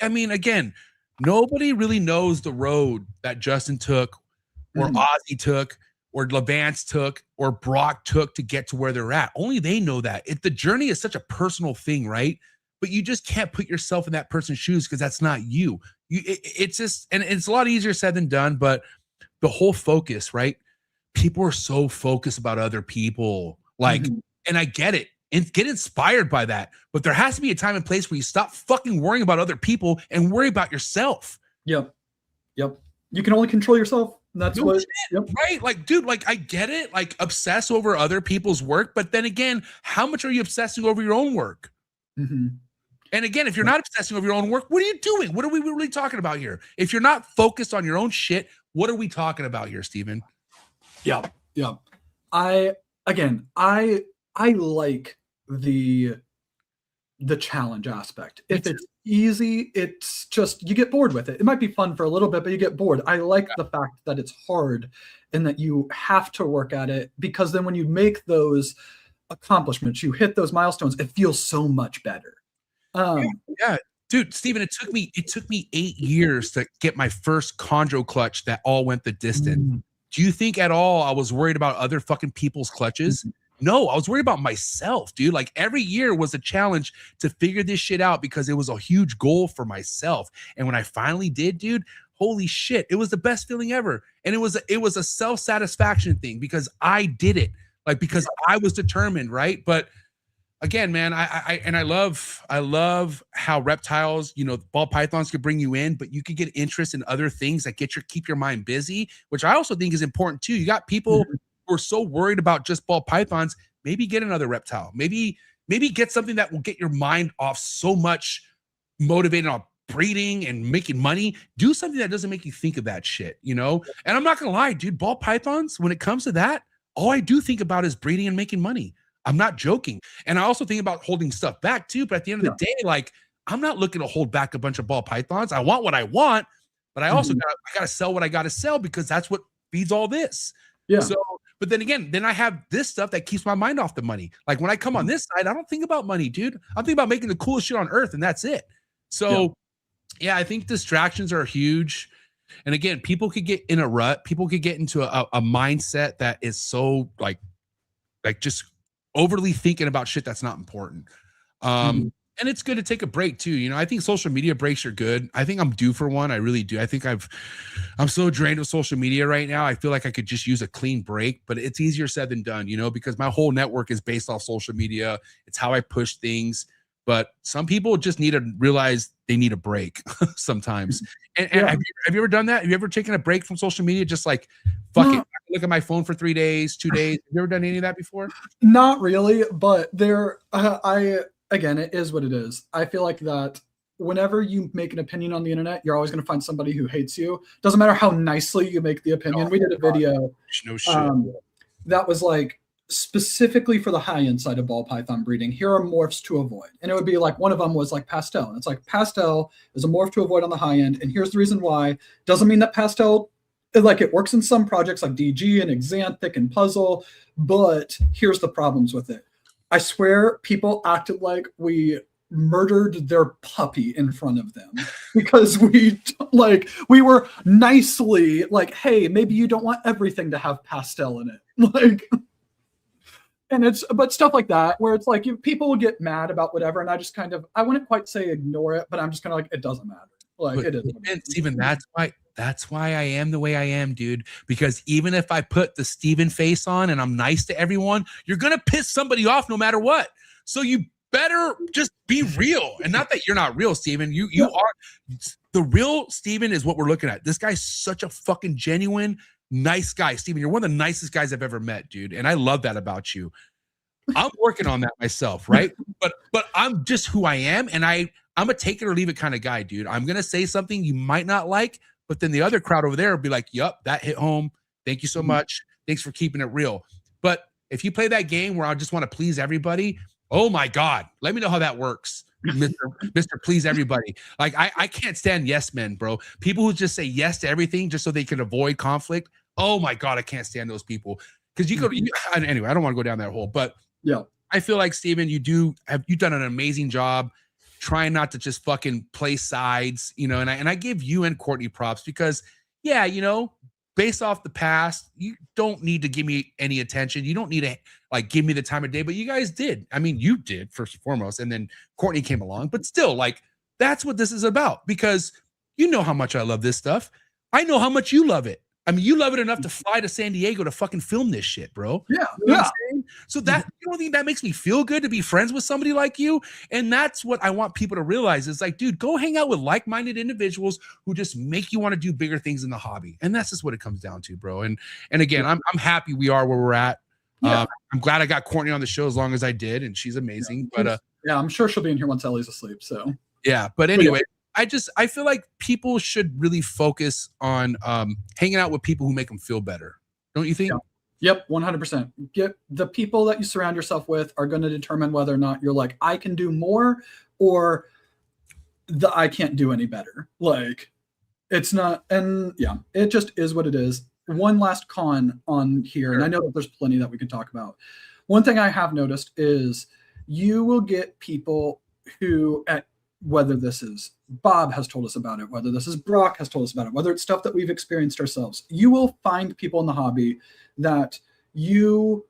I mean, again, nobody really knows the road that Justin took, or Ozzy took, or Levance took, or Brock took to get to where they're at. Only they know that. The journey is such a personal thing, right? But you just can't put yourself in that person's shoes because that's not you. It's just, and it's a lot easier said than done, but the whole focus, right? People are so focused about other people. Like, and I get it, and get inspired by that. But there has to be a time and place where you stop fucking worrying about other people and worry about yourself. Yep. You can only control yourself. That's what, right? Like, dude, like, I get it. Like, obsess over other people's work. But then again, how much are you obsessing over your own work? And again, if you're not obsessing over your own work, what are you doing? What are we really talking about here? If you're not focused on your own shit, what are we talking about here, Steven? Yeah. I like the challenge aspect. If it's easy, it's just, you get bored with it. It might be fun for a little bit, but you get bored. I like the fact that it's hard and that you have to work at it, because then when you make those accomplishments, you hit those milestones, it feels so much better. Dude, Steven, it took me 8 years to get my first chondro clutch that all went the distance. Do you think at all I was worried about other fucking people's clutches? No, I was worried about myself, dude. Like, every year was a challenge to figure this shit out because it was a huge goal for myself. And when I finally did, dude, holy shit, it was the best feeling ever. And it was a self-satisfaction thing because I did it, like, because I was determined, right? But again, man, I love how reptiles, you know, ball pythons could bring you in, but you could get interest in other things that keep your mind busy, which I also think is important too. You got people who are so worried about just ball pythons. Maybe get another reptile. Maybe get something that will get your mind off so much motivated on breeding and making money. Do something that doesn't make you think of that shit, you know? And I'm not gonna lie, dude, ball pythons, when it comes to that, all I do think about is breeding and making money. I'm not joking. And I also think about holding stuff back too. But at the end of the day, like, I'm not looking to hold back a bunch of ball pythons. I want what I want, but I also gotta sell what I gotta sell, because that's what feeds all this. So, but then again, I have this stuff that keeps my mind off the money. Like, when I come on this side, I don't think about money, dude. I'm thinking about making the coolest shit on earth, and that's it. So I think distractions are huge. And again, people could get in a rut. People could get into a mindset that is so like just overly thinking about shit that's not important. And it's good to take a break too. You know, I think social media breaks are good. I think I'm due for one. I really do. I think I'm so drained with social media right now. I feel like I could just use a clean break, but it's easier said than done, you know, because my whole network is based off social media. It's how I push things. but some people just need to realize they need a break sometimes. And Yeah. have you ever done that? Have you ever taken a break from social media? Just like, fuck it, look at my phone for 3 days, 2 days. Have you ever done any of that before? Not really, but again, it is what it is. I feel like that whenever you make an opinion on the internet, you're always going to find somebody who hates you. Doesn't matter how nicely you make the opinion. We did a video No shit. that was like specifically for the high-end side of ball python breeding. Here are morphs to avoid. And it would be like, one of them was like pastel. And it's like, pastel is a morph to avoid on the high end. And here's the reason why. Doesn't mean that pastel, like, it works in some projects like DG and Xanthic and Puzzle, but here's the problems with it. I swear people acted like we murdered their puppy in front of them because we were nicely like, hey, maybe you don't want everything to have pastel in it. Like, and but stuff like that, where it's like people will get mad about whatever. And I just I wouldn't quite say ignore it, but I'm just kind of like, it doesn't matter. Like, it is. Steven, that's why I am the way I am, dude. Because even if I put the Steven face on and I'm nice to everyone, you're going to piss somebody off no matter what. So you better just be real. And not that you're not real, Steven. You are. The real Steven is what we're looking at. This guy's such a fucking genuine, nice guy. Steven, you're one of the nicest guys I've ever met, dude. And I love that about you. I'm working on that myself, right? But I'm just who I am. And I'm a take it or leave it kind of guy, dude. I'm going to say something you might not like, but then the other crowd over there will be like, yup, that hit home. Thank you so much. Thanks for keeping it real. But if you play that game where I just want to please everybody, oh my God, let me know how that works. Mr. Please Everybody. Like, I can't stand yes men, bro. People who just say yes to everything just so they can avoid conflict. Oh my God, I can't stand those people. Because anyway, I don't want to go down that hole, but yeah, I feel like, Steven, you've done an amazing job trying not to just fucking play sides, and I give you and Courtney props because, yeah, based off the past, you don't need to give me any attention. You don't need to like give me the time of day, but you guys did. I mean, you did first and foremost, and then Courtney came along, but still, like, that's what this is about, because you know how much I love this stuff. I know how much you love it. I mean, you love it enough to fly to San Diego to fucking film this shit, bro. Yeah. You know what I'm saying? So that, you don't think that makes me feel good to be friends with somebody like you? And that's what I want people to realize is like, dude, go hang out with like-minded individuals who just make you want to do bigger things in the hobby. And that's just what it comes down to, bro. And again, I'm happy we are where we're at. Yeah. I'm glad I got Courtney on the show as long as I did, and she's amazing. Yeah. But yeah, I'm sure she'll be in here once Ellie's asleep. So yeah, but anyway. I feel like people should really focus on hanging out with people who make them feel better. Don't you think? Yeah. Yep, 100%. Get the people that you surround yourself with are going to determine whether or not you're like, I can do more, or I can't do any better. Like, it's not, and yeah, it just is what it is. One last con on here, and I know that there's plenty that we can talk about. One thing I have noticed is you will get people who, whether this is Bob has told us about it, whether this is Brock has told us about it, whether it's stuff that we've experienced ourselves, you will find people in the hobby that you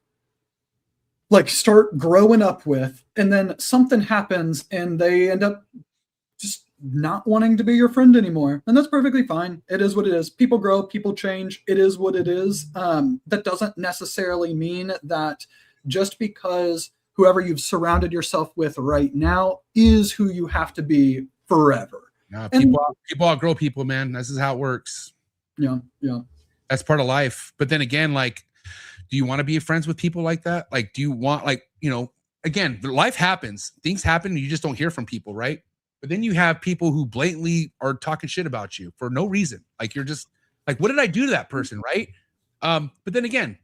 like start growing up with, and then something happens and they end up just not wanting to be your friend anymore. And that's perfectly fine. It is what it is. People grow, people change. It is what it is. That doesn't necessarily mean that just because whoever you've surrounded yourself with right now is who you have to be forever. No, people outgrow people, man. This is how it works. Yeah. That's part of life. But then again, like, do you want to be friends with people like that? Like, do you want, like, again, life happens. Things happen and you just don't hear from people, right? But then you have people who blatantly are talking shit about you for no reason. Like, you're just like, what did I do to that person, right? But then again,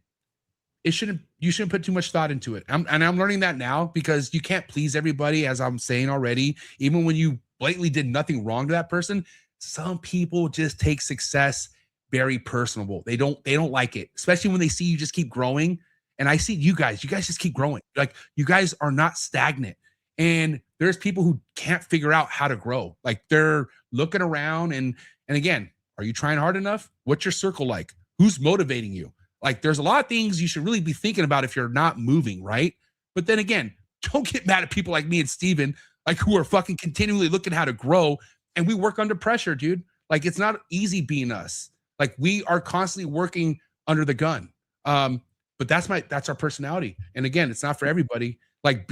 you shouldn't put too much thought into it. I'm learning that now, because you can't please everybody, as I'm saying already. Even when you blatantly did nothing wrong to that person, some people just take success very personable. They don't like it, especially when they see you just keep growing. And I see you guys just keep growing. Like, you guys are not stagnant. And there's people who can't figure out how to grow. Like, they're looking around and again, are you trying hard enough? What's your circle like? Who's motivating you? Like, there's a lot of things you should really be thinking about if you're not moving, right? But then again, don't get mad at people like me and Steven, like, who are fucking continually looking how to grow. And we work under pressure, dude. Like, it's not easy being us. Like, we are constantly working under the gun. But that's our personality. And again, it's not for everybody. Like,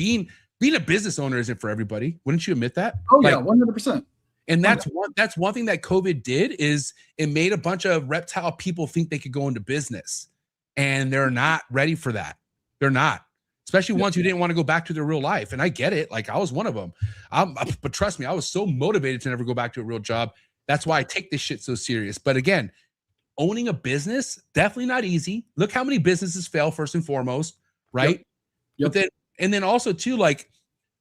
being a business owner isn't for everybody. Wouldn't you admit that? Oh yeah, 100%. And that's one thing that COVID did is it made a bunch of reptile people think they could go into business, and they're not ready for that. They're not, especially ones who didn't want to go back to their real life. And I get it. Like I was one of them. But trust me, I was so motivated to never go back to a real job. That's why I take this shit so serious. But again, owning a business, definitely not easy. Look how many businesses fail first and foremost, right? But then also too, like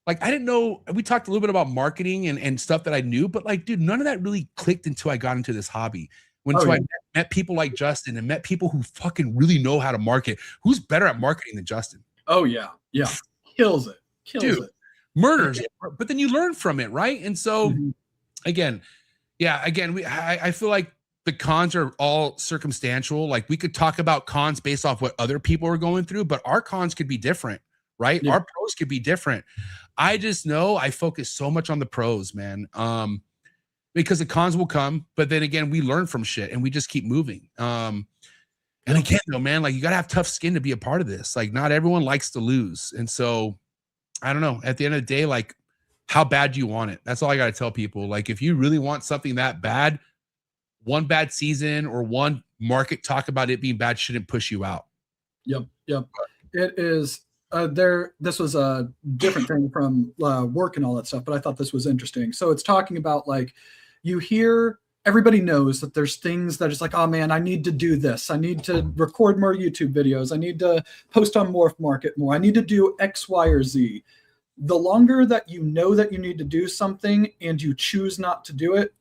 I didn't know, we talked a little bit about marketing and stuff that I knew, but like, dude, none of that really clicked until I got into this hobby. I met people like Justin and met people who fucking really know how to market. Who's better at marketing than Justin? Oh yeah. Yeah. Kills it. Murders. But then you learn from it, right? And so again, I feel like the cons are all circumstantial. Like we could talk about cons based off what other people are going through, but our cons could be different, right? Our pros could be different. I just know I focus so much on the pros, man. Because the cons will come, but then again, we learn from shit and we just keep moving. And again, though, man, like you gotta have tough skin to be a part of this. Like not everyone likes to lose. And so I don't know, at the end of the day, like how bad do you want it? That's all I gotta tell people. Like if you really want something that bad, one bad season or one market talk about it being bad shouldn't push you out. Yep. It is this was a different thing from work and all that stuff, but I thought this was interesting. So it's talking about like you hear everybody knows that there's things that is like, oh man, I need to do this. I need to record more YouTube videos. I need to post on MORPHMARKET more. I need to do X, Y, or Z. The longer that you know that you need to do something and you choose not to do it,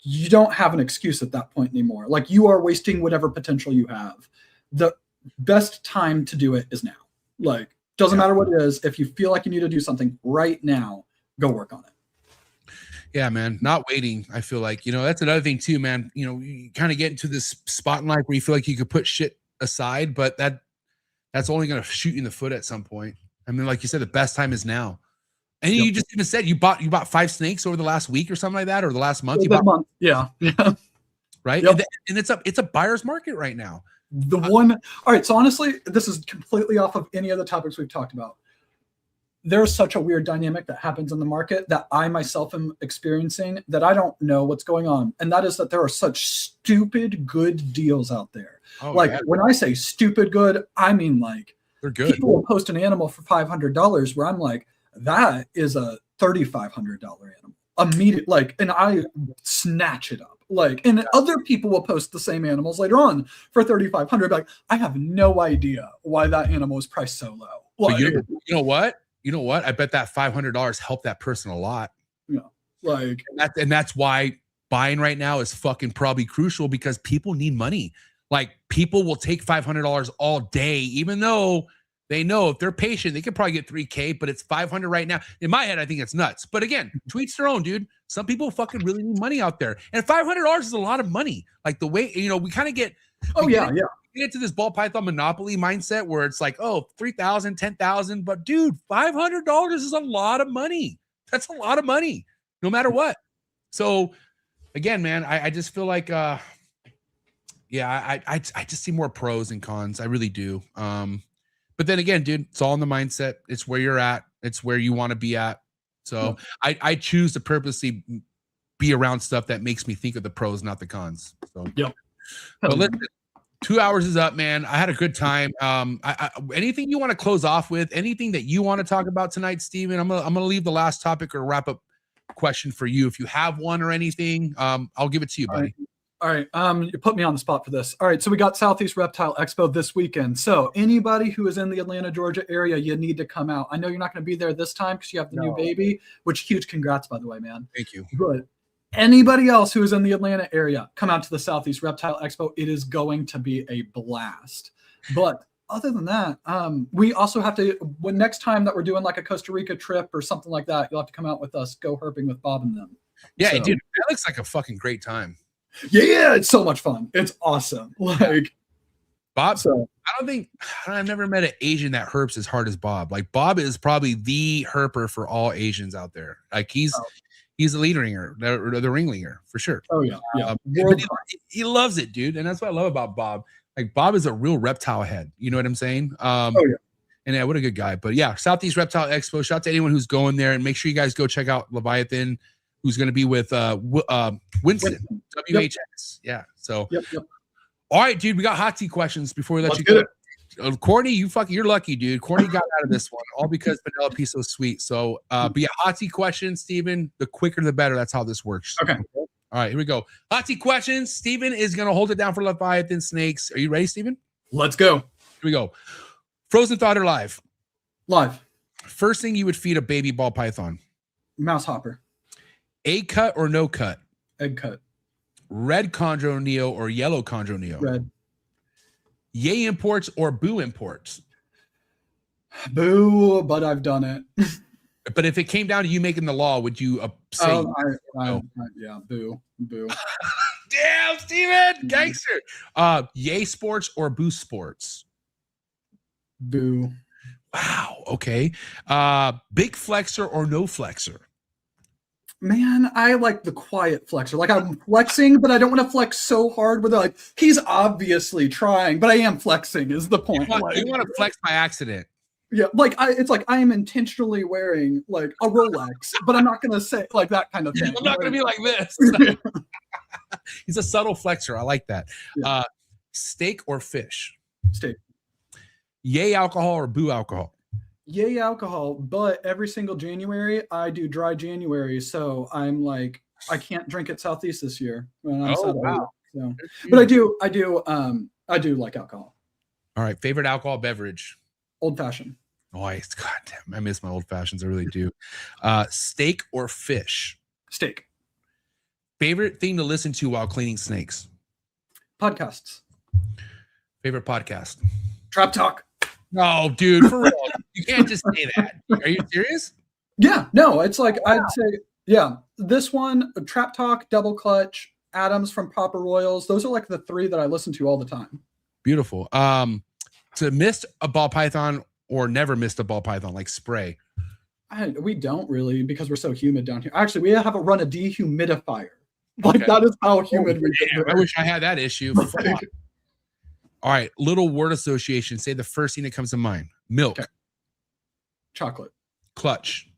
you don't have an excuse at that point anymore. Like you are wasting whatever potential you have. The best time to do it is now. Like, doesn't matter what it is. If you feel like you need to do something right now, go work on it. Yeah, man, not waiting. I feel like, that's another thing too, man. You kind of get into this spot in life where you feel like you could put shit aside, but that's only going to shoot you in the foot at some point. I mean, like you said, the best time is now. And you just even said you bought 5 snakes over the last week or something like that, or the last month. Yeah. Right. And it's a buyer's market right now. All right. So honestly, this is completely off of any of the topics we've talked about. There's such a weird dynamic that happens in the market that I myself am experiencing that I don't know what's going on. And that is that there are such stupid good deals out there. When I say stupid good, I mean like they're good. People will post an animal for $500 where I'm like, that is a $3,500 animal. Immediate, and I snatch it up. And other people will post the same animals later on for $3,500. Like, I have no idea why that animal is priced so low. But you know what? I bet that $500 helped that person a lot. Yeah. And that's why buying right now is fucking probably crucial, because people need money. Like people will take $500 all day, even though they know if they're patient, they could probably get $3K, but it's $500 right now. In my head, I think it's nuts. But again, to each their own, dude. Some people fucking really need money out there. And $500 is a lot of money. Like the way, we kind of get, we get into this ball python monopoly mindset where it's like, oh, 3,000, 10,000. But dude, $500 is a lot of money. That's a lot of money, no matter what. So again, man, I just feel like, I just see more pros and cons. I really do. But then again, dude, it's all in the mindset. It's where you're at. It's where you want to be at. So I choose to purposely be around stuff that makes me think of the pros, not the cons. So But listen, 2 hours is up, man. I had a good time. Anything you want to close off with? Anything that you want to talk about tonight, Steven? I'm gonna leave the last topic or wrap up question for you. If you have one or anything, I'll give it to you, buddy. All right. You put me on the spot for this. All right. So we got Southeast Reptile Expo this weekend. So anybody who is in the Atlanta, Georgia area, you need to come out. I know you're not going to be there this time because you have the new baby, which huge congrats, by the way, man. Thank you. But anybody else who is in the Atlanta area, come out to the Southeast Reptile Expo. It is going to be a blast. But other than that, we also have to, when next time that we're doing like a Costa Rica trip or something like that, you'll have to come out with us, go herping with Bob and them. Yeah, dude, that looks like a fucking great time. Yeah, it's so much fun. It's awesome. Bob, I've never met an Asian that herps as hard as Bob. Like Bob is probably the herper for all Asians out there. Like he's the lead ringer, the ringleader for sure. Oh yeah. He loves it, dude. And that's what I love about Bob. Like Bob is a real reptile head. You know what I'm saying? And yeah, what a good guy. But yeah, Southeast Reptile Expo. Shout out to anyone who's going there, and make sure you guys go check out Leviathan, who's going to be with Winston, WHX. Yeah. So, all right, dude, we got hot seat questions before we let you go. Courtney, you're lucky, dude. Courtney got out of this one, all because Penelope's so sweet. So, but yeah, hot seat questions, Steven. The quicker the better. That's how this works. Okay. All right, here we go. Hot seat questions. Steven is going to hold it down for Leviathan Snakes. Are you ready, Steven? Let's go. Here we go. Frozen thought or live? Live. First thing you would feed a baby ball python? Mouse hopper. Egg cut or no cut? Egg cut. Red chondro neo or yellow chondro neo? Red. Yay imports or boo imports? Boo, but I've done it. But if it came down to you making the law, would you say? Yeah, boo. Damn, Steven, gangster. Yay sports or boo sports? Boo. Wow. Okay. Big flexor or no flexor? Man, I like the quiet flexor. Like I'm flexing, but I don't want to flex so hard where they're like, he's obviously trying, but I am flexing is the point. You want to flex by accident. Yeah, like it's like I am intentionally wearing like a Rolex, but I'm not gonna say like that kind of thing. I'm not gonna be like this. He's a subtle flexor. I like that. Yeah. Steak or fish? Steak. Yay alcohol or boo alcohol? Yay alcohol, but every single January I do dry January, so I'm like I can't drink at Southeast this year. Wow. So. But I do like alcohol. All right, favorite alcohol beverage? Old fashioned. Oh, God damn, I miss my old fashions. I really do. Steak or fish? Steak. Favorite thing to listen to while cleaning snakes? Podcasts. Favorite podcast? Trap Talk. No, dude, for real. You can't just say that. Are you serious? Yeah, no, it's like I'd say, yeah, this one, Trap Talk, Double Clutch, Adams from Proper Royals. Those are like the three that I listen to all the time. Beautiful. To miss a ball python or never missed a ball python, like spray? We don't really because we're so humid down here. Actually, we have a run a dehumidifier. Like that is how humid we get. I wish I had that issue. All right, little word association. Say the first thing that comes to mind. Milk. Okay. Chocolate. Clutch.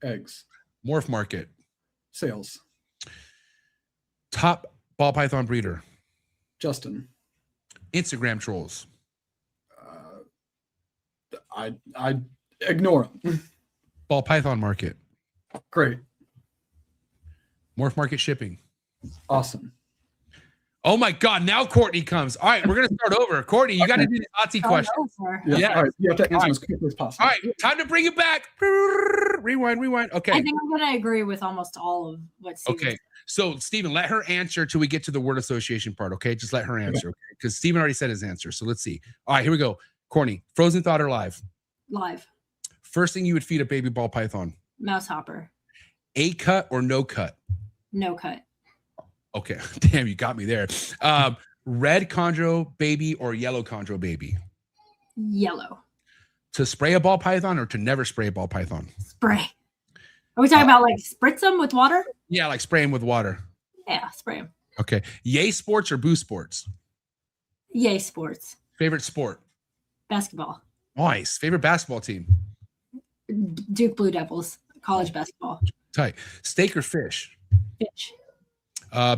Eggs. Morph market. Sales. Top ball python breeder. Justin. Instagram trolls. I ignore them. Ball python market. Great. Morph market shipping. Awesome. Oh my God! Now Courtney comes. All right, we're gonna start over. Courtney, you got to do the hot seat question. Yeah. All right. You have to answer as quickly as possible. All right, time to bring it back. Rewind. Okay. I think I'm gonna agree with almost all of what Steven Okay. said. So Steven, let her answer till we get to the word association part. Okay, just let her answer because Steven already said his answer. So let's see. All right, here we go. Courtney, frozen thought or live? Live. First thing you would feed a baby ball python? Mouse hopper. A cut or no cut? No cut. Okay, damn, you got me there. Red chondro baby or yellow chondro baby? Yellow. To spray a ball python or to never spray a ball python? Spray. Are we talking about like spritz them with water? Yeah, like spray them with water. Yeah, spray them. Okay. Yay sports or boo sports? Yay sports. Favorite sport? Basketball. Nice. Favorite basketball team? Duke Blue Devils. College basketball. Tight. Steak or fish? Fish.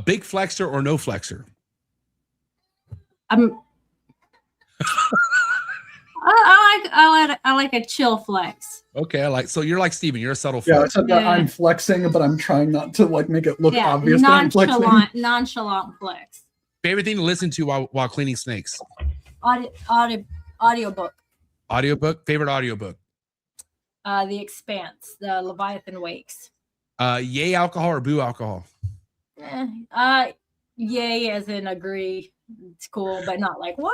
Big flexor or no flexor? I like a chill flex. Okay, so you're like Steven, you're a subtle Yeah, I flex. said that I'm flexing, but I'm trying not to like make it look obvious that I'm flexing. Nonchalant flex. Favorite thing to listen to while cleaning snakes? Audiobook. Audiobook? Favorite audiobook? The Expanse, the Leviathan Wakes. Yay alcohol or boo alcohol? Yay as in agree. It's cool, but not like, whoa.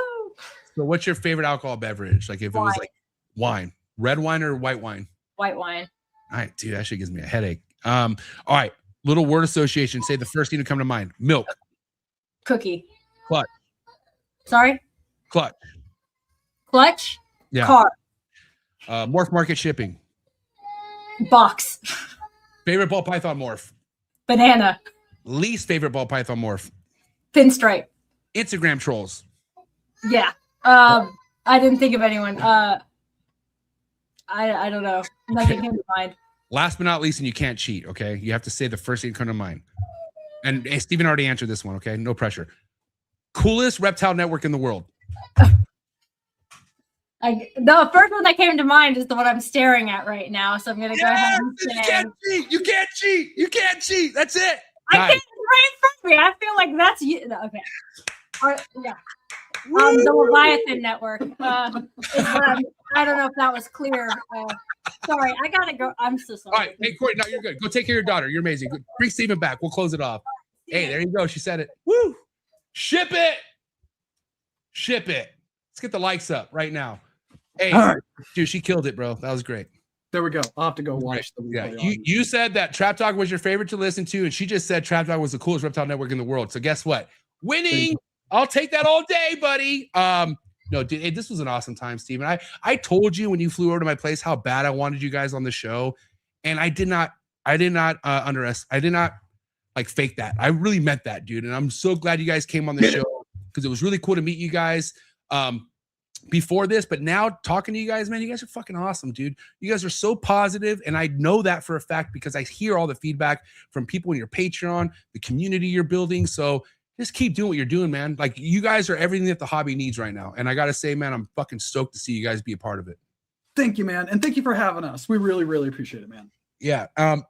So what's your favorite alcohol beverage? Like if it was like wine, red wine or white wine? White wine. All right, dude, that shit gives me a headache. All right, little word association. Say the first thing to come to mind. Milk. Cookie. Clutch. Sorry? Clutch. Clutch? Yeah. Car. Morph market shipping. Box. Favorite ball python morph. Banana. Least favorite ball python morph. Pinstripe. Instagram trolls. Yeah. I didn't think of anyone. I don't know. Nothing came to mind. Last but not least, and you can't cheat, okay? You have to say the first thing that comes to mind. And hey, Steven already answered this one, okay? No pressure. Coolest reptile network in the world. The first one that came to mind is the one I'm staring at right now. So I'm gonna go ahead and say you can't cheat. You can't cheat. You can't cheat. That's it. I can't, it's right in front of me. I feel like that's you. No, okay. Yeah. The Leviathan network. Is what I don't know if that was clear. Sorry, I gotta go. I'm so sorry. All right, hey Corey, no, you're good. Go take care of your daughter. You're amazing. Bring Steven back. We'll close it off. Hey, there you go. She said it. Woo! Ship it. Ship it. Let's get the likes up right now. Hey, dude, she killed it, bro. That was great. There we go. I'll have to go watch the replay. Yeah, you said that Trap Talk was your favorite to listen to, and she just said Trap Talk was the coolest reptile network in the world. So guess what? Winning. I'll take that all day, buddy. No, dude, hey, this was an awesome time, Steven. I told you when you flew over to my place how bad I wanted you guys on the show, and I did not like fake that. I really meant that, dude. And I'm so glad you guys came on the show because it was really cool to meet you guys before this. But now talking to you guys, man, you guys are fucking awesome, dude. You guys are so positive, and I know that for a fact because I hear all the feedback from people in your Patreon, the community you're building. So just keep doing what you're doing, man. Like, you guys are everything that the hobby needs right now. And I got to say, man, I'm fucking stoked to see you guys be a part of it. Thank you, man. And thank you for having us. We really, really appreciate it, man. Yeah.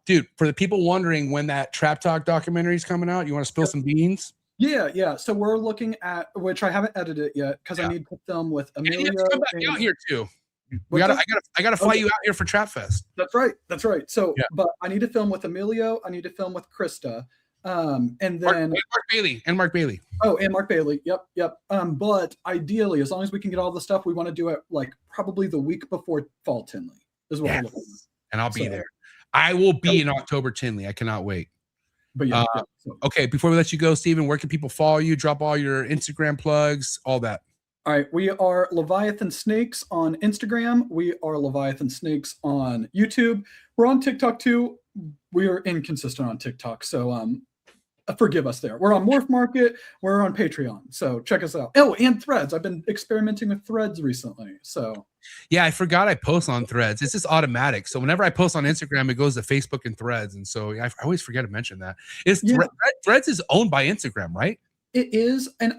Dude, for the people wondering when that Trap Talk documentary is coming out, you want to spill some beans? Yeah. So we're looking at, which I haven't edited yet because I need to film with Emilio. You have to come back out here too. I gotta fly you out here for Trap Fest. That's right. So, but I need to film with Emilio. I need to film with Krista. And then Mark Bailey. Oh, and Mark Bailey. Yep. But ideally, as long as we can get all the stuff, we want to do it like probably the week before Fall Tinley is what we're looking at. And I'll be there. I will be in October Tinley. I cannot wait. But okay, before we let you go, Steven, where can people follow you? Drop all your Instagram plugs, all that. All right, we are Leviathan Snakes on Instagram. We are Leviathan Snakes on YouTube. We're on TikTok too. We are inconsistent on TikTok, so forgive us there. We're on MORPHMARKET. We're on Patreon, so check us out. Oh, and Threads. I've been experimenting with Threads recently, so. Yeah, I forgot I post on Threads. It's just automatic. So whenever I post on Instagram, it goes to Facebook and Threads, and so I always forget to mention that. Threads is owned by Instagram, right? It is, and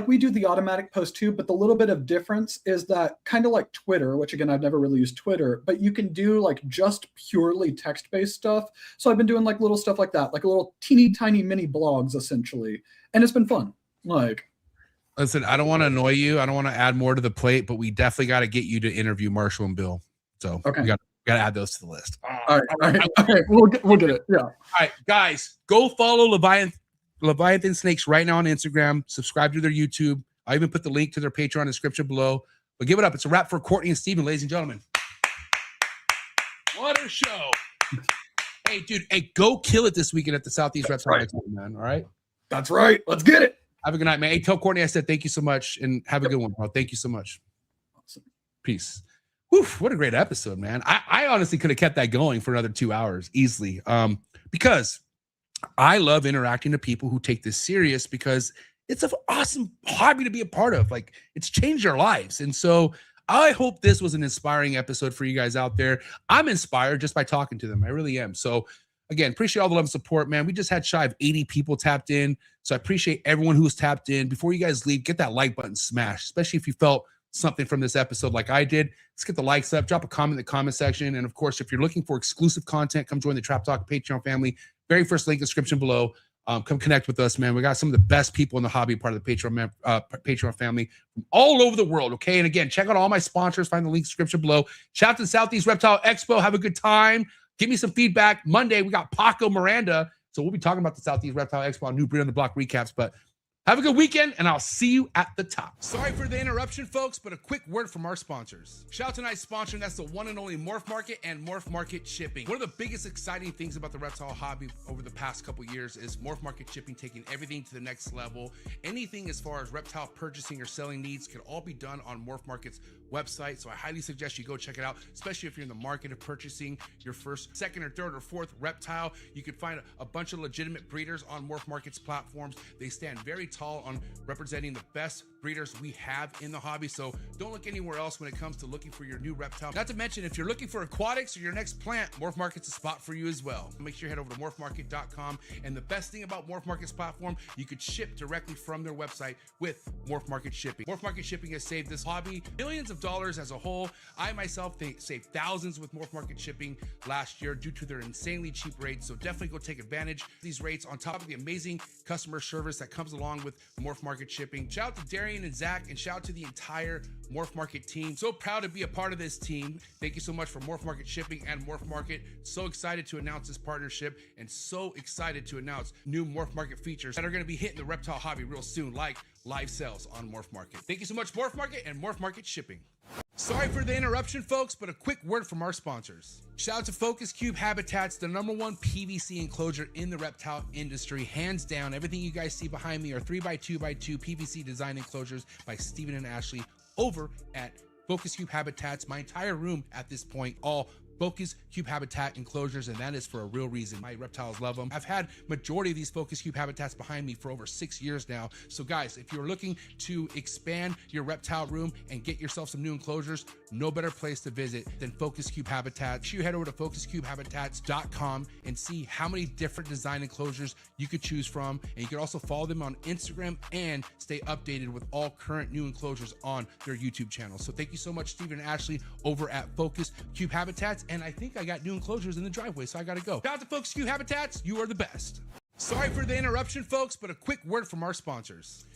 we do the automatic post too, but the little bit of difference is that kind of like Twitter, which again, I've never really used Twitter, but you can do like just purely text-based stuff. So I've been doing like little stuff like that, like a little teeny tiny mini blogs essentially. And it's been fun. Listen, I don't want to annoy you. I don't want to add more to the plate, but we definitely got to get you to interview Marshall and Bill. So we got to add those to the list. All right. We'll get it. Yeah. All right, guys, go follow Leviathan Snakes right now on Instagram. Subscribe to their YouTube. I even put the link to their Patreon description below. But give it up. It's a wrap for Courtney and Steven, ladies and gentlemen. What a show. Hey, dude, go kill it this weekend at the Southeast Reptile Expo, man. All right? That's right. Let's get it. Have a good night, man. Hey, tell Courtney I said thank you so much, and have a good one, bro. Thank you so much. Awesome. Peace. Whew, what a great episode, man. I honestly could have kept that going for another 2 hours easily, because I love interacting with people who take this serious, because it's an awesome hobby to be a part of. Like, it's changed our lives. And so I hope this was an inspiring episode for you guys out there. I'm inspired just by talking to them. I really am. So again, appreciate all the love and support, man. We just had shy of 80 people tapped in. So I appreciate everyone who's tapped in. Before you guys leave, get that like button smashed, especially if you felt something from this episode like I did. Let's get the likes up, drop a comment in the comment section. And of course, if you're looking for exclusive content, come join the Trap Talk Patreon family. Very first link in the description below. Come connect with us, man. We got some of the best people in the hobby, part of the Patreon family from all over the world, okay? And again, check out all my sponsors. Find the link in the description below. Shout out to the Southeast Reptile Expo. Have a good time. Give me some feedback. Monday, we got Paco Miranda. So we'll be talking about the Southeast Reptile Expo on New Breed on the Block recaps. But have a good weekend, and I'll see you at the top. Sorry for the interruption, folks, but a quick word from our sponsors. Shout out to tonight's sponsor, and that's the one and only MORPH Market and MORPH Market Shipping. One of the biggest exciting things about the reptile hobby over the past couple years is MORPH Market Shipping taking everything to the next level. Anything as far as reptile purchasing or selling needs can all be done on MORPH Market's website. So I highly suggest you go check it out, especially if you're in the market of purchasing your first, second, or third, or fourth reptile. You can find a bunch of legitimate breeders on MORPH Market's platforms. They stand very tall tall on representing the best breeders we have in the hobby. So don't look anywhere else when it comes to looking for your new reptile. Not to mention, if you're looking for aquatics or your next plant, Morph Market's a spot for you as well. Make sure you head over to morphmarket.com. And the best thing about Morph Market's platform, you could ship directly from their website with Morph Market shipping. Morph Market shipping has saved this hobby millions of dollars as a whole. I myself saved thousands with Morph Market shipping last year due to their insanely cheap rates. So definitely go take advantage of these rates on top of the amazing customer service that comes along with Morph Market shipping. Shout out to Darian and Zach, and shout out to the entire Morph Market team. So proud to be a part of this team. Thank you so much for Morph Market shipping and Morph Market. So excited to announce this partnership, and so excited to announce new Morph Market features that are going to be hitting the reptile hobby real soon, like live sales on Morph Market. Thank you so much, Morph Market and Morph Market shipping. Sorry for the interruption, folks, but a quick word from our sponsors. Shout out to Focus Cube Habitats, the #1 PVC enclosure in the reptile industry. Hands down, everything you guys see behind me are 3x2x2 PVC design enclosures by Steven and Ashley over at Focus Cube Habitats. My entire room at this point, all Focus Cube Habitat enclosures, and that is for a real reason. My reptiles love them. I've had majority of these Focus Cube Habitats behind me for over 6 years now. So guys, if you're looking to expand your reptile room and get yourself some new enclosures, no better place to visit than Focus Cube Habitat. You head over to focuscubehabitats.com and see how many different design enclosures you could choose from. And you can also follow them on Instagram and stay updated with all current new enclosures on their YouTube channel. So thank you so much, Steven and Ashley over at Focus Cube Habitats. And I think I got new enclosures in the driveway, so I gotta go. Shout out to Focus Cube Habitats, you are the best. Sorry for the interruption, folks, but a quick word from our sponsors.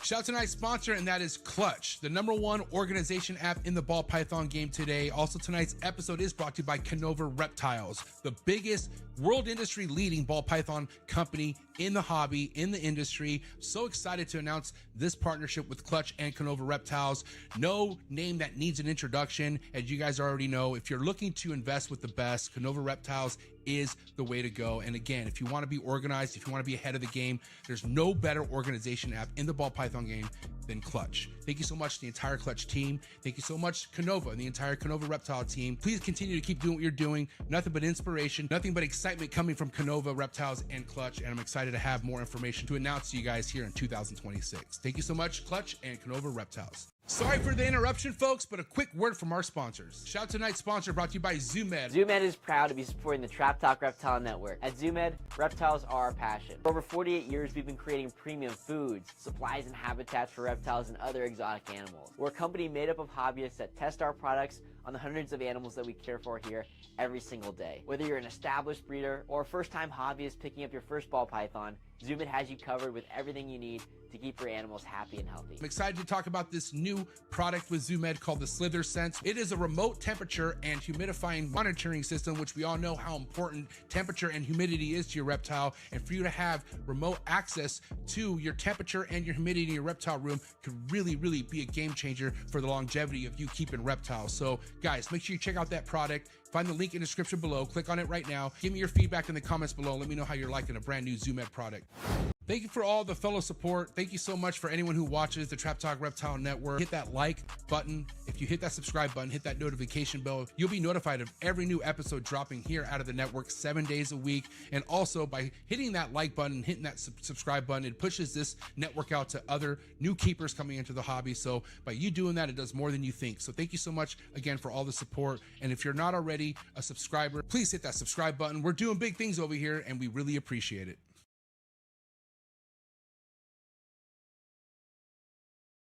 Shout out to tonight's sponsor, and that is CLTCH, the #1 organization app in the ball python game today. Also, tonight's episode is brought to you by KINOVA Reptiles, the biggest world industry leading ball python company in the hobby, in the industry. So excited to announce this partnership with CLTCH and KINOVA Reptiles. No name that needs an introduction. As you guys already know, if you're looking to invest with the best, KINOVA Reptiles is the way to go. And again, if you want to be organized, if you want to be ahead of the game, there's no better organization app in the ball python game than CLTCH. Thank you so much to the entire CLTCH team. Thank you so much, KINOVA and the entire KINOVA Reptile team. Please continue to keep doing what you're doing. Nothing but inspiration, nothing but excitement coming from KINOVA Reptiles and CLTCH. And I'm excited to have more information to announce to you guys here in 2026. Thank you so much, CLTCH and KINOVA Reptiles. Sorry for the interruption, folks, but a quick word from our sponsors. Shout out to tonight's sponsor, brought to you by ZooMed. ZooMed is proud to be supporting the Trap Talk Reptile Network. At ZooMed, reptiles are our passion. For over 48 years, we've been creating premium foods, supplies, and habitats for reptiles and other exotic animals. We're a company made up of hobbyists that test our products on the hundreds of animals that we care for here every single day. Whether you're an established breeder or a first-time hobbyist picking up your first ball python, ZooMed has you covered with everything you need to keep your animals happy and healthy. I'm excited to talk about this new product with ZooMed called the Slither Sense. It is a remote temperature and humidifying monitoring system, which we all know how important temperature and humidity is to your reptile. And for you to have remote access to your temperature and your humidity in your reptile room could really, really be a game changer for the longevity of you keeping reptiles. So guys, make sure you check out that product. Find the link in the description below. Click on it right now. Give me your feedback in the comments below. Let me know how you're liking a brand new ZooMed product. Thank you for all the fellow support. Thank you so much for anyone who watches the Trap Talk Reptile Network. Hit that like button. If you hit that subscribe button, hit that notification bell, you'll be notified of every new episode dropping here out of the network 7 days a week. And also by hitting that like button, hitting that subscribe button, it pushes this network out to other new keepers coming into the hobby. So by you doing that, it does more than you think. So thank you so much again for all the support. And if you're not already a subscriber, please hit that subscribe button. We're doing big things over here and we really appreciate it.